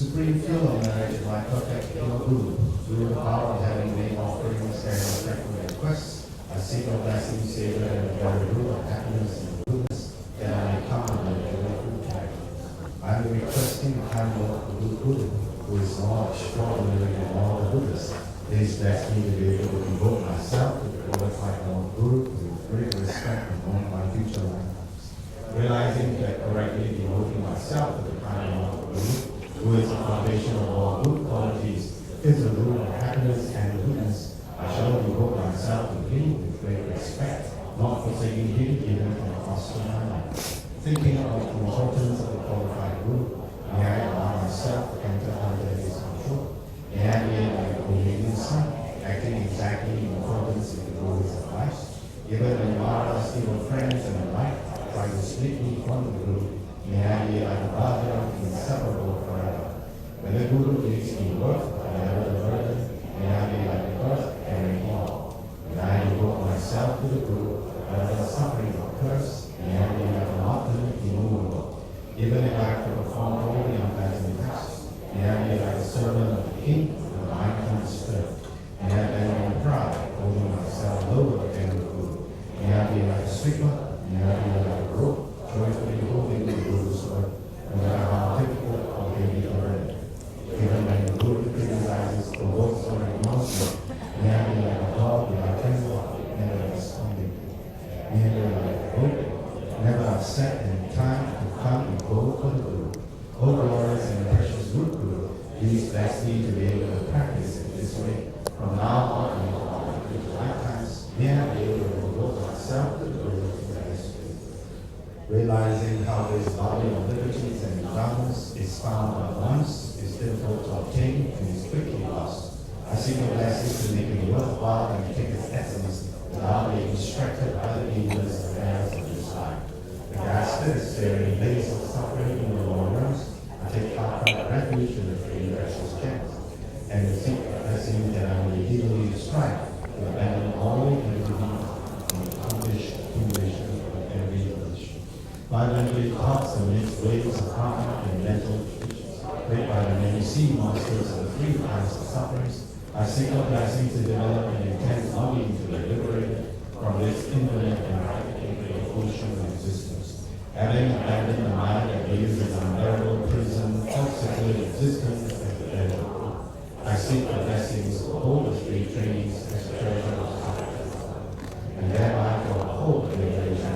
Supreme field of merit is my perfect pure Guru. Through the power of having made offerings and respectful requests, I seek your blessing, Savior, and the very root of happiness and goodness, that I may come and enjoy fruit charity. I am requesting the kind Lord Guru, who is more extraordinary than all the Buddhists. Please bless me to be able to devote myself to the glorified Lord Guru with great respect and all my future lifetimes. Realizing that correctly devoting myself to the kind Lord Guru, who is the foundation of all good qualities, is the root of happiness and goodness, I shall devote myself to him with great respect, not forsaking him even from the cost of my life. Thinking of the importance of the qualified Guru, may I allow myself to enter under his control. May I be an obedient son, acting exactly in accordance with the Guru's advice. Even when Mara's evil friends and the like try to split me from the group, may I be like a brother, inseparable forever. When the Guru gives me work, whatever the burden, may I be like the earth carrying all. When I devote myself to the Guru, whatever the suffering occurs, may I be like a mountain immovable. Even if I have to perform only unpleasant tasks, may I be like a servant of the king, and my mind spirit. May I abandon pride, holding myself lower than the Guru. May I be like a sweeper, may I be like a rope, joyfully holding the Guru's word, no matter how difficult or heavy the burden. Even when the Guru criticizes, provokes, or ignores me, may I be like a dog without temper, never responding. May I be like a boat, never upset in time to come and go for the Guru. O glorious and precious Guru, please bless me to be able to practice in this way. From now on and all future lifetimes, may I be able to devote myself to the Guru in this way. Realizing how this body of liberties and grounds is found at once, is difficult to obtain, and is quickly lost. I seek a blessing to make it worthwhile and take its essence without being distracted by the needless affairs of this life. The gasped is staring days of suffering in the lower realms. I take upright refuge in the three precious gems, and the seek a blessing that I may easily strive to abandon all and to be accomplished condition of every position. Violently thoughts amidst waves of karma and mental conditions, played by the many sea monsters of the three kinds of sufferings, I seek a blessing to develop an intense longing to be liberated from this infinite and practical ocean of existence. Having abandoned the mind that lives in unbearable prison, obstacle existence as the edge of hope, I seek the blessings of all the three trainings as treasure of happiness, and thereby for whole liberation.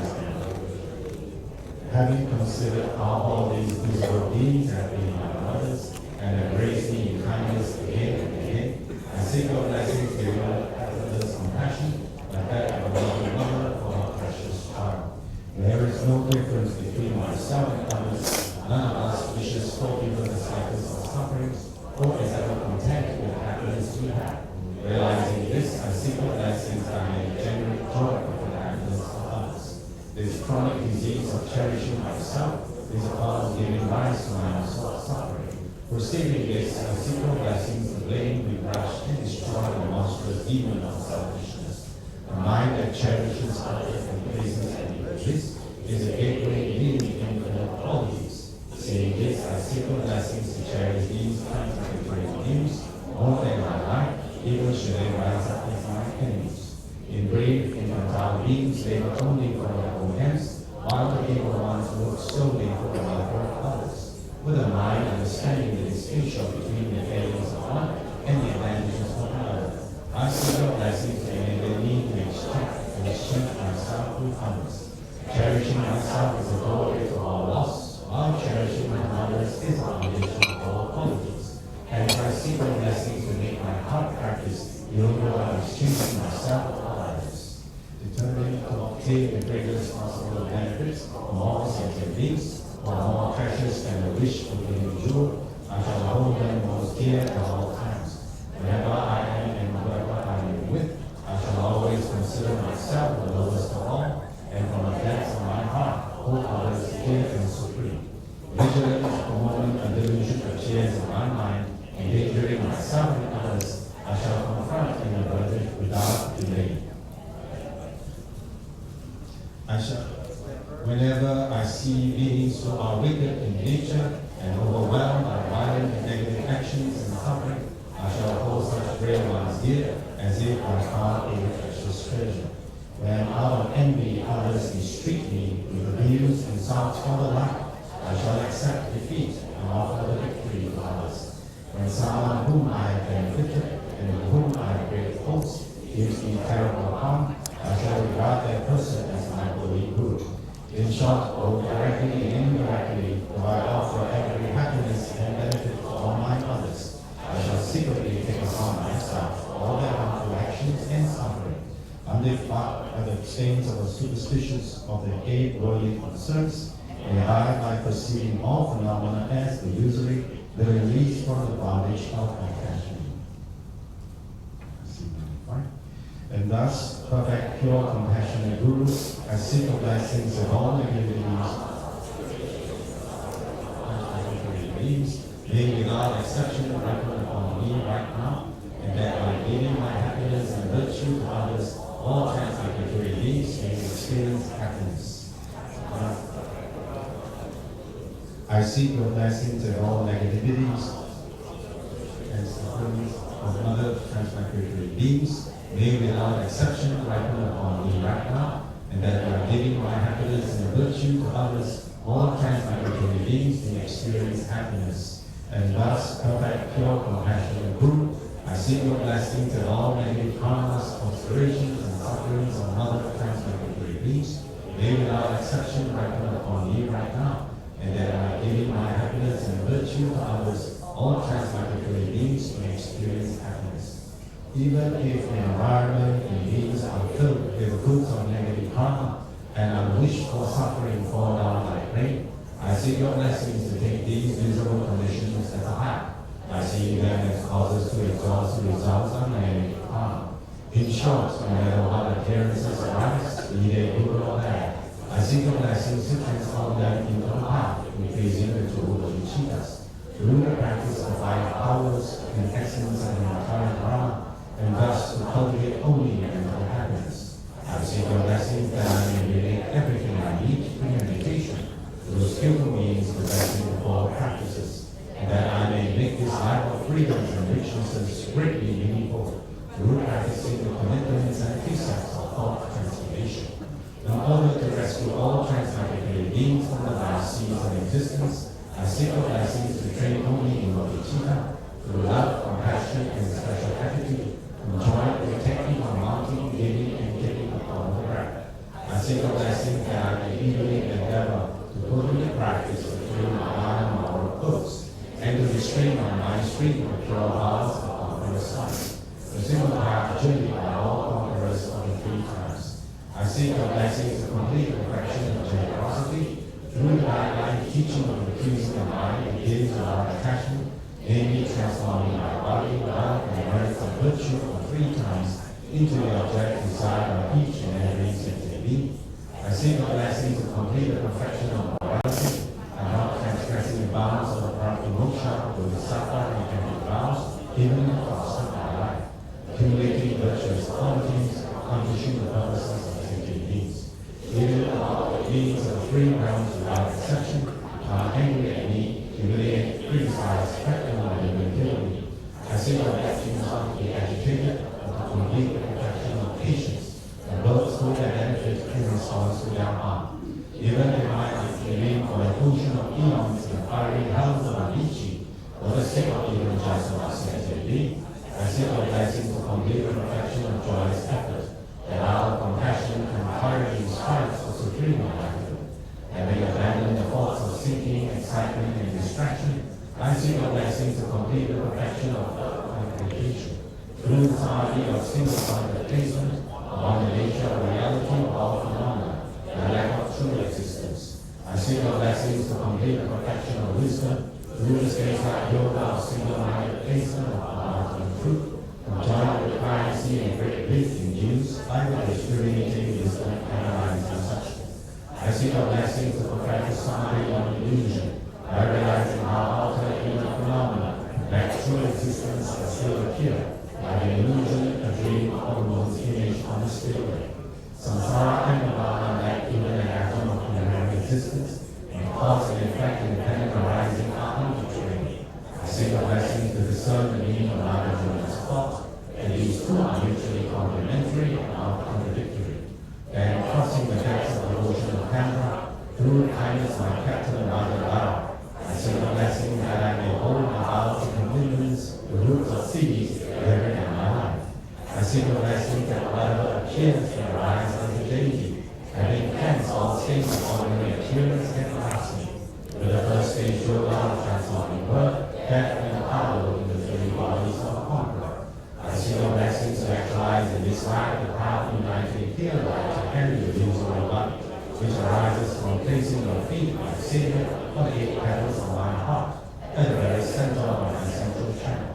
Having considered how all these visible beings have been my brothers and embraced me in kindness again and again, I seek your blessings to develop effortless compassion, like that of a loving mother for her precious child. There is no difference between myself and others. None of us wishes for even the slightest of sufferings, or is ever content with the happiness we have. Realizing this, I seek the blessings that I may generate joy for the happiness of others. This chronic disease of cherishing myself is a cause of giving rise to my own suffering. Perceiving this, I seek your blessings to blame, rebrush, and destroy the monstrous demon of selfishness. The mind that cherishes others and places and bliss is a gateway leading to infinite qualities. Seeing this, I seek your blessings to cherish these kinds of great beings more than my life, even should they rise up as my enemies. In brave, infantile beings, they were only for their own ends, while the evil ones work solely for the welfare of others. With a mind understanding the distinction between the failings of one and the advantages of another, I seek your blessings to enable me to exchange myself with others. Cherishing myself is a glory to all loss, while cherishing others is a foundation of all qualities. And I seek your blessings to make my heart practice yoga by exchanging myself with others. Determined to obtain the greatest possible benefits from all sentient beings, or more precious than the wish to be endured, I shall hold them most dear at all times. Wherever I am and whoever I am with, I shall always consider myself the lowest of all, and from the depths of my heart, hold others dear and supreme. Vigilant the moment a delusion appears in my mind, endangering myself and others, I shall confront and avert it without delay. Whenever I see beings who are wicked in nature and overwhelmed by violent and negative actions and suffering, I shall hold such brave ones dear as if I found a precious treasure. When out of envy others mistreat me with abuse, insults, or the like, I shall accept defeat and offer the victory to others. When someone whom I have benefited and with whom I have great hopes gives me terrible harm, I shall regard that person as my holy Guru. In short, both directly and indirectly, though I offer every happiness and benefit to all my others, I shall secretly take upon myself all their harmful actions and suffering. Undefiled by the stains of the superstitions of their eight worldly concerns, may I, by perceiving all phenomena as the usury, be released from the bondage of attachment. And and thus perfect, pure, compassionate Guru, I seek the blessings of all negativities, may without exception ripen upon me right now, and that by giving my happiness and virtue to others, all transmigratory beings may experience happiness. I seek your blessings of all negativities and sufferings of other transmigratory beings, may without exception ripen upon me right now, and that by giving my happiness and virtue to others, all transmigratory beings may experience happiness. And thus, perfect, pure, compassionate Guru, I seek your blessings that all negative karmas, considerations, and sufferings of other transmigratory beings may without exception ripen upon me right now, and that by giving my happiness and virtue to others, all transmigratory beings may experience happiness. Even if the environment and beings are filled with the goods of negative karma and unwished for suffering fall down like rain, I seek your blessings to take these visible conditions as a habit. I see them as causes to exhaust the results of negative karma. In short, no matter what appearances arise, be they good or bad, I seek your blessings to transform them into a path, increasing the two bodhichittas, through the practice of five powers and essence of the entire Brahma, and thus to cultivate only mental happiness. I seek your blessings that I may relate everything I need to meditation, through skillful means possessing the four practices, and that I may make this life of freedoms and richnesses greatly meaningful, through practicing the commitments and precepts of thought transformation. In order to rescue all transmigratory beings from the vast seas of existence, I seek your blessings to train only in bodhichitta, through love, compassion, and special attitude, enjoy the technique of mounting, giving, and taking upon the breath. I seek your blessings that I may eagerly endeavor to put into practice the three Mahayana moral codes, and to restrain my mind free from pure vows of conqueror's life. The single path journey by all conquerors of the three times. I seek your blessings to complete the perfection of generosity, through the guideline teaching of increasing the mind and gives without attachment, namely transforming my body, wealth, and merits of virtue of three times into the object desired by each and every sentient being. I seek your blessings to complete the perfection of morality, and not transgressing the bounds of the practical moksha with the sattva and every vows, given in the course of my life, accumulating virtuous qualities, accomplishing the purposes of sentient beings. Even all the beings of the three realms without exception are angry at me, humiliate, criticize, threaten, and manipulate me. I seek your blessings not to be agitated, but to complete the perfection of patience, and those who have benefit in response to their harm. Even if I remain for an ocean of eons in the fiery hells of Amitabha, for the sake of even just of sentient being, I seek your blessings to complete the perfection of joyous effort, that our compassion can fiery strives for supreme enlightenment, and may abandon the thoughts of seeking, excitement, and distraction. I seek your blessings to complete the perfection of contemplation, through the samadhi of single-pointed placement upon the nature of reality of all phenomena, the lack of true existence. I seek your blessings to complete the perfection of wisdom, through the space-like yoga of single-minded placement of ultimate truth, joined with primacy and great bliss induced by the discriminating wisdom analyzing such. I seek your blessings to perfect the samadhi of illusion, by realizing how outer inner phenomena lack true existence but still appear, by the illusion a dream of one's image on the spirit. Samsara and Nirvana lack even an atom of primary existence, and cause and effect independent arising are arbitrary. I seek your blessings to discern the meaning of Nagarjuna's thought, and these two are mutually complementary and not contradictory. Then, crossing the depths of the ocean of Canberra, through kindness my captain Amitabha, I seek your blessing that I may hold my vows and commitments, the roots of cities, wherever in my life. I seek your blessing that whatever appears may arise as a deity, having hence all states of ordinary appearance can pass me. With the first stage yoga of transforming birth, death, and power in the three bodies of a conqueror. I seek your blessings to actualize in this life the power uniting here to carry the illusory body, which arises from placing your feet like Savior on the 8 petals of my heart, at the very center of my central channel.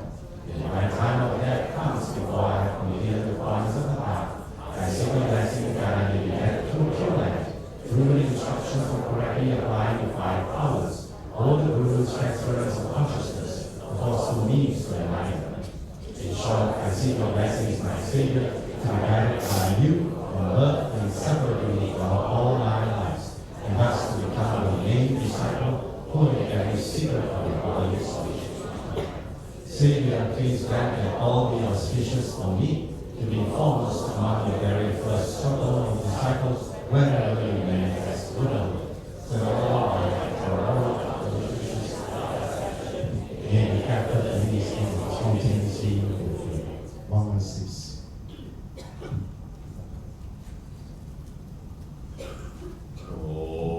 In my time of death comes before I have completed the points of the path, I seek a blessing that I may be led to a pure land. Through the instructions for correctly applying the five powers, all the Guru's transference of consciousness, the forceful means to enlightenment. In short, I seek your blessings, my Savior, to be guided by you and love and separately throughout all my lives, and thus to become your main disciple, holding every secret of your holy speech. Savior, please grant that all be auspicious for me to be foremost among the very first circle of disciples whenever you manifest Buddhahood. So all may be captured in these spontaneously fulfilled. 116. Oh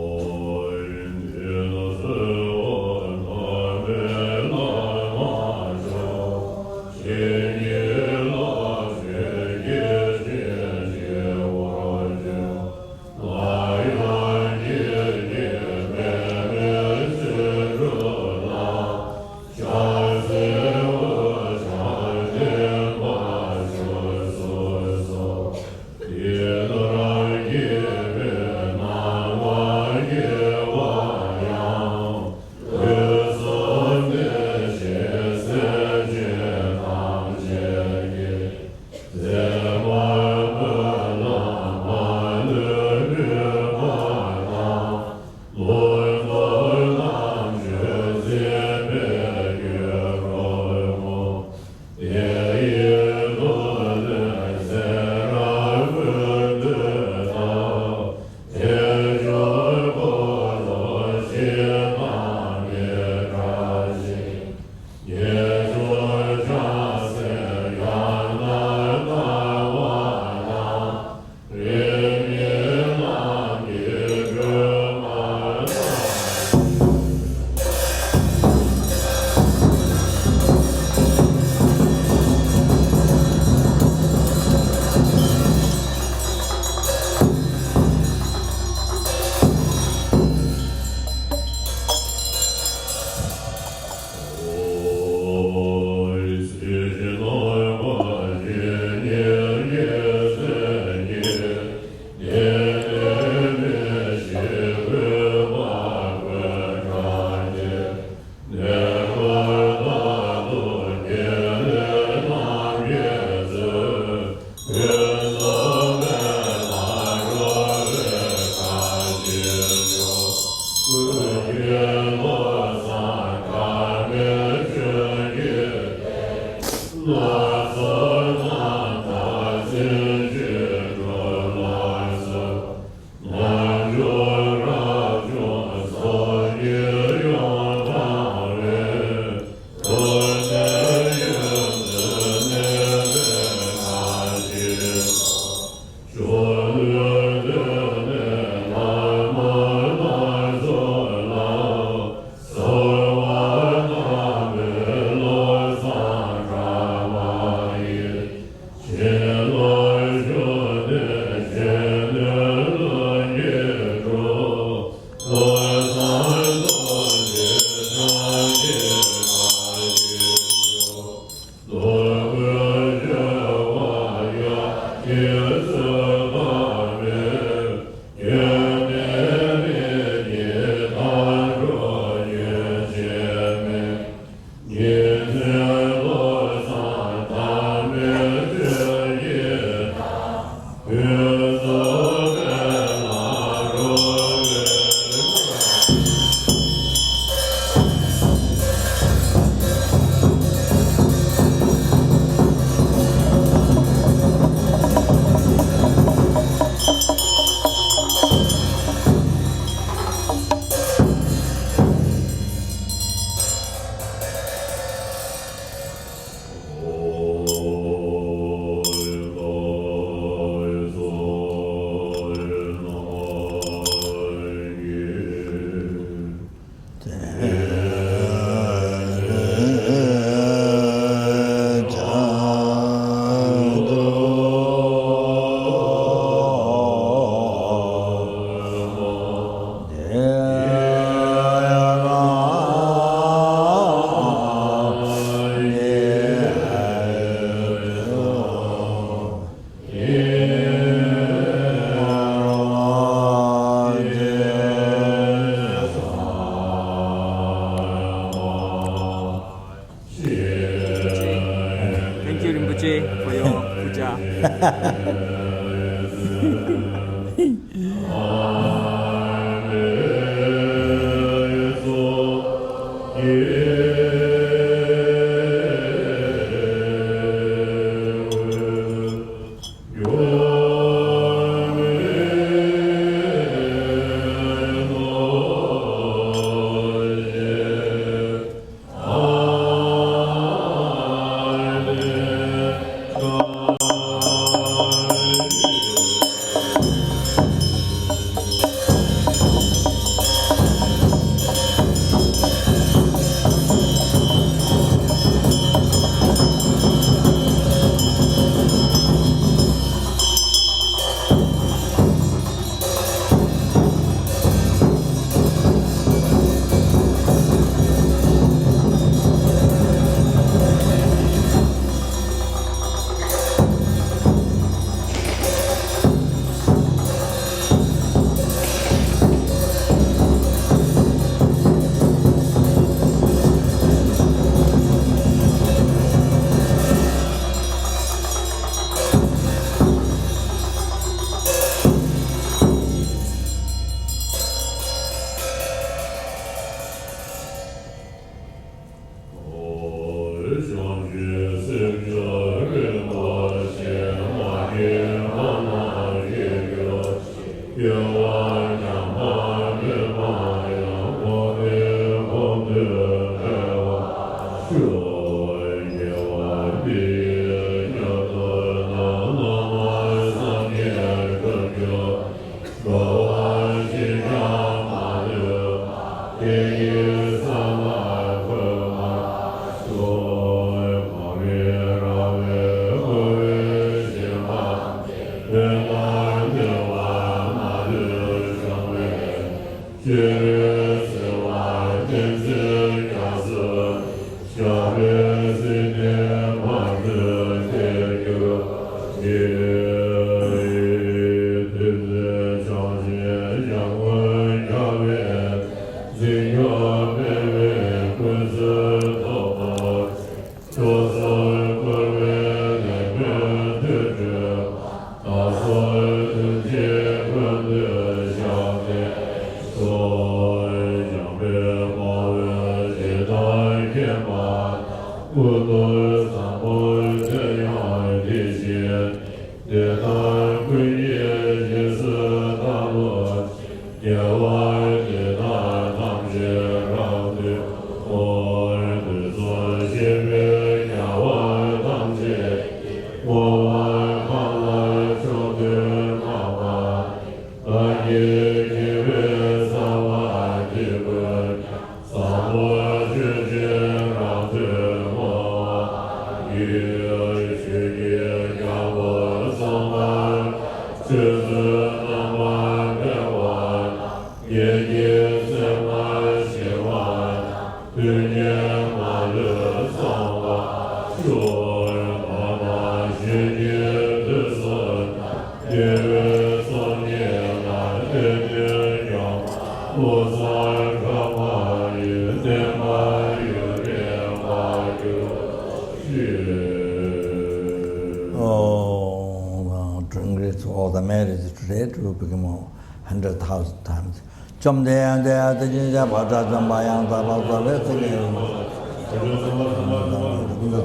100,000 times. Some day and there, the Jinja Bata, Jambayang, Tabata, let's again.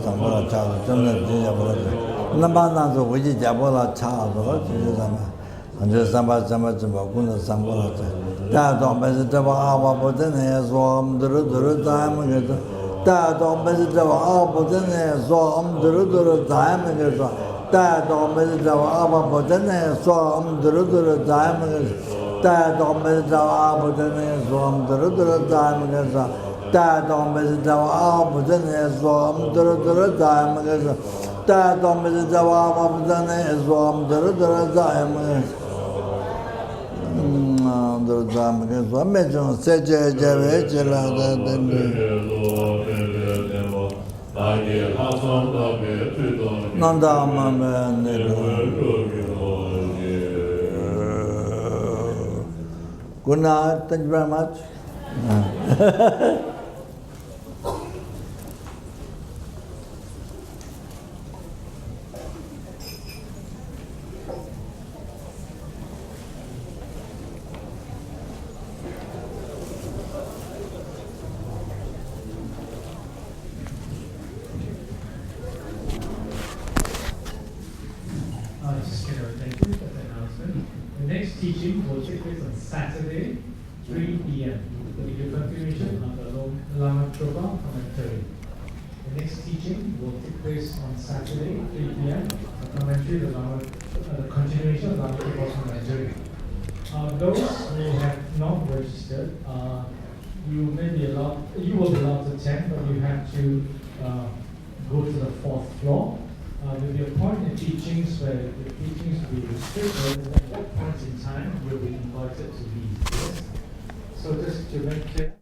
Sambala Child, Jinja Bata. Nabana, the Wiji Jabola Child, and just Samba Guna Sambala. That don't visit the Abba, but then as well, the time again. That don't visit the Abba, but then as well, the time again. That don't visit the Abba, but then as well, the time again. That don't visit the Abba, then as well, the time again. That don't visit the Abba, then as well, the time again. That don't visit the Abba, then as well, the time again. Imagine such a good night, thank you very much. 3 p.m. will be the continuation of the Lama Trova commentary. The next teaching will take place on Saturday, 3 p.m. The commentary, the continuation of Lama Trova's commentary. Those who have not registered, you will be allowed to attend, but you have to go to the 4th floor. There'll be a point in teachings where the teachings will be restricted, and at that point in time, you'll be invited to leave. Yes? So just to make clear.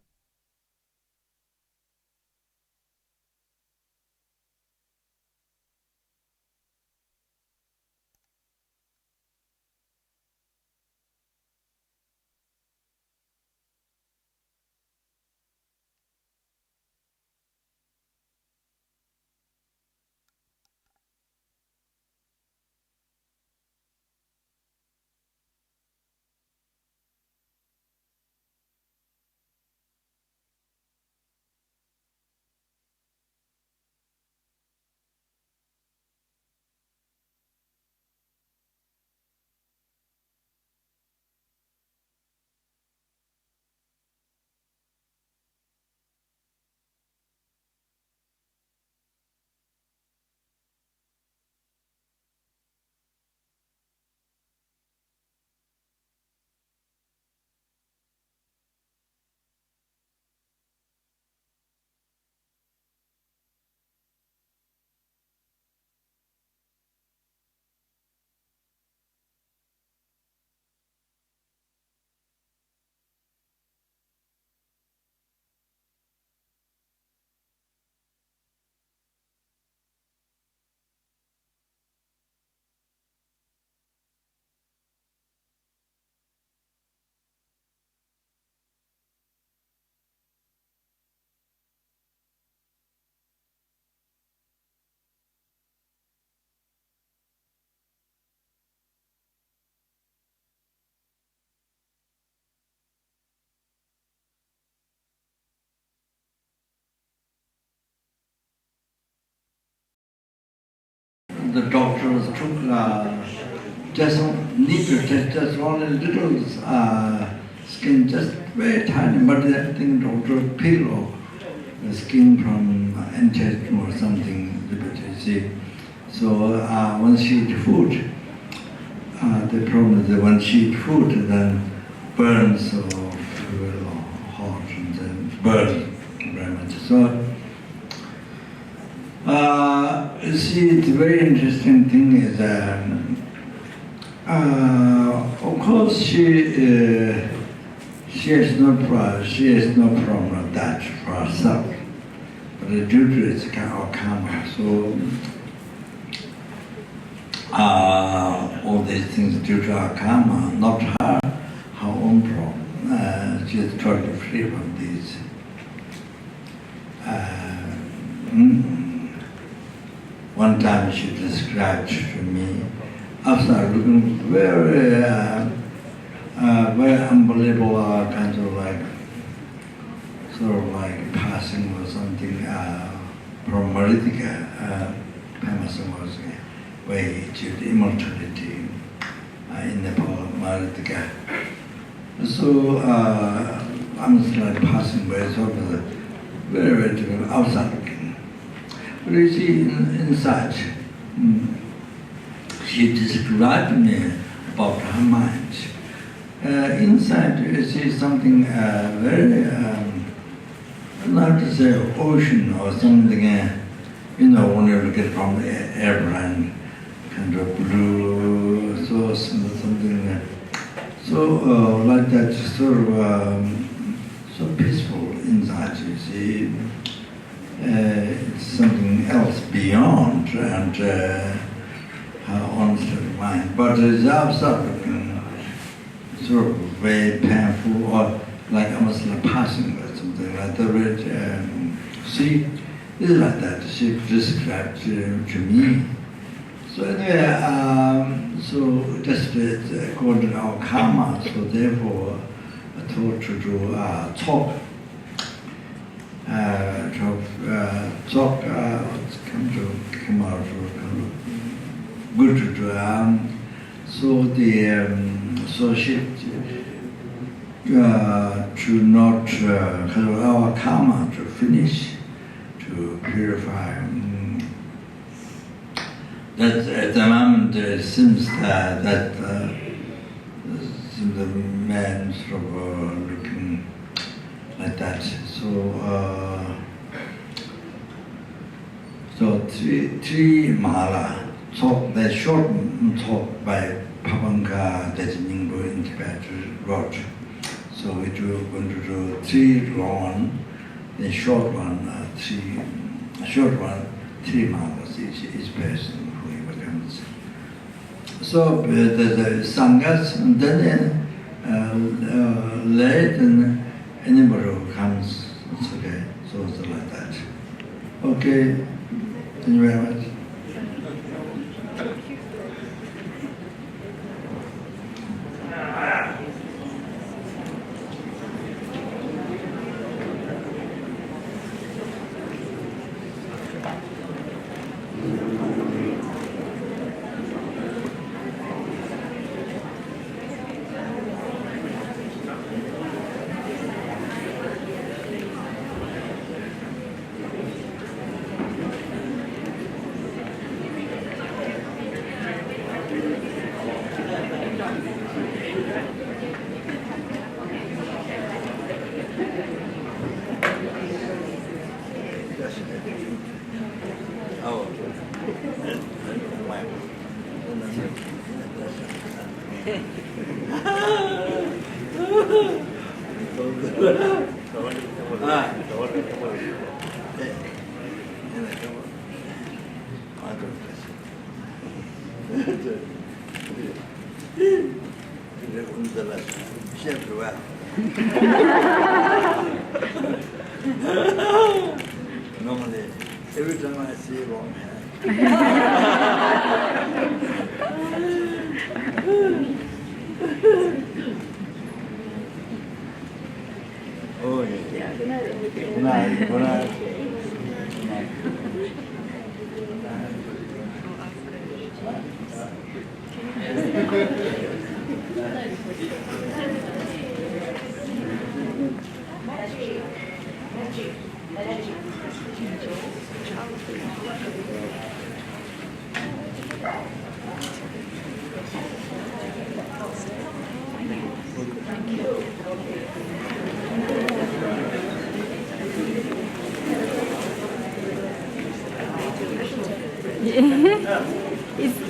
The doctors took just need to test just only little skin, just very tiny, but I think doctor peel off the skin from intestine or something, you see. So once she eat food, the problem is that when she eat food, then burns or feel hot and then burns very much. So you see, it's a very interesting thing is that, of course, she has no problem with that for herself, but due to its karma, so all these things due to our karma, not her own problem. She is totally free from these. One time she described to me, after looking very unbelievable kind of like, sort of like passing or something from Maritika, Pemasan was where he achieved immortality in Nepal, Maritika. So I was like passing by, sort of very, very difficult, outside looking. But you see, inside, she described me about her mind. Inside, you see something very, not to say ocean or something, when you look at from the airplane, kind of blue, so something, so like that, sort of, so peaceful inside, you see. It's something else beyond and her own state of mind. But it's outside sort of very painful or like almost like passing or something like that. See, it's like that. She described to me. So anyway, so just according to our karma, so therefore I thought to do talk. Come out good to do. So the so she to not our karma to finish, to purify. That at the moment it seems that the man sort of looking like that. So three mala talk, the short talk by Papanka that Ningbo in Tibet wrote. So we going to do three long, the short one, three malas each person who becomes. So the sanghas, and then late and anybody who comes, it's okay. So it's like that. Okay, thank you very much. Normally, every time I see a long hair. Oh, yeah. Good night. Good night. It's